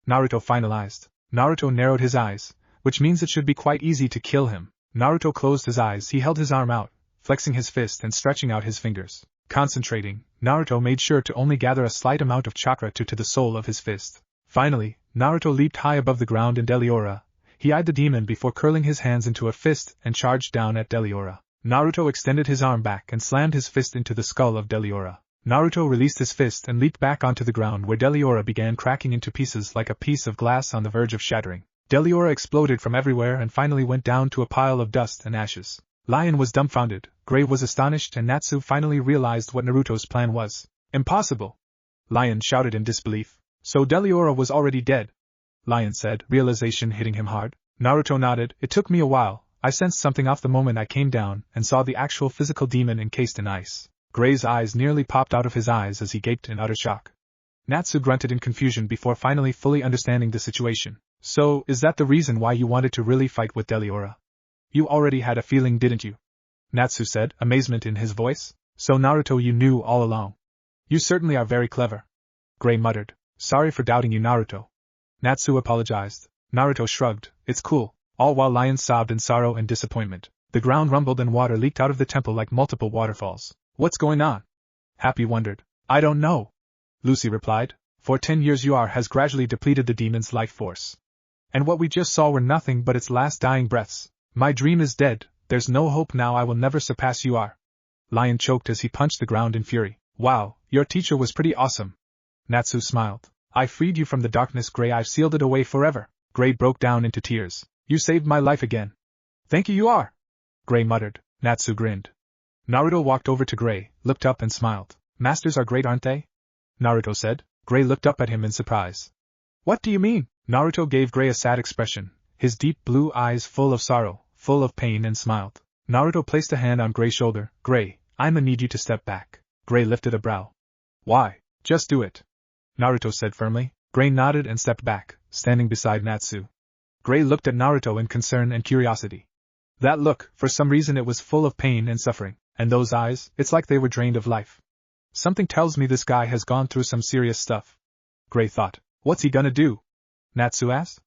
Naruto finalized. Naruto narrowed his eyes, which means it should be quite easy to kill him. Naruto closed his eyes. He held his arm out, flexing his fist and stretching out his fingers. Concentrating, Naruto made sure to only gather a slight amount of chakra to the sole of his fist. Finally, Naruto leaped high above the ground in Deliora. He eyed the demon before curling his hands into a fist and charged down at Deliora. Naruto extended his arm back and slammed his fist into the skull of Deliora. Naruto released his fist and leaped back onto the ground, where Deliora began cracking into pieces like a piece of glass on the verge of shattering. Deliora exploded from everywhere and finally went down to a pile of dust and ashes. Lion was dumbfounded, Gray was astonished, and Natsu finally realized what Naruto's plan was. Impossible! Lion shouted in disbelief. So Deliora was already dead? Lion said, realization hitting him hard. Naruto nodded. It took me a while. I sensed something off the moment I came down and saw the actual physical demon encased in ice. Gray's eyes nearly popped out of his eyes as he gaped in utter shock. Natsu grunted in confusion before finally fully understanding the situation. So, is that the reason why you wanted to really fight with Deliora? You already had a feeling, didn't you? Natsu said, amazement in his voice. So Naruto, you knew all along. You certainly are very clever. Gray muttered. Sorry for doubting you, Naruto. Natsu apologized. Naruto shrugged. It's cool. All while Lion sobbed in sorrow and disappointment. The ground rumbled and water leaked out of the temple like multiple waterfalls. What's going on? Happy wondered. I don't know. Lucy replied. For 10 years UR has gradually depleted the demon's life force. And what we just saw were nothing but its last dying breaths. My dream is dead, there's no hope now, I will never surpass UR. Lion choked as he punched the ground in fury. Wow, your teacher was pretty awesome. Natsu smiled. I freed you from the darkness, Gray, I've sealed it away forever. Gray broke down into tears. You saved my life again. Thank you, UR. Gray muttered. Natsu grinned. Naruto walked over to Gray, looked up and smiled. Masters are great, aren't they? Naruto said. Gray looked up at him in surprise. What do you mean? Naruto gave Gray a sad expression, his deep blue eyes full of sorrow, full of pain, and smiled. Naruto placed a hand on Gray's shoulder. Gray, I'ma need you to step back. Gray lifted a brow. Why? Just do it. Naruto said firmly. Gray nodded and stepped back, standing beside Natsu. Gray looked at Naruto in concern and curiosity. That look, for some reason it was full of pain and suffering, and those eyes, it's like they were drained of life. Something tells me this guy has gone through some serious stuff. Gray thought. What's he gonna do? Natsu asked.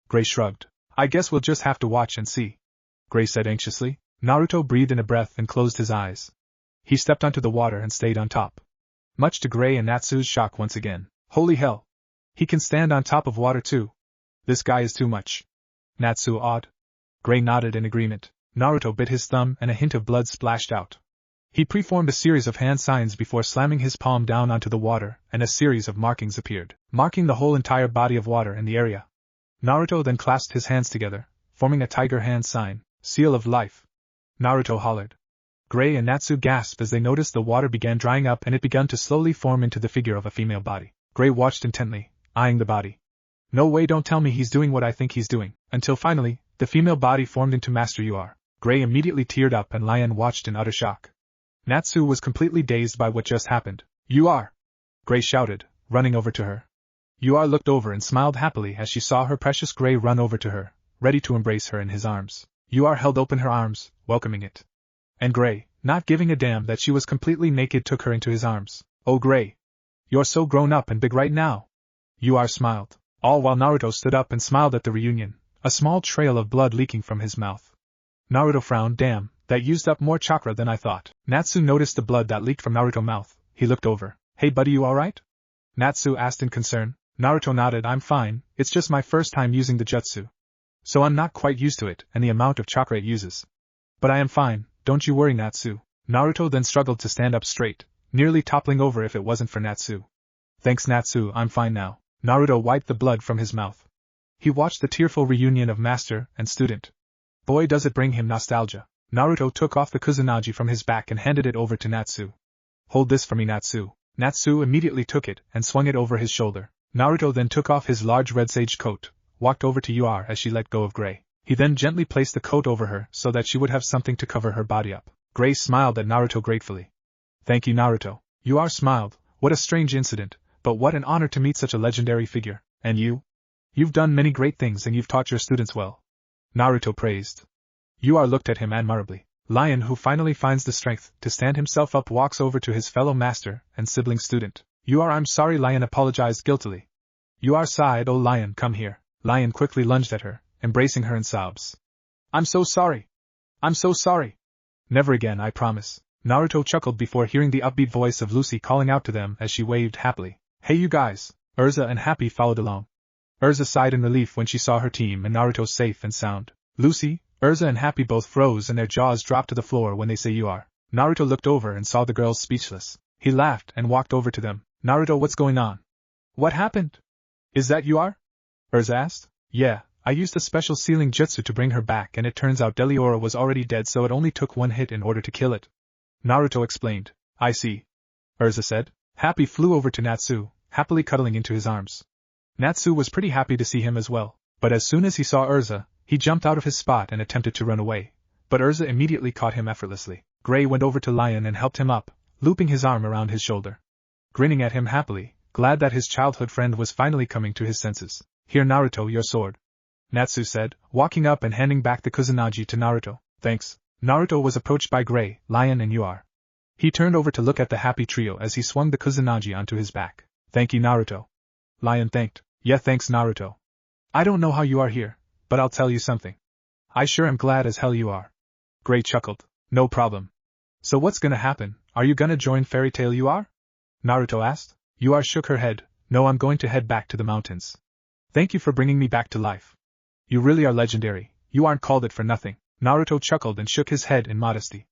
Gray shrugged. I guess we'll just have to watch and see. Gray said anxiously. Naruto breathed in a breath and closed his eyes. He stepped onto the water and stayed on top. Much to Gray and Natsu's shock once again. Holy hell! He can stand on top of water too. This guy is too much. Natsu awed. Gray nodded in agreement. Naruto bit his thumb and a hint of blood splashed out. He preformed a series of hand signs before slamming his palm down onto the water, and a series of markings appeared, marking the whole entire body of water in the area. Naruto then clasped his hands together, forming a tiger hand sign, seal of life. Naruto hollered. Gray and Natsu gasped as they noticed the water began drying up and it began to slowly form into the figure of a female body. Gray watched intently, eyeing the body. No way, don't tell me he's doing what I think he's doing, until finally, the female body formed into Master UR. Gray immediately teared up and Lion watched in utter shock. Natsu was completely dazed by what just happened. UR! Gray shouted, running over to her. UR looked over and smiled happily as she saw her precious Gray run over to her, ready to embrace her in his arms. UR held open her arms, welcoming it. And Gray, not giving a damn that she was completely naked, took her into his arms. Oh Gray! You're so grown up and big right now! UR smiled, all while Naruto stood up and smiled at the reunion, a small trail of blood leaking from his mouth. Naruto frowned. Damn, that used up more chakra than I thought. Natsu noticed the blood that leaked from Naruto's mouth. He looked over. Hey buddy, you alright? Natsu asked in concern. Naruto nodded. I'm fine, it's just my first time using the jutsu. So I'm not quite used to it and the amount of chakra it uses. But I am fine, don't you worry, Natsu. Naruto then struggled to stand up straight, nearly toppling over if it wasn't for Natsu. Thanks Natsu, I'm fine now. Naruto wiped the blood from his mouth. He watched the tearful reunion of master and student. Boy, does it bring him nostalgia. Naruto took off the kuzunaji from his back and handed it over to Natsu. Hold this for me, Natsu. Natsu immediately took it and swung it over his shoulder. Naruto then took off his large red sage coat, walked over to UR as she let go of Gray. He then gently placed the coat over her so that she would have something to cover her body up. Gray smiled at Naruto gratefully. Thank you, Naruto. UR smiled. What a strange incident, but what an honor to meet such a legendary figure. And you? You've done many great things and you've taught your students well. Naruto praised. UR looked at him admirably. Lion, who finally finds the strength to stand himself up, walks over to his fellow master and sibling student. UR, I'm sorry. Lion apologized guiltily. UR sighed. Oh Lion, come here. Lion quickly lunged at her, embracing her in sobs. I'm so sorry. I'm so sorry. Never again, I promise. Naruto chuckled before hearing the upbeat voice of Lucy calling out to them as she waved happily. Hey you guys. Erza and Happy followed along. Erza sighed in relief when she saw her team and Naruto safe and sound. Lucy, Erza and Happy both froze and their jaws dropped to the floor when they say UR. Naruto looked over and saw the girls speechless. He laughed and walked over to them. Naruto, what's going on? What happened? Is that UR? Erza asked. Yeah, I used a special sealing jutsu to bring her back and it turns out Deliora was already dead so it only took one hit in order to kill it. Naruto explained. I see. Erza said. Happy flew over to Natsu, happily cuddling into his arms. Natsu was pretty happy to see him as well, but as soon as he saw Erza, he jumped out of his spot and attempted to run away, but Erza immediately caught him effortlessly. Gray went over to Lion and helped him up, looping his arm around his shoulder. Grinning at him happily, glad that his childhood friend was finally coming to his senses. Here Naruto, your sword. Natsu said, walking up and handing back the kusanagi to Naruto. Thanks. Naruto was approached by Gray, Lion and Ur. He turned over to look at the happy trio as he swung the kusanagi onto his back. Thank you, Naruto. Lion thanked. Yeah, thanks, Naruto. I don't know how you are here, but I'll tell you something. I sure am glad as hell you are. Gray chuckled. No problem. So what's gonna happen? Are you gonna join Fairy Tail Ur? Naruto asked. Ur shook her head. No, I'm going to head back to the mountains. Thank you for bringing me back to life. You really are legendary. You aren't called it for nothing. Naruto chuckled and shook his head in modesty.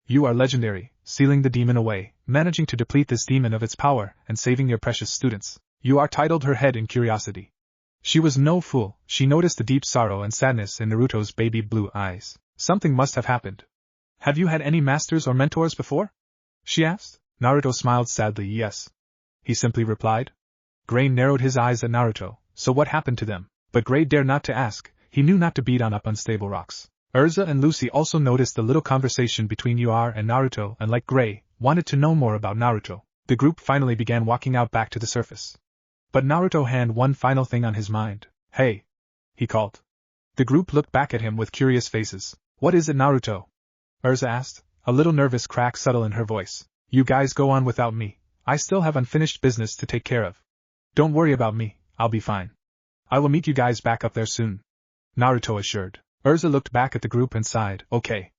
You are legendary, sealing the demon away, managing to deplete this demon of its power, and saving your precious students. Ur titled her head in curiosity. She was no fool, she noticed the deep sorrow and sadness in Naruto's baby blue eyes. Something must have happened. Have you had any masters or mentors before? She asked. Naruto smiled sadly. Yes. He simply replied. Gray narrowed his eyes at Naruto. So what happened to them? But Gray dared not to ask, he knew not to beat on up unstable rocks. Erza and Lucy also noticed the little conversation between Ur and Naruto and like Gray, wanted to know more about Naruto. The group finally began walking out back to the surface. But Naruto had one final thing on his mind. Hey! He called. The group looked back at him with curious faces. What is it, Naruto? Erza asked, a little nervous crack subtle in her voice. You guys go on without me. I still have unfinished business to take care of. Don't worry about me, I'll be fine. I will meet you guys back up there soon. Naruto assured. Erza looked back at the group and sighed. Okay.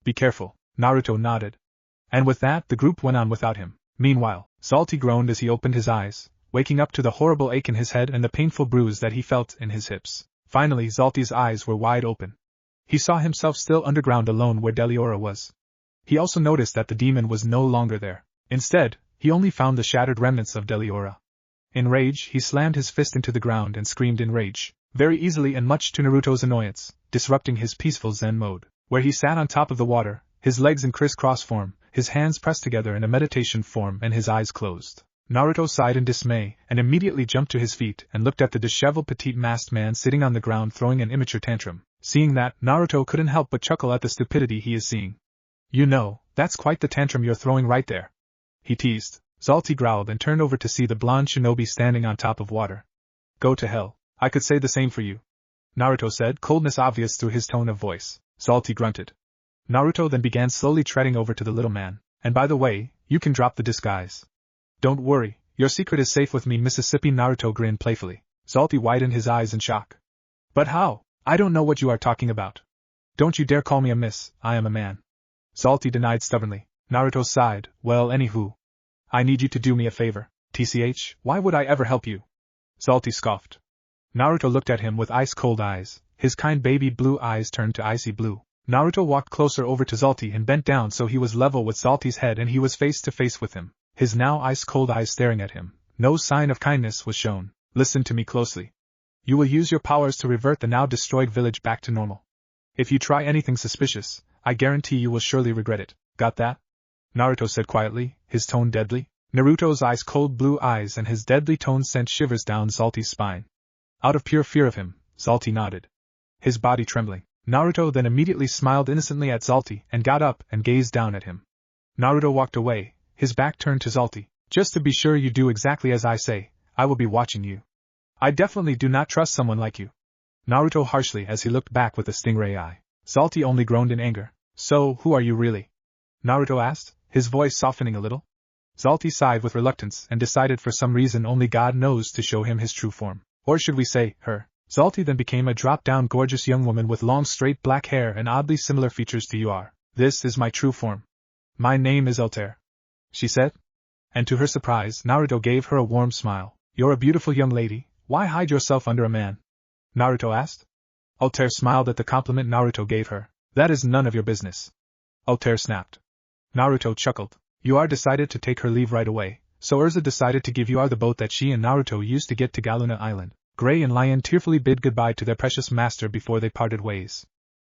Be careful. Naruto nodded. And with that the group went on without him. Meanwhile, Salty groaned as he opened his eyes, waking up to the horrible ache in his head and the painful bruise that he felt in his hips. Finally Salty's eyes were wide open. He saw himself still underground alone where Deliora was. He also noticed that the demon was no longer there. Instead, he only found the shattered remnants of Deliora. In rage, he slammed his fist into the ground and screamed in rage, very easily and much to Naruto's annoyance, disrupting his peaceful Zen mode, where he sat on top of the water, his legs in crisscross form, his hands pressed together in a meditation form and his eyes closed. Naruto sighed in dismay and immediately jumped to his feet and looked at the disheveled petite masked man sitting on the ground throwing an immature tantrum. Seeing that, Naruto couldn't help but chuckle at the stupidity he is seeing. You know, that's quite the tantrum you're throwing right there. He teased. Salty growled and turned over to see the blonde shinobi standing on top of water. Go to hell. I could say the same for you. Naruto said, coldness obvious through his tone of voice. Salty grunted. Naruto then began slowly treading over to the little man. And by the way, you can drop the disguise. Don't worry, your secret is safe with me, Mississippi. Naruto grinned playfully. Salty widened his eyes in shock. But how? I don't know what you are talking about. Don't you dare call me a miss, I am a man. Salty denied stubbornly. Naruto sighed. Well, anywho. I need you to do me a favor. TCH, why would I ever help you? Salty scoffed. Naruto looked at him with ice-cold eyes, his kind baby blue eyes turned to icy blue. Naruto walked closer over to Salty and bent down so he was level with Salty's head and he was face to face with him, his now ice-cold eyes staring at him. No sign of kindness was shown. Listen to me closely. You will use your powers to revert the now destroyed village back to normal. If you try anything suspicious, I guarantee you will surely regret it. Got that? Naruto said quietly, his tone deadly. Naruto's ice-cold blue eyes and his deadly tone sent shivers down Salty's spine. Out of pure fear of him, Salty nodded, his body trembling. Naruto then immediately smiled innocently at Salty and got up and gazed down at him. Naruto walked away, his back turned to Salty. Just to be sure you do exactly as I say, I will be watching you. I definitely do not trust someone like you. Naruto harshly as he looked back with a stingray eye. Salty only groaned in anger. So, who are you really? Naruto asked, his voice softening a little. Salty sighed with reluctance and decided for some reason only God knows to show him his true form. Or should we say, her. Salty then became a drop-down gorgeous young woman with long straight black hair and oddly similar features to Ur. This is my true form. My name is Altair, she said. And to her surprise, Naruto gave her a warm smile. You're a beautiful young lady, why hide yourself under a man? Naruto asked. Altair smiled at the compliment Naruto gave her. That is none of your business. Altair snapped. Naruto chuckled. Ur decided to take her leave right away, so Erza decided to give Ur the boat that she and Naruto used to get to Galuna Island. Gray and Lion tearfully bid goodbye to their precious master before they parted ways.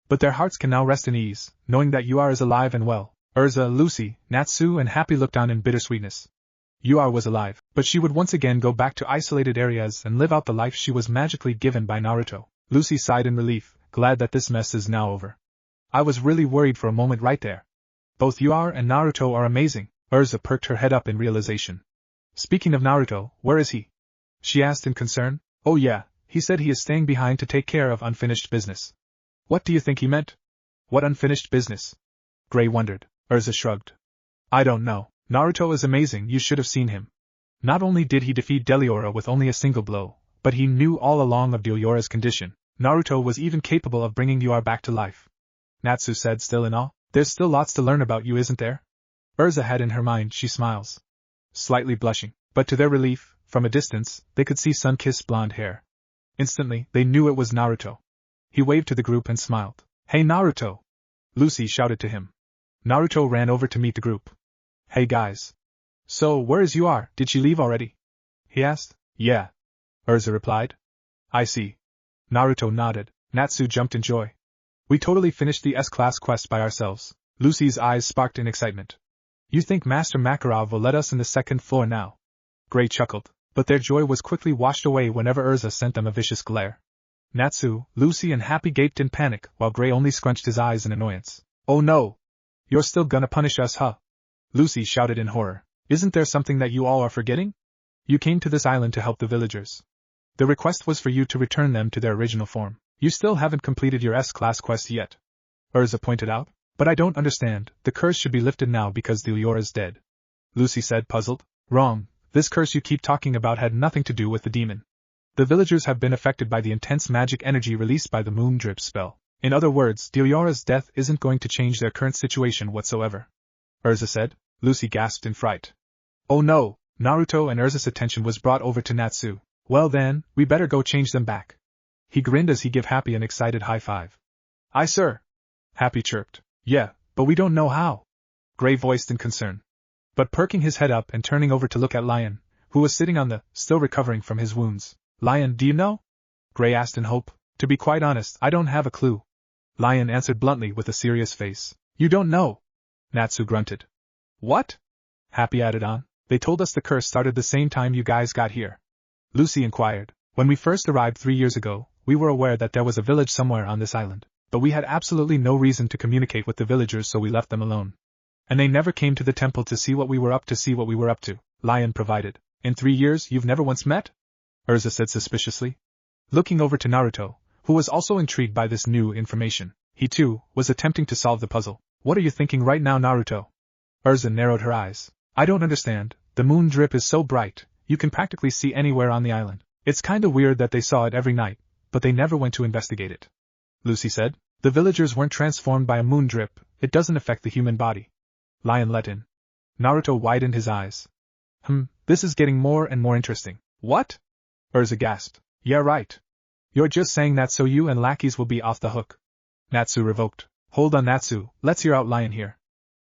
But their hearts can now rest in ease, knowing that Yuar is alive and well. Erza, Lucy, Natsu and Happy looked on in bittersweetness. Yuar was alive, but she would once again go back to isolated areas and live out the life she was magically given by Naruto. Lucy sighed in relief, glad that this mess is now over. I was really worried for a moment right there. Both Yuar and Naruto are amazing. Erza perked her head up in realization. Speaking of Naruto, where is he? She asked in concern. Oh yeah, he said he is staying behind to take care of unfinished business. What do you think he meant? What unfinished business? Gray wondered. Erza shrugged. I don't know. Naruto is amazing, you should have seen him. Not only did he defeat Deliora with only a single blow, but he knew all along of Deliora's condition. Naruto was even capable of bringing Yuar back to life. Natsu said, still in awe. There's still lots to learn about you, isn't there? Erza had in her mind, she smiles. Slightly blushing, but to their relief, from a distance, they could see sun-kissed blonde hair. Instantly, they knew it was Naruto. He waved to the group and smiled. Hey Naruto! Lucy shouted to him. Naruto ran over to meet the group. Hey guys. So, where is Yuar? Did she leave already? He asked. Yeah. Erza replied. I see. Naruto nodded. Natsu jumped in joy. We totally finished the S-class quest by ourselves. Lucy's eyes sparked in excitement. You think Master Makarov will let us in the second floor now? Gray chuckled, but their joy was quickly washed away whenever Erza sent them a vicious glare. Natsu, Lucy and Happy gaped in panic, while Gray only scrunched his eyes in annoyance. Oh no! You're still gonna punish us, huh? Lucy shouted in horror. Isn't there something that you all are forgetting? You came to this island to help the villagers. The request was for you to return them to their original form. You still haven't completed your S-class quest yet. Erza pointed out. But I don't understand, the curse should be lifted now because Deliora's dead. Lucy said, puzzled. Wrong, this curse you keep talking about had nothing to do with the demon. The villagers have been affected by the intense magic energy released by the moon drip spell. In other words, Deliora's death isn't going to change their current situation whatsoever. Erza said. Lucy gasped in fright. Oh no! Naruto and Erza's attention was brought over to Natsu. Well then, we better go change them back. He grinned as he gave Happy an excited high five. Aye sir! Happy chirped. Yeah, but we don't know how. Gray voiced in concern. But perking his head up and turning over to look at Lion, who was sitting on the, still recovering from his wounds. Lion, do you know? Gray asked in hope. To be quite honest, I don't have a clue. Lion answered bluntly with a serious face. You don't know? Natsu grunted. What? Happy added on. They told us the curse started the same time you guys got here. Lucy inquired. When we first arrived 3 years ago, we were aware that there was a village somewhere on this island. But we had absolutely no reason to communicate with the villagers, so we left them alone. And they never came to the temple to see what we were up to, Lion provided. In 3 years you've never once met? Erza said suspiciously. Looking over to Naruto, who was also intrigued by this new information. He too, was attempting to solve the puzzle. What are you thinking right now, Naruto? Erza narrowed her eyes. I don't understand, the moon drip is so bright, you can practically see anywhere on the island. It's kinda weird that they saw it every night, but they never went to investigate it. Lucy said. The villagers weren't transformed by a moon drip, it doesn't affect the human body. Lion let in. Naruto widened his eyes. This is getting more and more interesting. What? Erza gasped. Yeah right. You're just saying that so you and lackeys will be off the hook. Natsu revoked. Hold on Natsu, let's hear out Lion here.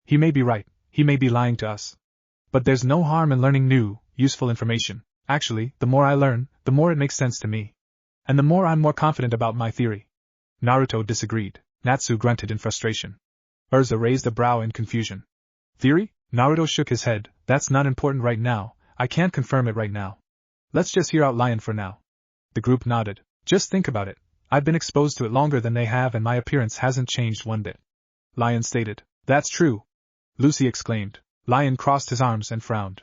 He may be right, he may be lying to us. But there's no harm in learning new, useful information. Actually, the more I learn, the more it makes sense to me. And the more I'm more confident about my theory. Naruto disagreed. Natsu grunted in frustration. Erza raised a brow in confusion. Theory? Naruto shook his head. That's not important right now, I can't confirm it right now. Let's just hear out Lion for now. The group nodded. Just think about it. I've been exposed to it longer than they have and my appearance hasn't changed one bit. Lion stated. That's true. Lucy exclaimed. Lion crossed his arms and frowned.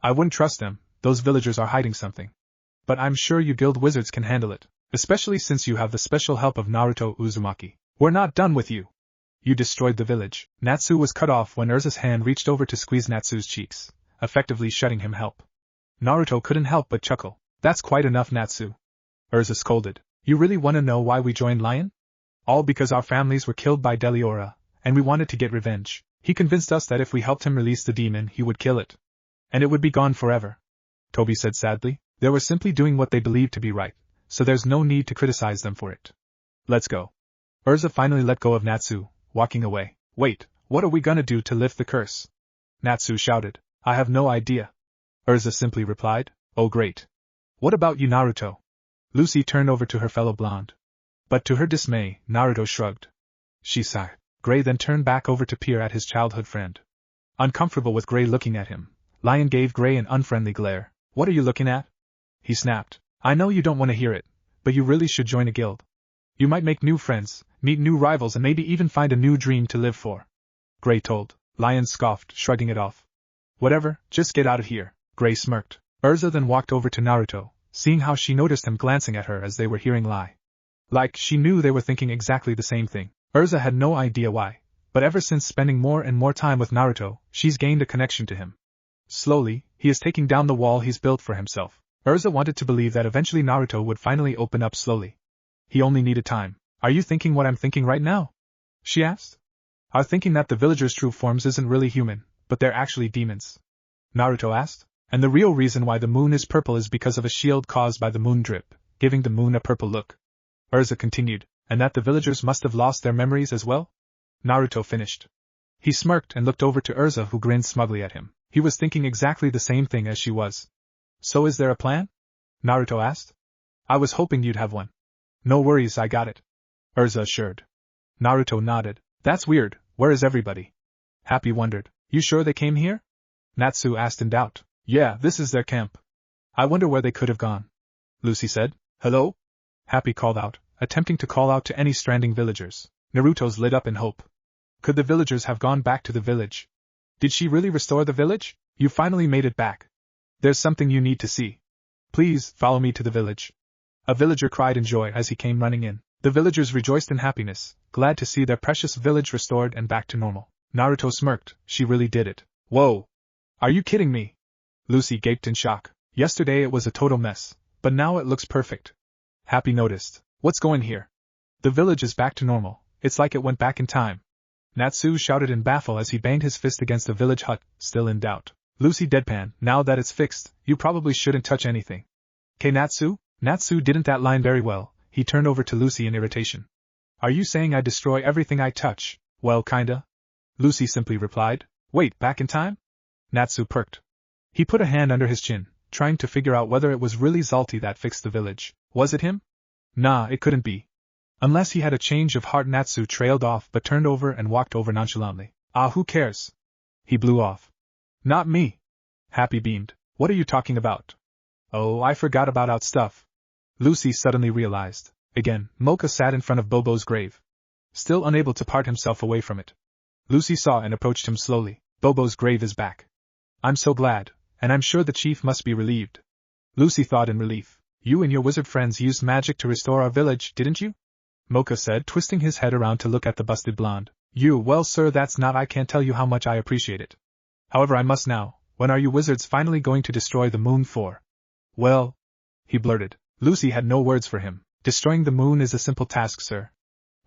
I wouldn't trust them, those villagers are hiding something. But I'm sure you guild wizards can handle it. Especially since you have the special help of Naruto Uzumaki. We're not done with you. You destroyed the village. Natsu was cut off when Erza's hand reached over to squeeze Natsu's cheeks, effectively shutting him help. Naruto couldn't help but chuckle. That's quite enough, Natsu. Erza scolded. You really want to know why we joined Lion? All because our families were killed by Deliora, and we wanted to get revenge. He convinced us that if we helped him release the demon, he would kill it. And it would be gone forever. Toby said sadly. They were simply doing what they believed to be right. So there's no need to criticize them for it. Let's go. Erza finally let go of Natsu, walking away. Wait, what are we gonna do to lift the curse? Natsu shouted. I have no idea. Erza simply replied. Oh great. What about you, Naruto? Lucy turned over to her fellow blonde. But to her dismay, Naruto shrugged. She sighed. Gray then turned back over to peer at his childhood friend. Uncomfortable with Gray looking at him, Lion gave Gray an unfriendly glare. What are you looking at? He snapped. I know you don't want to hear it, but you really should join a guild. You might make new friends, meet new rivals, and maybe even find a new dream to live for. Gray told. Lion scoffed, shrugging it off. Whatever, just get out of here. Gray smirked. Erza then walked over to Naruto, seeing how she noticed him glancing at her as they were hearing lie. Like, she knew they were thinking exactly the same thing. Erza had no idea why, but ever since spending more and more time with Naruto, she's gained a connection to him. Slowly, he is taking down the wall he's built for himself. Erza wanted to believe that eventually Naruto would finally open up slowly. He only needed time. Are you thinking what I'm thinking right now? She asked. Are thinking that the villagers' true forms isn't really human, but they're actually demons? Naruto asked. And the real reason why the moon is purple is because of a shield caused by the moon drip, giving the moon a purple look. Erza continued. And that the villagers must have lost their memories as well? Naruto finished. He smirked and looked over to Erza, who grinned smugly at him. He was thinking exactly the same thing as she was. So is there a plan? Naruto asked. I was hoping you'd have one. No worries, I got it. Erza assured. Naruto nodded. That's weird, where is everybody? Happy wondered. You sure they came here? Natsu asked in doubt. Yeah, this is their camp. I wonder where they could have gone. Lucy said. Hello? Happy called out, attempting to call out to any stranding villagers. Naruto's lit up in hope. Could the villagers have gone back to the village? Did she really restore the village? You finally made it back. There's something you need to see. Please, follow me to the village. A villager cried in joy as he came running in. The villagers rejoiced in happiness, glad to see their precious village restored and back to normal. Naruto smirked. She really did it. Whoa! Are you kidding me? Lucy gaped in shock. Yesterday it was a total mess, but now it looks perfect. Happy noticed. What's going here? The village is back to normal. It's like it went back in time. Natsu shouted in baffle as he banged his fist against the village hut, still in doubt. Lucy deadpan. Now that it's fixed, you probably shouldn't touch anything. K Natsu? Natsu didn't that line very well. He turned over to Lucy in irritation. Are you saying I destroy everything I touch? Well, kinda. Lucy simply replied. Wait, back in time? Natsu perked. He put a hand under his chin, trying to figure out whether it was really Zalti that fixed the village. Was it him? Nah, it couldn't be. Unless he had a change of heart. Natsu trailed off but turned over and walked over nonchalantly. Ah, who cares? He blew off. Not me. Happy beamed. What are you talking about? Oh, I forgot about out stuff. Lucy suddenly realized. Again, Mocha sat in front of Bobo's grave, still unable to part himself away from it. Lucy saw and approached him slowly. Bobo's grave is back. I'm so glad, and I'm sure the chief must be relieved. Lucy thought in relief. You and your wizard friends used magic to restore our village, didn't you? Mocha said, twisting his head around to look at the busted blonde. Well sir, that's not. I can't tell you how much I appreciate it. However, I must now. When are you wizards finally going to destroy the moon for? Well, he blurted. Lucy had no words for him. Destroying the moon is a simple task, sir.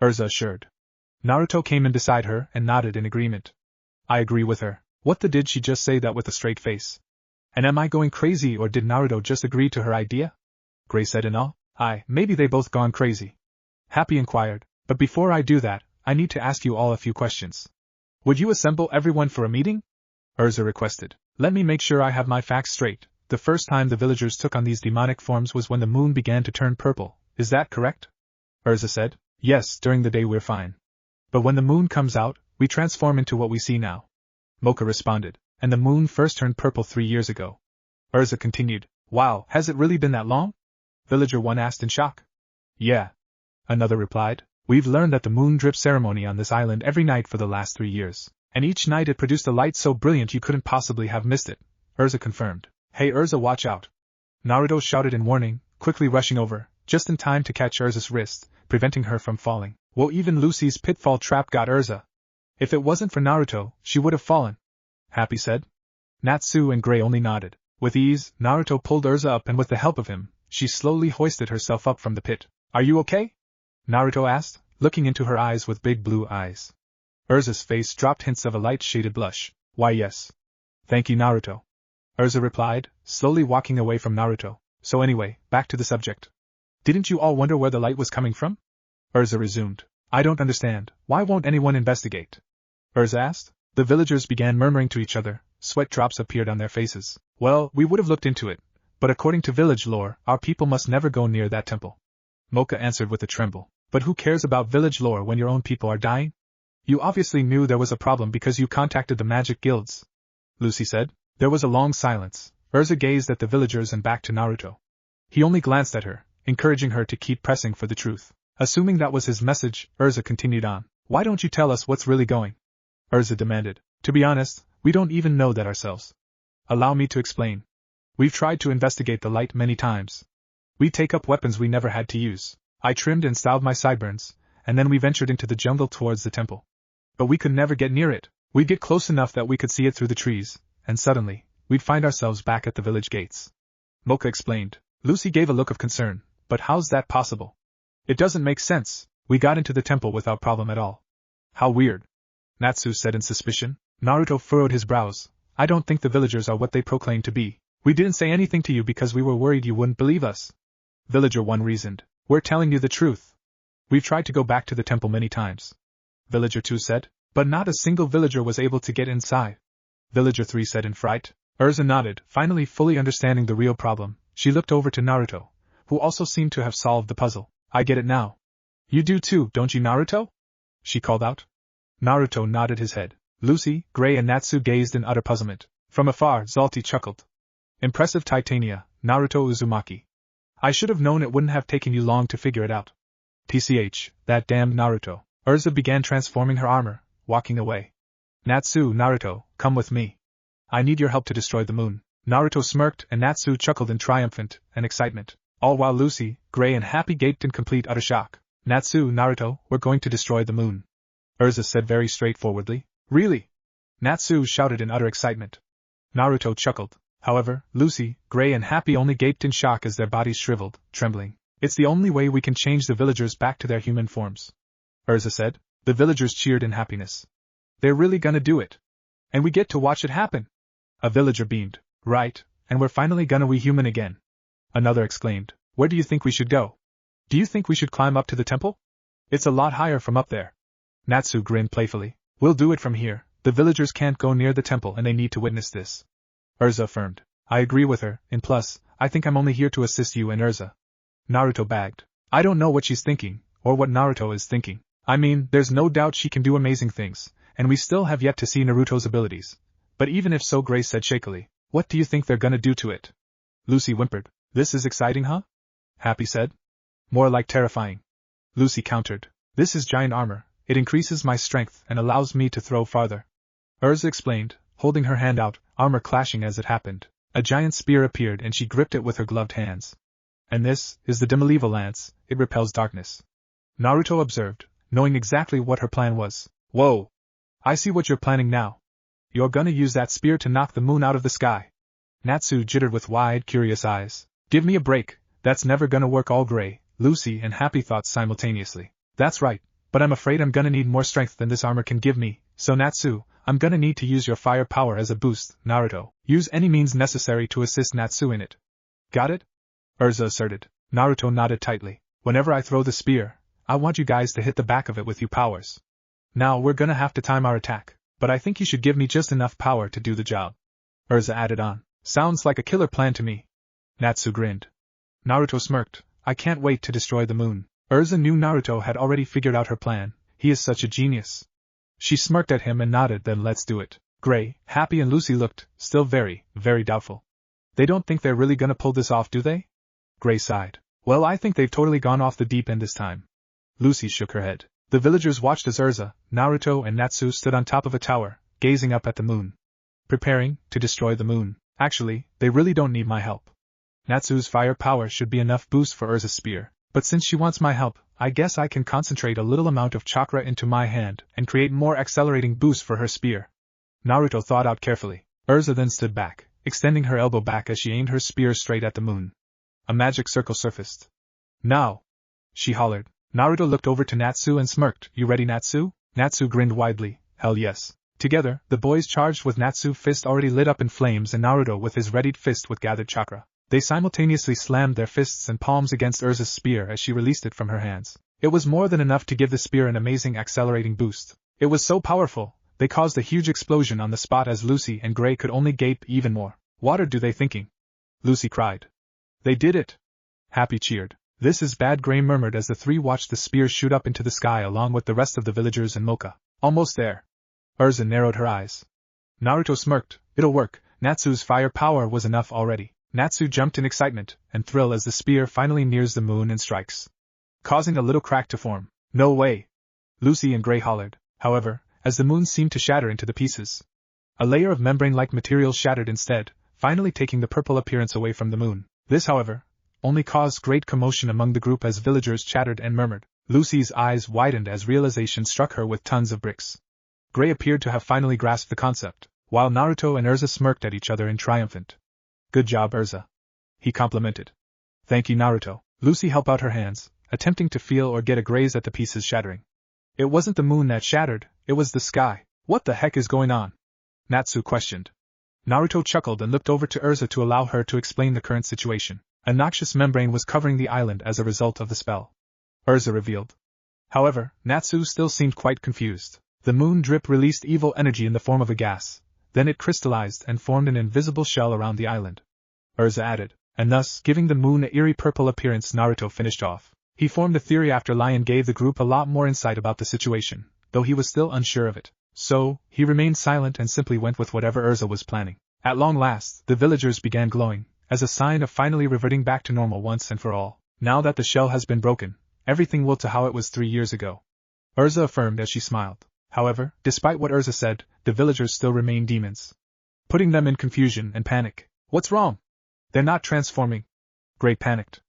Erza assured. Naruto came in beside her and nodded in agreement. I agree with her. What the did she just say that with a straight face? And am I going crazy, or did Naruto just agree to her idea? Gray said in awe. Maybe they both gone crazy. Happy inquired. But before I do that, I need to ask you all a few questions. Would you assemble everyone for a meeting? Erza requested. Let me make sure I have my facts straight. The first time the villagers took on these demonic forms was when the moon began to turn purple. Is that correct? Erza said. Yes, during the day we're fine. But when the moon comes out, we transform into what we see now. Mocha responded. And the moon first turned purple 3 years ago. Erza continued. Wow, has it really been that long? Villager 1 asked in shock. Yeah. Another replied. We've learned that the moon drip ceremony on this island every night for the last 3 years. And each night it produced a light so brilliant you couldn't possibly have missed it. Erza confirmed. Hey Erza, watch out. Naruto shouted in warning, quickly rushing over, just in time to catch Erza's wrist, preventing her from falling. Whoa, even Lucy's pitfall trap got Erza. If it wasn't for Naruto, she would have fallen. Happy said. Natsu and Gray only nodded. With ease, Naruto pulled Erza up and with the help of him, she slowly hoisted herself up from the pit. Are you okay? Naruto asked, looking into her eyes with big blue eyes. Erza's face dropped hints of a light-shaded blush. Why yes. Thank you, Naruto. Erza replied, slowly walking away from Naruto. So anyway, back to the subject. Didn't you all wonder where the light was coming from? Erza resumed. I don't understand. Why won't anyone investigate? Erza asked. The villagers began murmuring to each other. Sweat drops appeared on their faces. Well, we would have looked into it, But according to village lore, our people must never go near that temple. Mocha answered with a tremble. But who cares about village lore when your own people are dying? You obviously knew there was a problem because you contacted the magic guilds, Lucy said. There was a long silence. Erza gazed at the villagers and back to Naruto. He only glanced at her, encouraging her to keep pressing for the truth. Assuming that was his message, Erza continued on. Why don't you tell us what's really going? Erza demanded. To be honest, we don't even know that ourselves. Allow me to explain. We've tried to investigate the light many times. We take up weapons we never had to use. I trimmed and styled my sideburns, and then we ventured into the jungle towards the temple. But we could never get near it. We'd get close enough that we could see it through the trees, and suddenly, we'd find ourselves back at the village gates. Mocha explained. Lucy gave a look of concern. But how's that possible? It doesn't make sense. We got into the temple without problem at all. How weird. Natsu said in suspicion. Naruto furrowed his brows. I don't think the villagers are what they proclaim to be. We didn't say anything to you because we were worried you wouldn't believe us. Villager 1 reasoned. We're telling you the truth. We've tried to go back to the temple many times. Villager 2 said. But not a single villager was able to get inside. Villager 3 said in fright. Erza nodded, finally fully understanding the real problem. She looked over to Naruto, who also seemed to have solved the puzzle. I get it now. You do too, don't you, Naruto? She called out. Naruto nodded his head. Lucy, Gray and Natsu gazed in utter puzzlement. From afar, Zalti chuckled. Impressive Titania, Naruto Uzumaki. I should have known it wouldn't have taken you long to figure it out. TCH, that damned Naruto. Erza began transforming her armor, walking away. Natsu, Naruto, come with me. I need your help to destroy the moon. Naruto smirked and Natsu chuckled in triumphant and excitement, all while Lucy, Gray and Happy gaped in complete utter shock. Natsu, Naruto, we're going to destroy the moon. Erza said very straightforwardly. Really? Natsu shouted in utter excitement. Naruto chuckled. However, Lucy, Gray and Happy only gaped in shock as their bodies shriveled, trembling. It's the only way we can change the villagers back to their human forms. Erza said. The villagers cheered in happiness. They're really gonna do it. And we get to watch it happen. A villager beamed. Right, and we're finally gonna be human again. Another exclaimed. Where do you think we should go? Do you think we should climb up to the temple? It's a lot higher from up there. Natsu grinned playfully. We'll do it from here. The villagers can't go near the temple and they need to witness this. Erza affirmed. I agree with her, and plus, I think I'm only here to assist you and Erza. Naruto bagged. I don't know what she's thinking, or what Naruto is thinking. I mean, there's no doubt she can do amazing things, and we still have yet to see Naruto's abilities. But even if so, Grace said shakily, what do you think they're gonna do to it? Lucy whimpered. This is exciting, huh? Happy said. More like terrifying. Lucy countered. This is giant armor. It increases my strength and allows me to throw farther. Erza explained, holding her hand out, armor clashing as it happened. A giant spear appeared and she gripped it with her gloved hands. And this is the Demoliva lance. It repels darkness. Naruto observed, knowing exactly what her plan was. Whoa! I see what you're planning now. You're gonna use that spear to knock the moon out of the sky. Natsu jittered with wide, curious eyes. Give me a break, that's never gonna work. All Gray, Lucy and Happy thought simultaneously. That's right, but I'm afraid I'm gonna need more strength than this armor can give me, so Natsu, I'm gonna need to use your fire power as a boost. Naruto, use any means necessary to assist Natsu in it. Got it? Erza asserted. Naruto nodded tightly. Whenever I throw the spear, I want you guys to hit the back of it with your powers. Now we're gonna have to time our attack, but I think you should give me just enough power to do the job. Erza added on. Sounds like a killer plan to me. Natsu grinned. Naruto smirked. I can't wait to destroy the moon. Erza knew Naruto had already figured out her plan. He is such a genius. She smirked at him and nodded. Then let's do it. Gray, Happy and Lucy looked, still very, very doubtful. They don't think they're really gonna pull this off, do they? Gray sighed. Well, I think they've totally gone off the deep end this time. Lucy shook her head. The villagers watched as Erza, Naruto and Natsu stood on top of a tower, gazing up at the moon. Preparing to destroy the moon. Actually, they really don't need my help. Natsu's fire power should be enough boost for Erza's spear, but since she wants my help, I guess I can concentrate a little amount of chakra into my hand and create more accelerating boost for her spear. Naruto thought out carefully. Erza then stood back, extending her elbow back as she aimed her spear straight at the moon. A magic circle surfaced. Now! She hollered. Naruto looked over to Natsu and smirked. You ready, Natsu? Natsu grinned widely. Hell yes. Together, the boys charged with Natsu's fist already lit up in flames and Naruto with his readied fist with gathered chakra. They simultaneously slammed their fists and palms against Erza's spear as she released it from her hands. It was more than enough to give the spear an amazing accelerating boost. It was so powerful, they caused a huge explosion on the spot as Lucy and Gray could only gape even more. What are they thinking? Lucy cried. They did it! Happy cheered. This is bad, Gray murmured as the three watched the spears shoot up into the sky along with the rest of the villagers and Mocha. Almost there. Erza narrowed her eyes. Naruto smirked. It'll work. Natsu's fire power was enough already. Natsu jumped in excitement and thrill as the spear finally nears the moon and strikes, causing a little crack to form. No way! Lucy and Gray hollered. However, as the moon seemed to shatter into the pieces, a layer of membrane-like material shattered instead, finally taking the purple appearance away from the moon. This, however, only caused great commotion among the group as villagers chattered and murmured. Lucy's eyes widened as realization struck her with tons of bricks. Gray appeared to have finally grasped the concept, while Naruto and Erza smirked at each other in triumphant. Good job, Erza. He complimented. Thank you, Naruto. Lucy held out her hands, attempting to feel or get a graze at the pieces shattering. It wasn't the moon that shattered, it was the sky. What the heck is going on? Natsu questioned. Naruto chuckled and looked over to Erza to allow her to explain the current situation. A noxious membrane was covering the island as a result of the spell, Erza revealed. However, Natsu still seemed quite confused. The moon drip released evil energy in the form of a gas, then it crystallized and formed an invisible shell around the island, Erza added, and thus giving the moon an eerie purple appearance. Naruto finished off. He formed a theory after Lion gave the group a lot more insight about the situation, though he was still unsure of it. So, he remained silent and simply went with whatever Erza was planning. At long last, the villagers began glowing, as a sign of finally reverting back to normal once and for all. Now that the shell has been broken, everything will to how it was 3 years ago, Erza affirmed as she smiled. However, despite what Erza said, the villagers still remain demons, putting them in confusion and panic. What's wrong? They're not transforming. Gray panicked.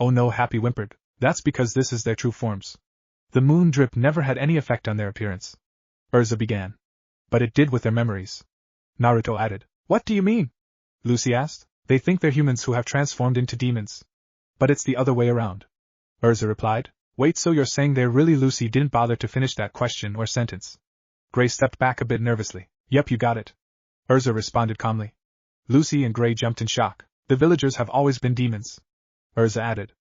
Oh no, Happy whimpered. That's because this is their true forms. The moon drip never had any effect on their appearance, Erza began. But it did with their memories, Naruto added. What do you mean? Lucy asked. They think they're humans who have transformed into demons. But it's the other way around, Erza replied. Wait, so you're saying they're really— Lucy didn't bother to finish that question or sentence. Gray stepped back a bit nervously. Yep, you got it, Erza responded calmly. Lucy and Gray jumped in shock. The villagers have always been demons, Erza added.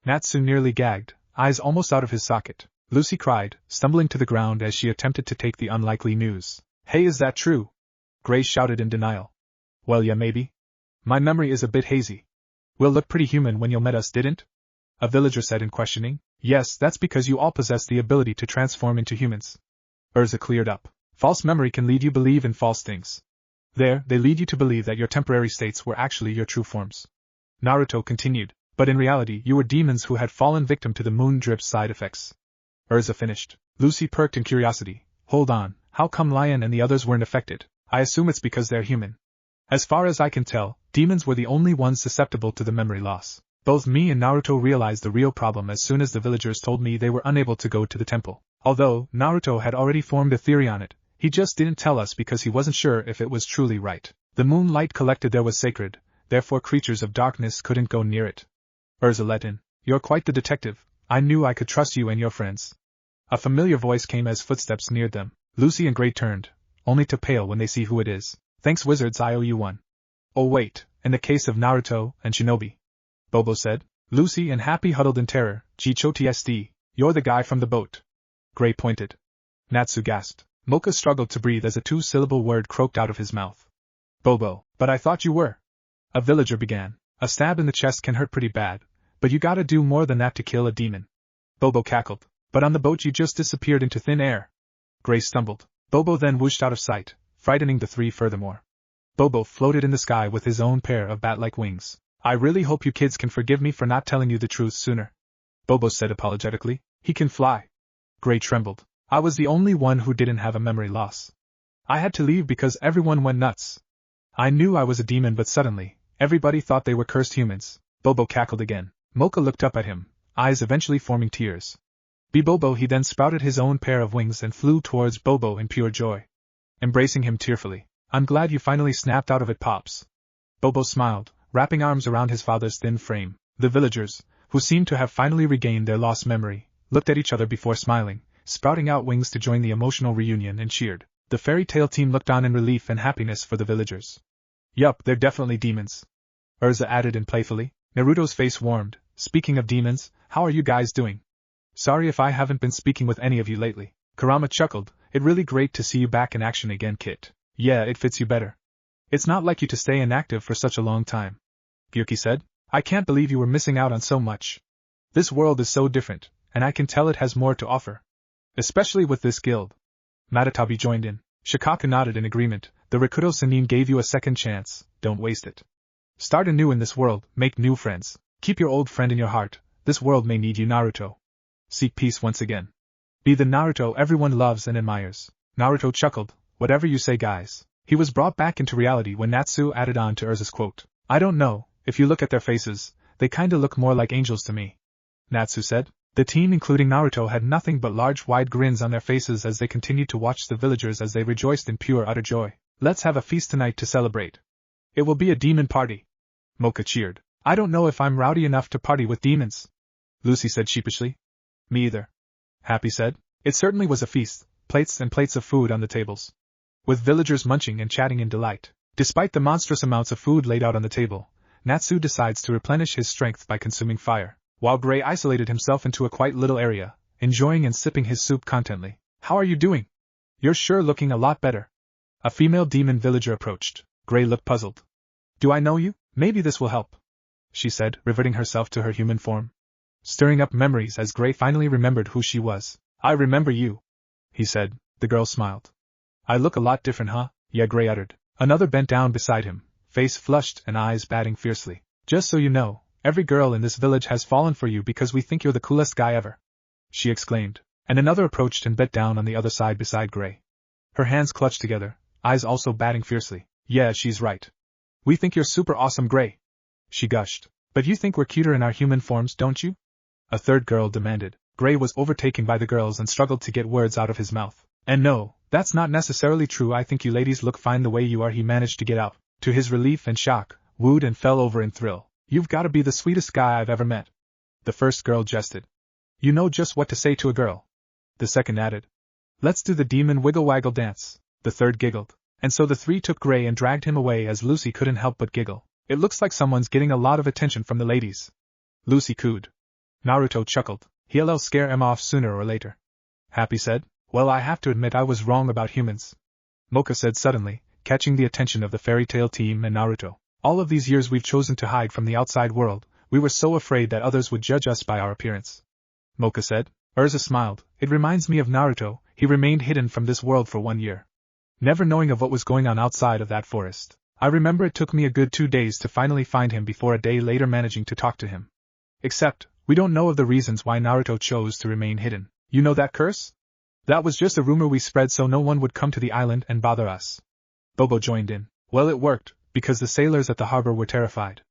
Natsu nearly gagged, eyes almost out of his socket. Lucy cried, stumbling to the ground as she attempted to take the unlikely news. Hey, is that true? Gray shouted in denial. Well, yeah, maybe. My memory is a bit hazy. We'll look pretty human when you met us, didn't? A villager said in questioning. Yes, that's because you all possess the ability to transform into humans, Erza cleared up. False memory can lead you believe in false things. They lead you to believe that your temporary states were actually your true forms. Naruto continued. But in reality you were demons who had fallen victim to the moon drip's side effects. Erza finished. Lucy perked in curiosity. Hold on, how come Lion and the others weren't affected? I assume it's because they're human. As far as I can tell, demons were the only ones susceptible to the memory loss. Both me and Naruto realized the real problem as soon as the villagers told me they were unable to go to the temple. Although Naruto had already formed a theory on it, he just didn't tell us because he wasn't sure if it was truly right. The moonlight collected there was sacred, therefore creatures of darkness couldn't go near it. Erza let in. You're quite the detective. I knew I could trust you and your friends. A familiar voice came as footsteps neared them. Lucy and Gray turned, only to pale when they see who it is. Thanks, wizards, I owe you one. Oh wait, in the case of Naruto and Shinobi, Bobo said. Lucy and Happy huddled in terror. Gichotsd, you're the guy from the boat. Gray pointed. Natsu gasped. Mocha struggled to breathe as a 2-syllable word croaked out of his mouth. Bobo, but I thought you were. A villager began. A stab in the chest can hurt pretty bad, but you gotta do more than that to kill a demon. Bobo cackled. But on the boat you just disappeared into thin air. Gray stumbled. Bobo then whooshed out of sight, frightening the three furthermore. Bobo floated in the sky with his own pair of bat-like wings. I really hope you kids can forgive me for not telling you the truth sooner, Bobo said apologetically. He can fly. Gray trembled. I was the only one who didn't have a memory loss. I had to leave because everyone went nuts. I knew I was a demon, but suddenly, everybody thought they were cursed humans. Bobo cackled again. Mocha looked up at him, eyes eventually forming tears. Bobo, he then sprouted his own pair of wings and flew towards Bobo in pure joy, embracing him tearfully. I'm glad you finally snapped out of it, Pops. Bobo smiled, wrapping arms around his father's thin frame. The villagers, who seemed to have finally regained their lost memory, looked at each other before smiling, sprouting out wings to join the emotional reunion, and cheered. The fairy tale team looked on in relief and happiness for the villagers. Yup, they're definitely demons, Erza added in playfully. Naruto's face warmed. Speaking of demons, how are you guys doing? Sorry if I haven't been speaking with any of you lately. Kurama chuckled. It's really great to see you back in action again, Kit. Yeah, it fits you better. It's not like you to stay inactive for such a long time, Gyuki said. I can't believe you were missing out on so much. This world is so different, and I can tell it has more to offer. Especially with this guild. Matatabi joined in. Shikaka nodded in agreement. The Rakuto Sannin gave you a second chance, don't waste it. Start anew in this world, make new friends. Keep your old friend in your heart, this world may need you, Naruto. Seek peace once again. Be the Naruto everyone loves and admires. Naruto chuckled, whatever you say, guys. He was brought back into reality when Natsu added on to Erza's quote. I don't know, if you look at their faces, they kinda look more like angels to me. Natsu said. The team including Naruto had nothing but large wide grins on their faces as they continued to watch the villagers as they rejoiced in pure utter joy. Let's have a feast tonight to celebrate. It will be a demon party. Mocha cheered. I don't know if I'm rowdy enough to party with demons. Lucy said sheepishly. Me either. Happy said. It certainly was a feast, plates and plates of food on the tables. With villagers munching and chatting in delight. Despite the monstrous amounts of food laid out on the table, Natsu decides to replenish his strength by consuming fire, while Gray isolated himself into a quite little area, enjoying and sipping his soup contentedly. How are you doing? You're sure looking a lot better. A female demon villager approached. Gray looked puzzled. Do I know you? Maybe this will help, she said, reverting herself to her human form. Stirring up memories as Gray finally remembered who she was. I remember you, he said. The girl smiled. I look a lot different, huh? Yeah, Gray uttered. Another bent down beside him, face flushed and eyes batting fiercely. Just so you know, every girl in this village has fallen for you because we think you're the coolest guy ever, she exclaimed, and another approached and bent down on the other side beside Gray. Her hands clutched together, eyes also batting fiercely. Yeah, she's right. We think you're super awesome, Gray, she gushed. But you think we're cuter in our human forms, don't you? A third girl demanded. Gray was overtaken by the girls and struggled to get words out of his mouth. And no, that's not necessarily true. I think you ladies look fine the way you are, he managed to get out. To his relief and shock, wooed and fell over in thrill. You've got to be the sweetest guy I've ever met. The first girl jested. You know just what to say to a girl. The second added. Let's do the demon wiggle-waggle dance. The third giggled. And so the three took Gray and dragged him away as Lucy couldn't help but giggle. It looks like someone's getting a lot of attention from the ladies. Lucy cooed. Naruto chuckled. He'll scare em off sooner or later. Happy said. Well, I have to admit I was wrong about humans. Mocha said suddenly, catching the attention of the fairy tale team and Naruto. All of these years we've chosen to hide from the outside world, we were so afraid that others would judge us by our appearance. Mocha said. Erza smiled. It reminds me of Naruto, he remained hidden from this world for 1 year. Never knowing of what was going on outside of that forest. I remember it took me a good 2 days to finally find him before a day later managing to talk to him. Except, we don't know of the reasons why Naruto chose to remain hidden. You know that curse? That was just a rumor we spread so no one would come to the island and bother us. Bobo joined in. Well, it worked, because the sailors at the harbor were terrified.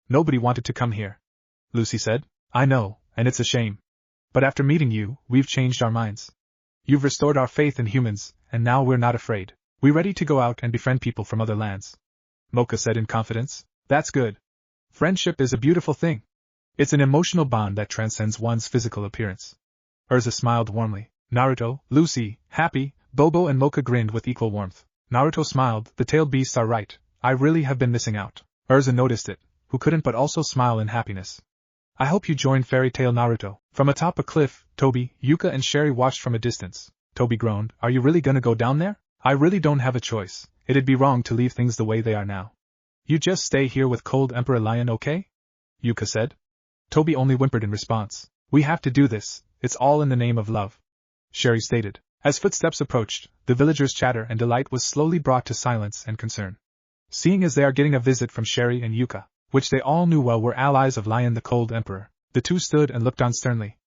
Nobody wanted to come here. Lucy said. I know, and it's a shame. But after meeting you, we've changed our minds. You've restored our faith in humans, and now we're not afraid. We're ready to go out and befriend people from other lands. Mocha said in confidence. That's good. Friendship is a beautiful thing. It's an emotional bond that transcends one's physical appearance. Erza smiled warmly. Naruto, Lucy, Happy, Bobo and Mocha grinned with equal warmth. Naruto smiled. The tailed beasts are right. I really have been missing out. Erza noticed it, who couldn't but also smile in happiness. I hope you join Fairy Tale Naruto. From atop a cliff, Toby, Yuka and Sherry watched from a distance. Toby groaned. Are you really gonna go down there? I really don't have a choice. It'd be wrong to leave things the way they are now. You just stay here with Cold Emperor Lion, okay? Yuka said. Toby only whimpered in response. We have to do this. It's all in the name of love. Sherry stated. As footsteps approached, the villagers' chatter and delight was slowly brought to silence and concern. Seeing as they are getting a visit from Sherry and Yuka, which they all knew well were allies of Lion the Cold Emperor, the two stood and looked on sternly.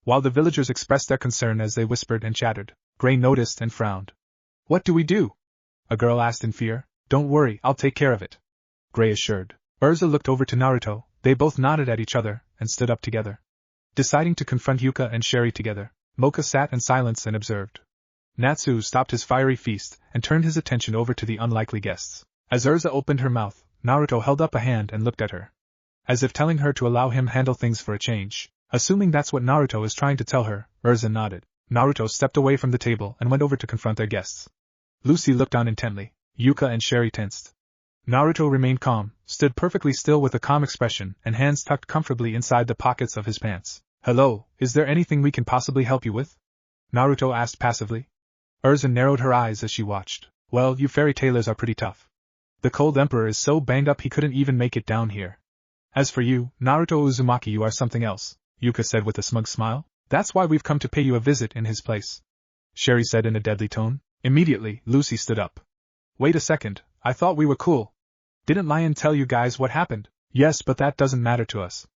While the villagers expressed their concern as they whispered and chattered, Gray noticed and frowned. What do we do? A girl asked in fear. Don't worry, I'll take care of it, Gray assured. Erza looked over to Naruto, they both nodded at each other, and stood up together. Deciding to confront Yuka and Sherry together, Mocha sat in silence and observed. Natsu stopped his fiery feast and turned his attention over to the unlikely guests. As Erza opened her mouth, Naruto held up a hand and looked at her. As if telling her to allow him handle things for a change. Assuming that's what Naruto is trying to tell her, Erza nodded. Naruto stepped away from the table and went over to confront their guests. Lucy looked on intently. Yuka and Sherry tensed. Naruto remained calm, stood perfectly still with a calm expression and hands tucked comfortably inside the pockets of his pants. Hello, is there anything we can possibly help you with? Naruto asked passively. Erza narrowed her eyes as she watched. Well, you fairy tailors are pretty tough. The Cold Emperor is so banged up he couldn't even make it down here. As for you, Naruto Uzumaki, you are something else, Yuka said with a smug smile. That's why we've come to pay you a visit in his place. Sherry said in a deadly tone. Immediately, Lucy stood up. Wait a second, I thought we were cool. Didn't Lion tell you guys what happened? Yes, but that doesn't matter to us,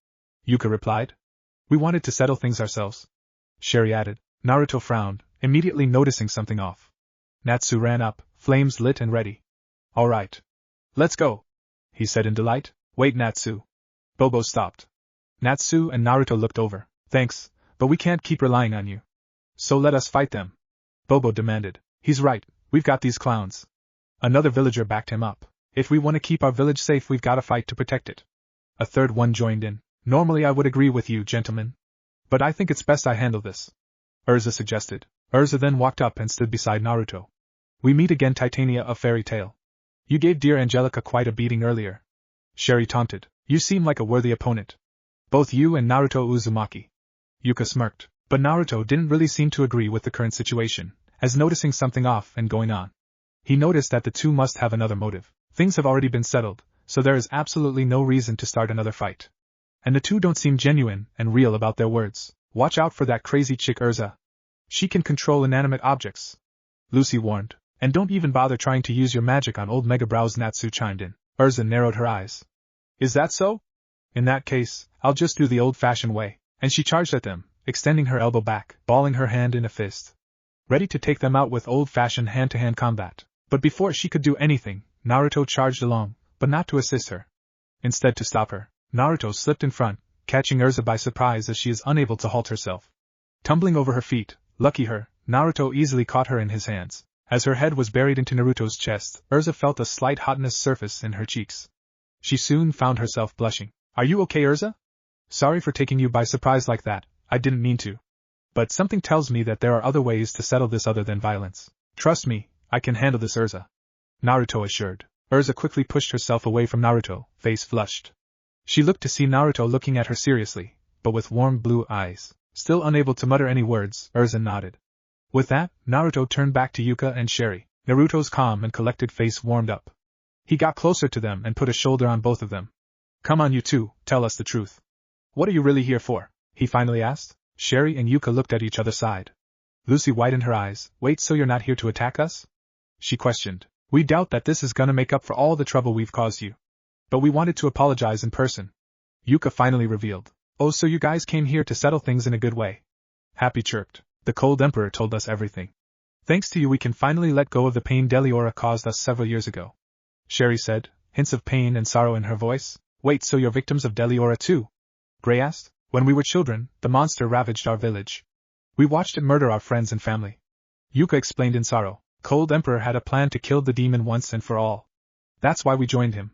Yuka replied. We wanted to settle things ourselves. Sherry added. Naruto frowned, immediately noticing something off. Natsu ran up, flames lit and ready. All right. Let's go, he said in delight. Wait, Natsu. Bobo stopped. Natsu and Naruto looked over. Thanks, but we can't keep relying on you. So let us fight them, Bobo demanded. He's right, we've got these clowns. Another villager backed him up. If we want to keep our village safe, we've got to fight to protect it. A third one joined in. Normally I would agree with you, gentlemen. But I think it's best I handle this, Erza suggested. Erza then walked up and stood beside Naruto. We meet again, Titania of Fairy Tale. You gave dear Angelica quite a beating earlier, Sherry taunted. You seem like a worthy opponent. Both you and Naruto Uzumaki. Yuka smirked, but Naruto didn't really seem to agree with the current situation, as noticing something off and going on. He noticed that the two must have another motive. Things have already been settled, so there is absolutely no reason to start another fight. And the two don't seem genuine and real about their words. Watch out for that crazy chick Erza. She can control inanimate objects, Lucy warned. And don't even bother trying to use your magic on old Mega Brows, Natsu chimed in. Erza narrowed her eyes. Is that so? In that case, I'll just do the old-fashioned way. And she charged at them, extending her elbow back, balling her hand in a fist, ready to take them out with old-fashioned hand-to-hand combat. But before she could do anything, Naruto charged along, but not to assist her. Instead, to stop her, Naruto slipped in front, catching Erza by surprise as she is unable to halt herself. Tumbling over her feet, lucky her, Naruto easily caught her in his hands. As her head was buried into Naruto's chest, Erza felt a slight hotness surface in her cheeks. She soon found herself blushing. Are you okay, Erza? Sorry for taking you by surprise like that, I didn't mean to. But something tells me that there are other ways to settle this other than violence. Trust me, I can handle this, Erza, Naruto assured. Erza quickly pushed herself away from Naruto, face flushed. She looked to see Naruto looking at her seriously, but with warm blue eyes. Still unable to mutter any words, Erza nodded. With that, Naruto turned back to Yuka and Sherry. Naruto's calm and collected face warmed up. He got closer to them and put a shoulder on both of them. Come on, you two, tell us the truth. What are you really here for? He finally asked. Sherry and Yuka looked at each other sighed. Lucy widened her eyes. Wait, so you're not here to attack us? She questioned. We doubt that this is gonna make up for all the trouble we've caused you. But we wanted to apologize in person, Yuka finally revealed. Oh, so you guys came here to settle things in a good way. Happy chirped. The cold emperor told us everything. Thanks to you we can finally let go of the pain Deliora caused us several years ago, Sherry said, hints of pain and sorrow in her voice. Wait, so you're victims of Deliora too? Gray asked. When we were children, the monster ravaged our village. We watched it murder our friends and family. Yuka explained in sorrow. Cold Emperor had a plan to kill the demon once and for all. That's why we joined him.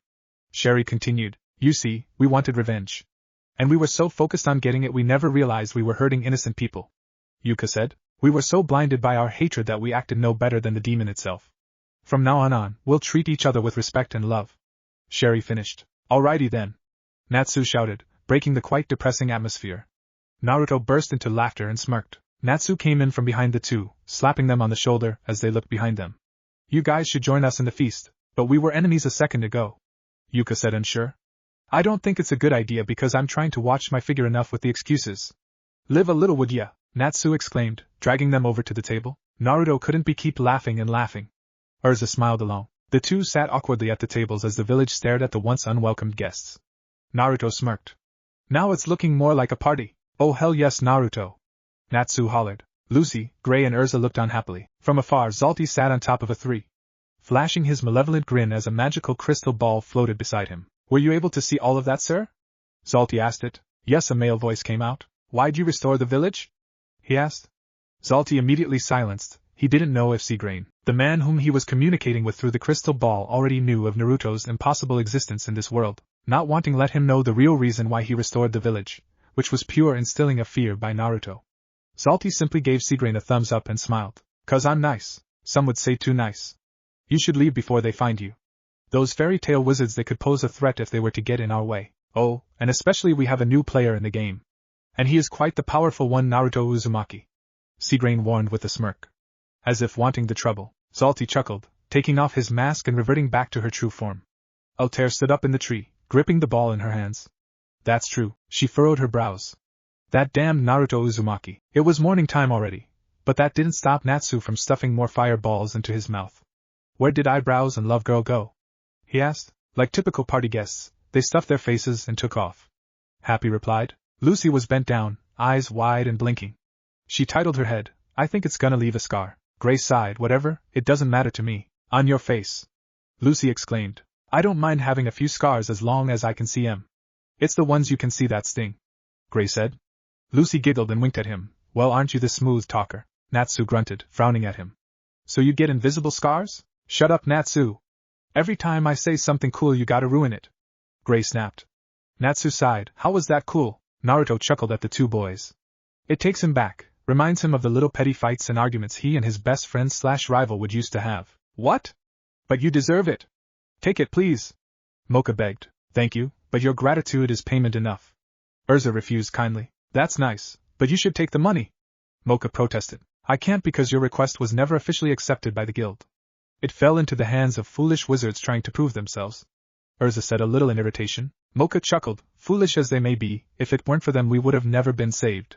Sherry continued. You see, we wanted revenge. And we were so focused on getting it we never realized we were hurting innocent people. Yuka said. We were so blinded by our hatred that we acted no better than the demon itself. From now on, we'll treat each other with respect and love. Sherry finished. Alrighty then, Natsu shouted, breaking the quite depressing atmosphere. Naruto burst into laughter and smirked. Natsu came in from behind the two, slapping them on the shoulder as they looked behind them. You guys should join us in the feast, but we were enemies a second ago, Yuka said unsure. I don't think it's a good idea because I'm trying to watch my figure enough with the excuses. Live a little, would ya? Natsu exclaimed, dragging them over to the table. Naruto couldn't keep laughing and laughing. Erza smiled along. The two sat awkwardly at the tables as the village stared at the once unwelcomed guests. Naruto smirked. Now it's looking more like a party. Oh hell yes, Naruto, Natsu hollered. Lucy, Gray and Erza looked on happily. From afar Zalti sat on top of a tree, flashing his malevolent grin as a magical crystal ball floated beside him. Were you able to see all of that, sir? Zalti asked it. Yes, a male voice came out. Why'd you restore the village? He asked. Zalti immediately silenced. He didn't know if Seagrain, the man whom he was communicating with through the crystal ball, already knew of Naruto's impossible existence in this world, not wanting let him know the real reason why he restored the village, which was pure instilling of fear by Naruto. Zalti simply gave Seagrain a thumbs up and smiled. 'Cause I'm nice. Some would say too nice. You should leave before they find you. Those fairy tale wizards, they could pose a threat if they were to get in our way. Oh, and especially we have a new player in the game. And he is quite the powerful one, Naruto Uzumaki, Seagrain warned with a smirk. As if wanting the trouble, Zalti chuckled, taking off his mask and reverting back to her true form. Altair stood up in the tree, gripping the ball in her hands. That's true, she furrowed her brows. That damned Naruto Uzumaki. It was morning time already, but that didn't stop Natsu from stuffing more fireballs into his mouth. Where did Eyebrows and Love Girl go? He asked. Like typical party guests, they stuffed their faces and took off. Happy replied. Lucy was bent down, eyes wide and blinking. She titled her head. I think it's gonna leave a scar. Gray sighed. Whatever, it doesn't matter to me. On your face. Lucy exclaimed. I don't mind having a few scars as long as I can see 'em. It's the ones you can see that sting. Gray said. Lucy giggled and winked at him. Well, aren't you the smooth talker? Natsu grunted, frowning at him. So you get invisible scars? Shut up, Natsu. Every time I say something cool you gotta ruin it. Gray snapped. Natsu sighed. How was that cool? Naruto chuckled at the two boys. It takes him back, reminds him of the little petty fights and arguments he and his best friend/rival would used to have. What? But you deserve it. Take it, please. Mocha begged. Thank you, but your gratitude is payment enough. Erza refused kindly. That's nice, but you should take the money. Mocha protested. I can't because your request was never officially accepted by the guild. It fell into the hands of foolish wizards trying to prove themselves. Erza said a little in irritation. Mocha chuckled. Foolish as they may be, if it weren't for them we would have never been saved.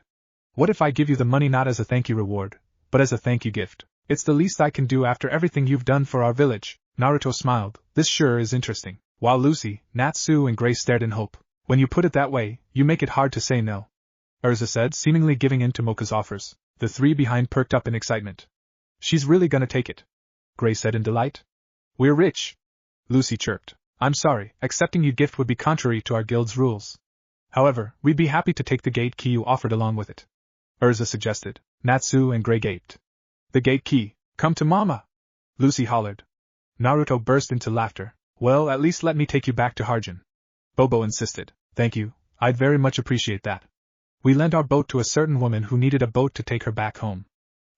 What if I give you the money not as a thank you reward, but as a thank you gift? It's the least I can do after everything you've done for our village. Naruto smiled. This sure is interesting. While Lucy, Natsu and Gray stared in hope. When you put it that way, you make it hard to say no. Erza said, seemingly giving in to Mocha's offers. The three behind perked up in excitement. She's really gonna take it, Gray said in delight. We're rich, Lucy chirped. I'm sorry, accepting your gift would be contrary to our guild's rules. However, we'd be happy to take the gate key you offered along with it, Erza suggested. Natsu and Gray gaped. The gate key, come to mama, Lucy hollered. Naruto burst into laughter. Well, at least let me take you back to Harjin. Bobo insisted. Thank you, I'd very much appreciate that. We lent our boat to a certain woman who needed a boat to take her back home.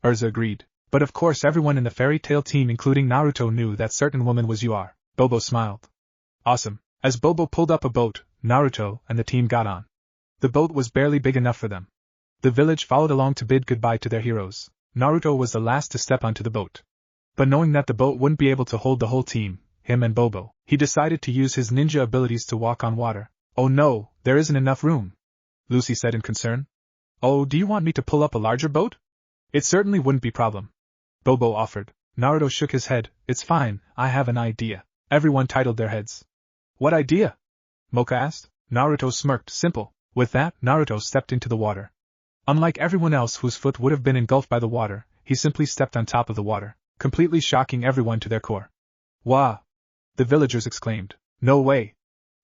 Erza agreed. But of course everyone in the fairy tale team including Naruto knew that certain woman was you are. Bobo smiled. Awesome. As Bobo pulled up a boat, Naruto and the team got on. The boat was barely big enough for them. The village followed along to bid goodbye to their heroes. Naruto was the last to step onto the boat. But knowing that the boat wouldn't be able to hold the whole team, him and Bobo, he decided to use his ninja abilities to walk on water. Oh no, there isn't enough room, Lucy said in concern. Oh, do you want me to pull up a larger boat? It certainly wouldn't be a problem, Bobo offered. Naruto shook his head. It's fine, I have an idea. Everyone titled their heads. What idea? Mocha asked. Naruto smirked. Simple. With that, Naruto stepped into the water. Unlike everyone else whose foot would have been engulfed by the water, he simply stepped on top of the water, completely shocking everyone to their core. Wow! The villagers exclaimed. No way!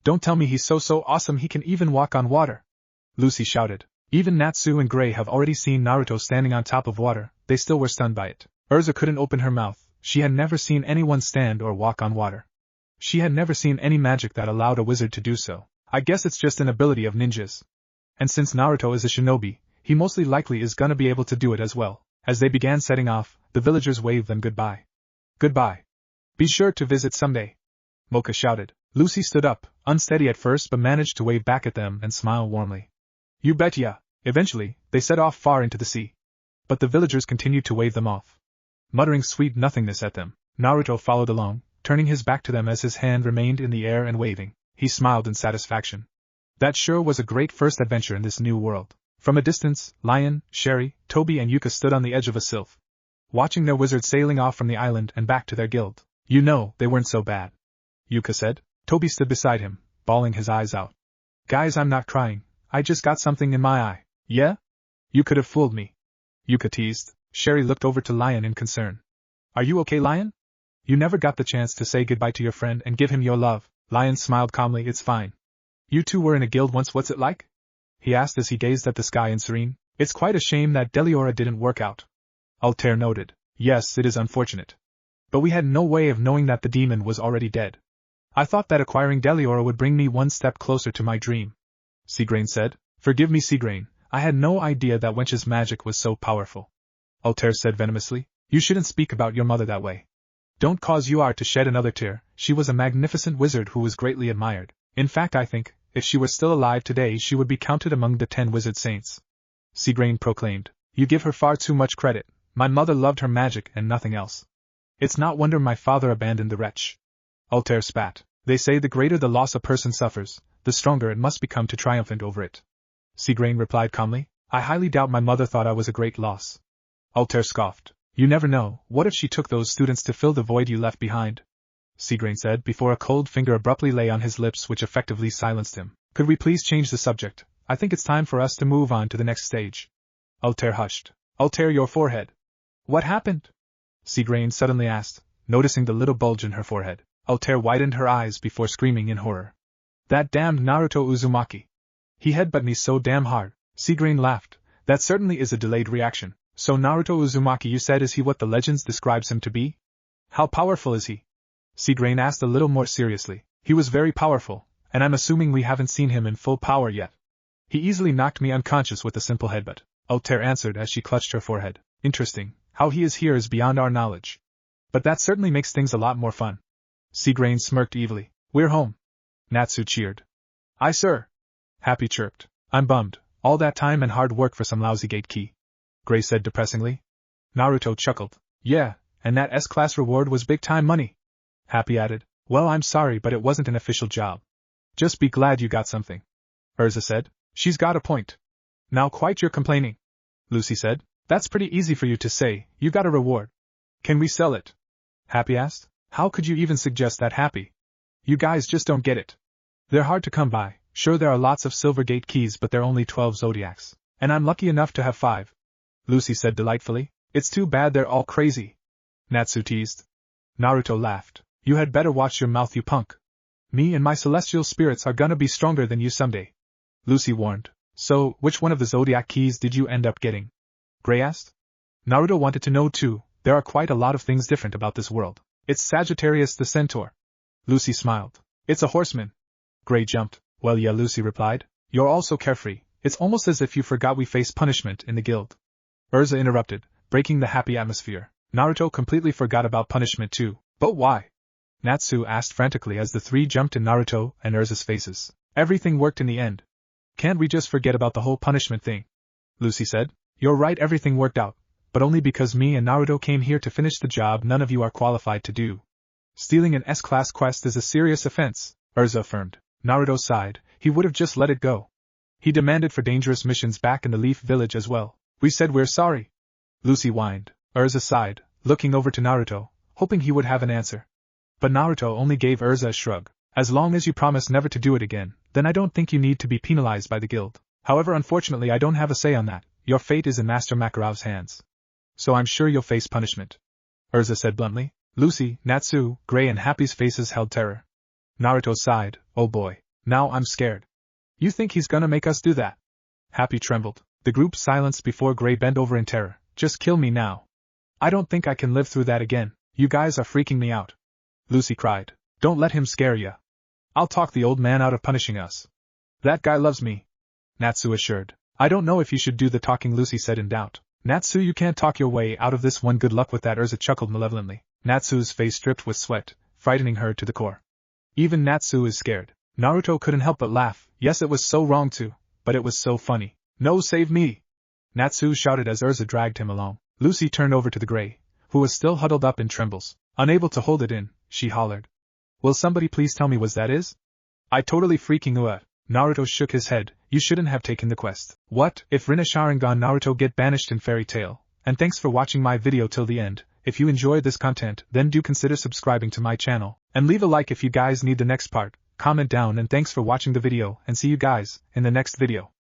Don't tell me he's so awesome he can even walk on water! Lucy shouted. Even Natsu and Gray have already seen Naruto standing on top of water, they still were stunned by it. Erza couldn't open her mouth. She had never seen anyone stand or walk on water. She had never seen any magic that allowed a wizard to do so. I guess it's just an ability of ninjas. And since Naruto is a shinobi, he mostly likely is gonna be able to do it as well. As they began setting off, the villagers waved them goodbye. Goodbye. Be sure to visit someday, Mocha shouted. Lucy stood up, unsteady at first but managed to wave back at them and smile warmly. You betcha. Eventually, they set off far into the sea. But the villagers continued to wave them off, muttering sweet nothingness at them. Naruto followed along, turning his back to them as his hand remained in the air and waving. He smiled in satisfaction. That sure was a great first adventure in this new world. From a distance, Lion, Sherry, Toby and Yuka stood on the edge of a sylph, watching their wizard sailing off from the island and back to their guild. You know, they weren't so bad, Yuka said. Toby stood beside him, bawling his eyes out. Guys, I'm not crying, I just got something in my eye. Yeah? You could have fooled me, Yuka teased. Sherry looked over to Lion in concern. Are you okay, Lion? You never got the chance to say goodbye to your friend and give him your love. Lion smiled calmly. It's fine. You two were in a guild once, what's it like? He asked as he gazed at the sky in serene. It's quite a shame that Deliora didn't work out, Altair noted. Yes, it is unfortunate. But we had no way of knowing that the demon was already dead. I thought that acquiring Deliora would bring me one step closer to my dream, Seagrain said. Forgive me, Seagrain, I had no idea that wench's magic was so powerful, Altair said venomously. You shouldn't speak about your mother that way. Don't cause Uar to shed another tear. She was a magnificent wizard who was greatly admired. In fact, I think, if she were still alive today she would be counted among the 10 wizard saints, Seagrain proclaimed. You give her far too much credit. My mother loved her magic and nothing else. It's not wonder my father abandoned the wretch, Altair spat. They say the greater the loss a person suffers, the stronger it must become to triumphant over it. Sigrain replied calmly, I highly doubt my mother thought I was a great loss. Altair scoffed. You never know, what if she took those students to fill the void you left behind? Sigrain said before a cold finger abruptly lay on his lips which effectively silenced him. Could we please change the subject? I think it's time for us to move on to the next stage. Altair hushed. Altair, your forehead. What happened? Sigrain suddenly asked, noticing the little bulge in her forehead. Altair widened her eyes before screaming in horror. That damned Naruto Uzumaki. He headbutted me so damn hard. Sigrain laughed. That certainly is a delayed reaction. So Naruto Uzumaki, you said, is he what the legends describes him to be? How powerful is he? Sigrain asked a little more seriously. He was very powerful, and I'm assuming we haven't seen him in full power yet. He easily knocked me unconscious with a simple headbutt, Altair answered as she clutched her forehead. Interesting, how he is here is beyond our knowledge. But that certainly makes things a lot more fun. Sigrain smirked evilly. We're home. Natsu cheered. Aye, sir. Happy chirped. I'm bummed, all that time and hard work for some lousy gate key. Gray said depressingly. Naruto chuckled. Yeah, and that S-class reward was big-time money. Happy added. Well, I'm sorry, but it wasn't an official job. Just be glad you got something. Erza said. She's got a point. Now quite you're complaining. Lucy said. That's pretty easy for you to say, you got a reward. Can we sell it? Happy asked. How could you even suggest that, Happy? You guys just don't get it. They're hard to come by. Sure, there are lots of silver gate keys, but they're only 12 zodiacs. And I'm lucky enough to have 5. Lucy said delightfully. It's too bad they're all crazy. Natsu teased. Naruto laughed. You had better watch your mouth, you punk. Me and my celestial spirits are gonna be stronger than you someday. Lucy warned. So, which one of the zodiac keys did you end up getting? Gray asked. Naruto wanted to know too. There are quite a lot of things different about this world. It's Sagittarius the Centaur. Lucy smiled. It's a horseman. Gray jumped. Well, yeah, Lucy replied. You're all so carefree. It's almost as if you forgot we face punishment in the guild. Erza interrupted, breaking the happy atmosphere. Naruto completely forgot about punishment too. But why? Natsu asked frantically as the three jumped in Naruto and Erza's faces. Everything worked in the end. Can't we just forget about the whole punishment thing? Lucy said. You're right, everything worked out, but only because me and Naruto came here to finish the job none of you are qualified to do. Stealing an S-class quest is a serious offense, Erza affirmed. Naruto sighed. He would have just let it go. He demanded for dangerous missions back in the Leaf Village as well. We said we're sorry. Lucy whined. Erza sighed, looking over to Naruto, hoping he would have an answer. But Naruto only gave Erza a shrug. As long as you promise never to do it again, then I don't think you need to be penalized by the guild. However, unfortunately I don't have a say on that. Your fate is in Master Makarov's hands. So I'm sure you'll face punishment. Erza said bluntly. Lucy, Natsu, Gray and Happy's faces held terror. Naruto sighed. Oh boy. Now I'm scared. You think he's gonna make us do that? Happy trembled. The group silenced before Gray bent over in terror. Just kill me now. I don't think I can live through that again. You guys are freaking me out. Lucy cried. Don't let him scare ya. I'll talk the old man out of punishing us. That guy loves me. Natsu assured. I don't know if you should do the talking, Lucy said in doubt. Natsu, you can't talk your way out of this one. Good luck with that, Erza chuckled malevolently. Natsu's face dripped with sweat, frightening her to the core. Even Natsu is scared. Naruto couldn't help but laugh. Yes, it was so wrong too, but it was so funny. No, save me! Natsu shouted as Erza dragged him along. Lucy turned over to the Gray, who was still huddled up in trembles. Unable to hold it in, she hollered. Will somebody please tell me what that is? I totally freaking Naruto shook his head. You shouldn't have taken the quest. What? If rinne-sharingan Naruto get banished in Fairy Tail? And thanks for watching my video till the end. If you enjoyed this content, then do consider subscribing to my channel. And leave a like if you guys need the next part. Comment down and thanks for watching the video and see you guys in the next video.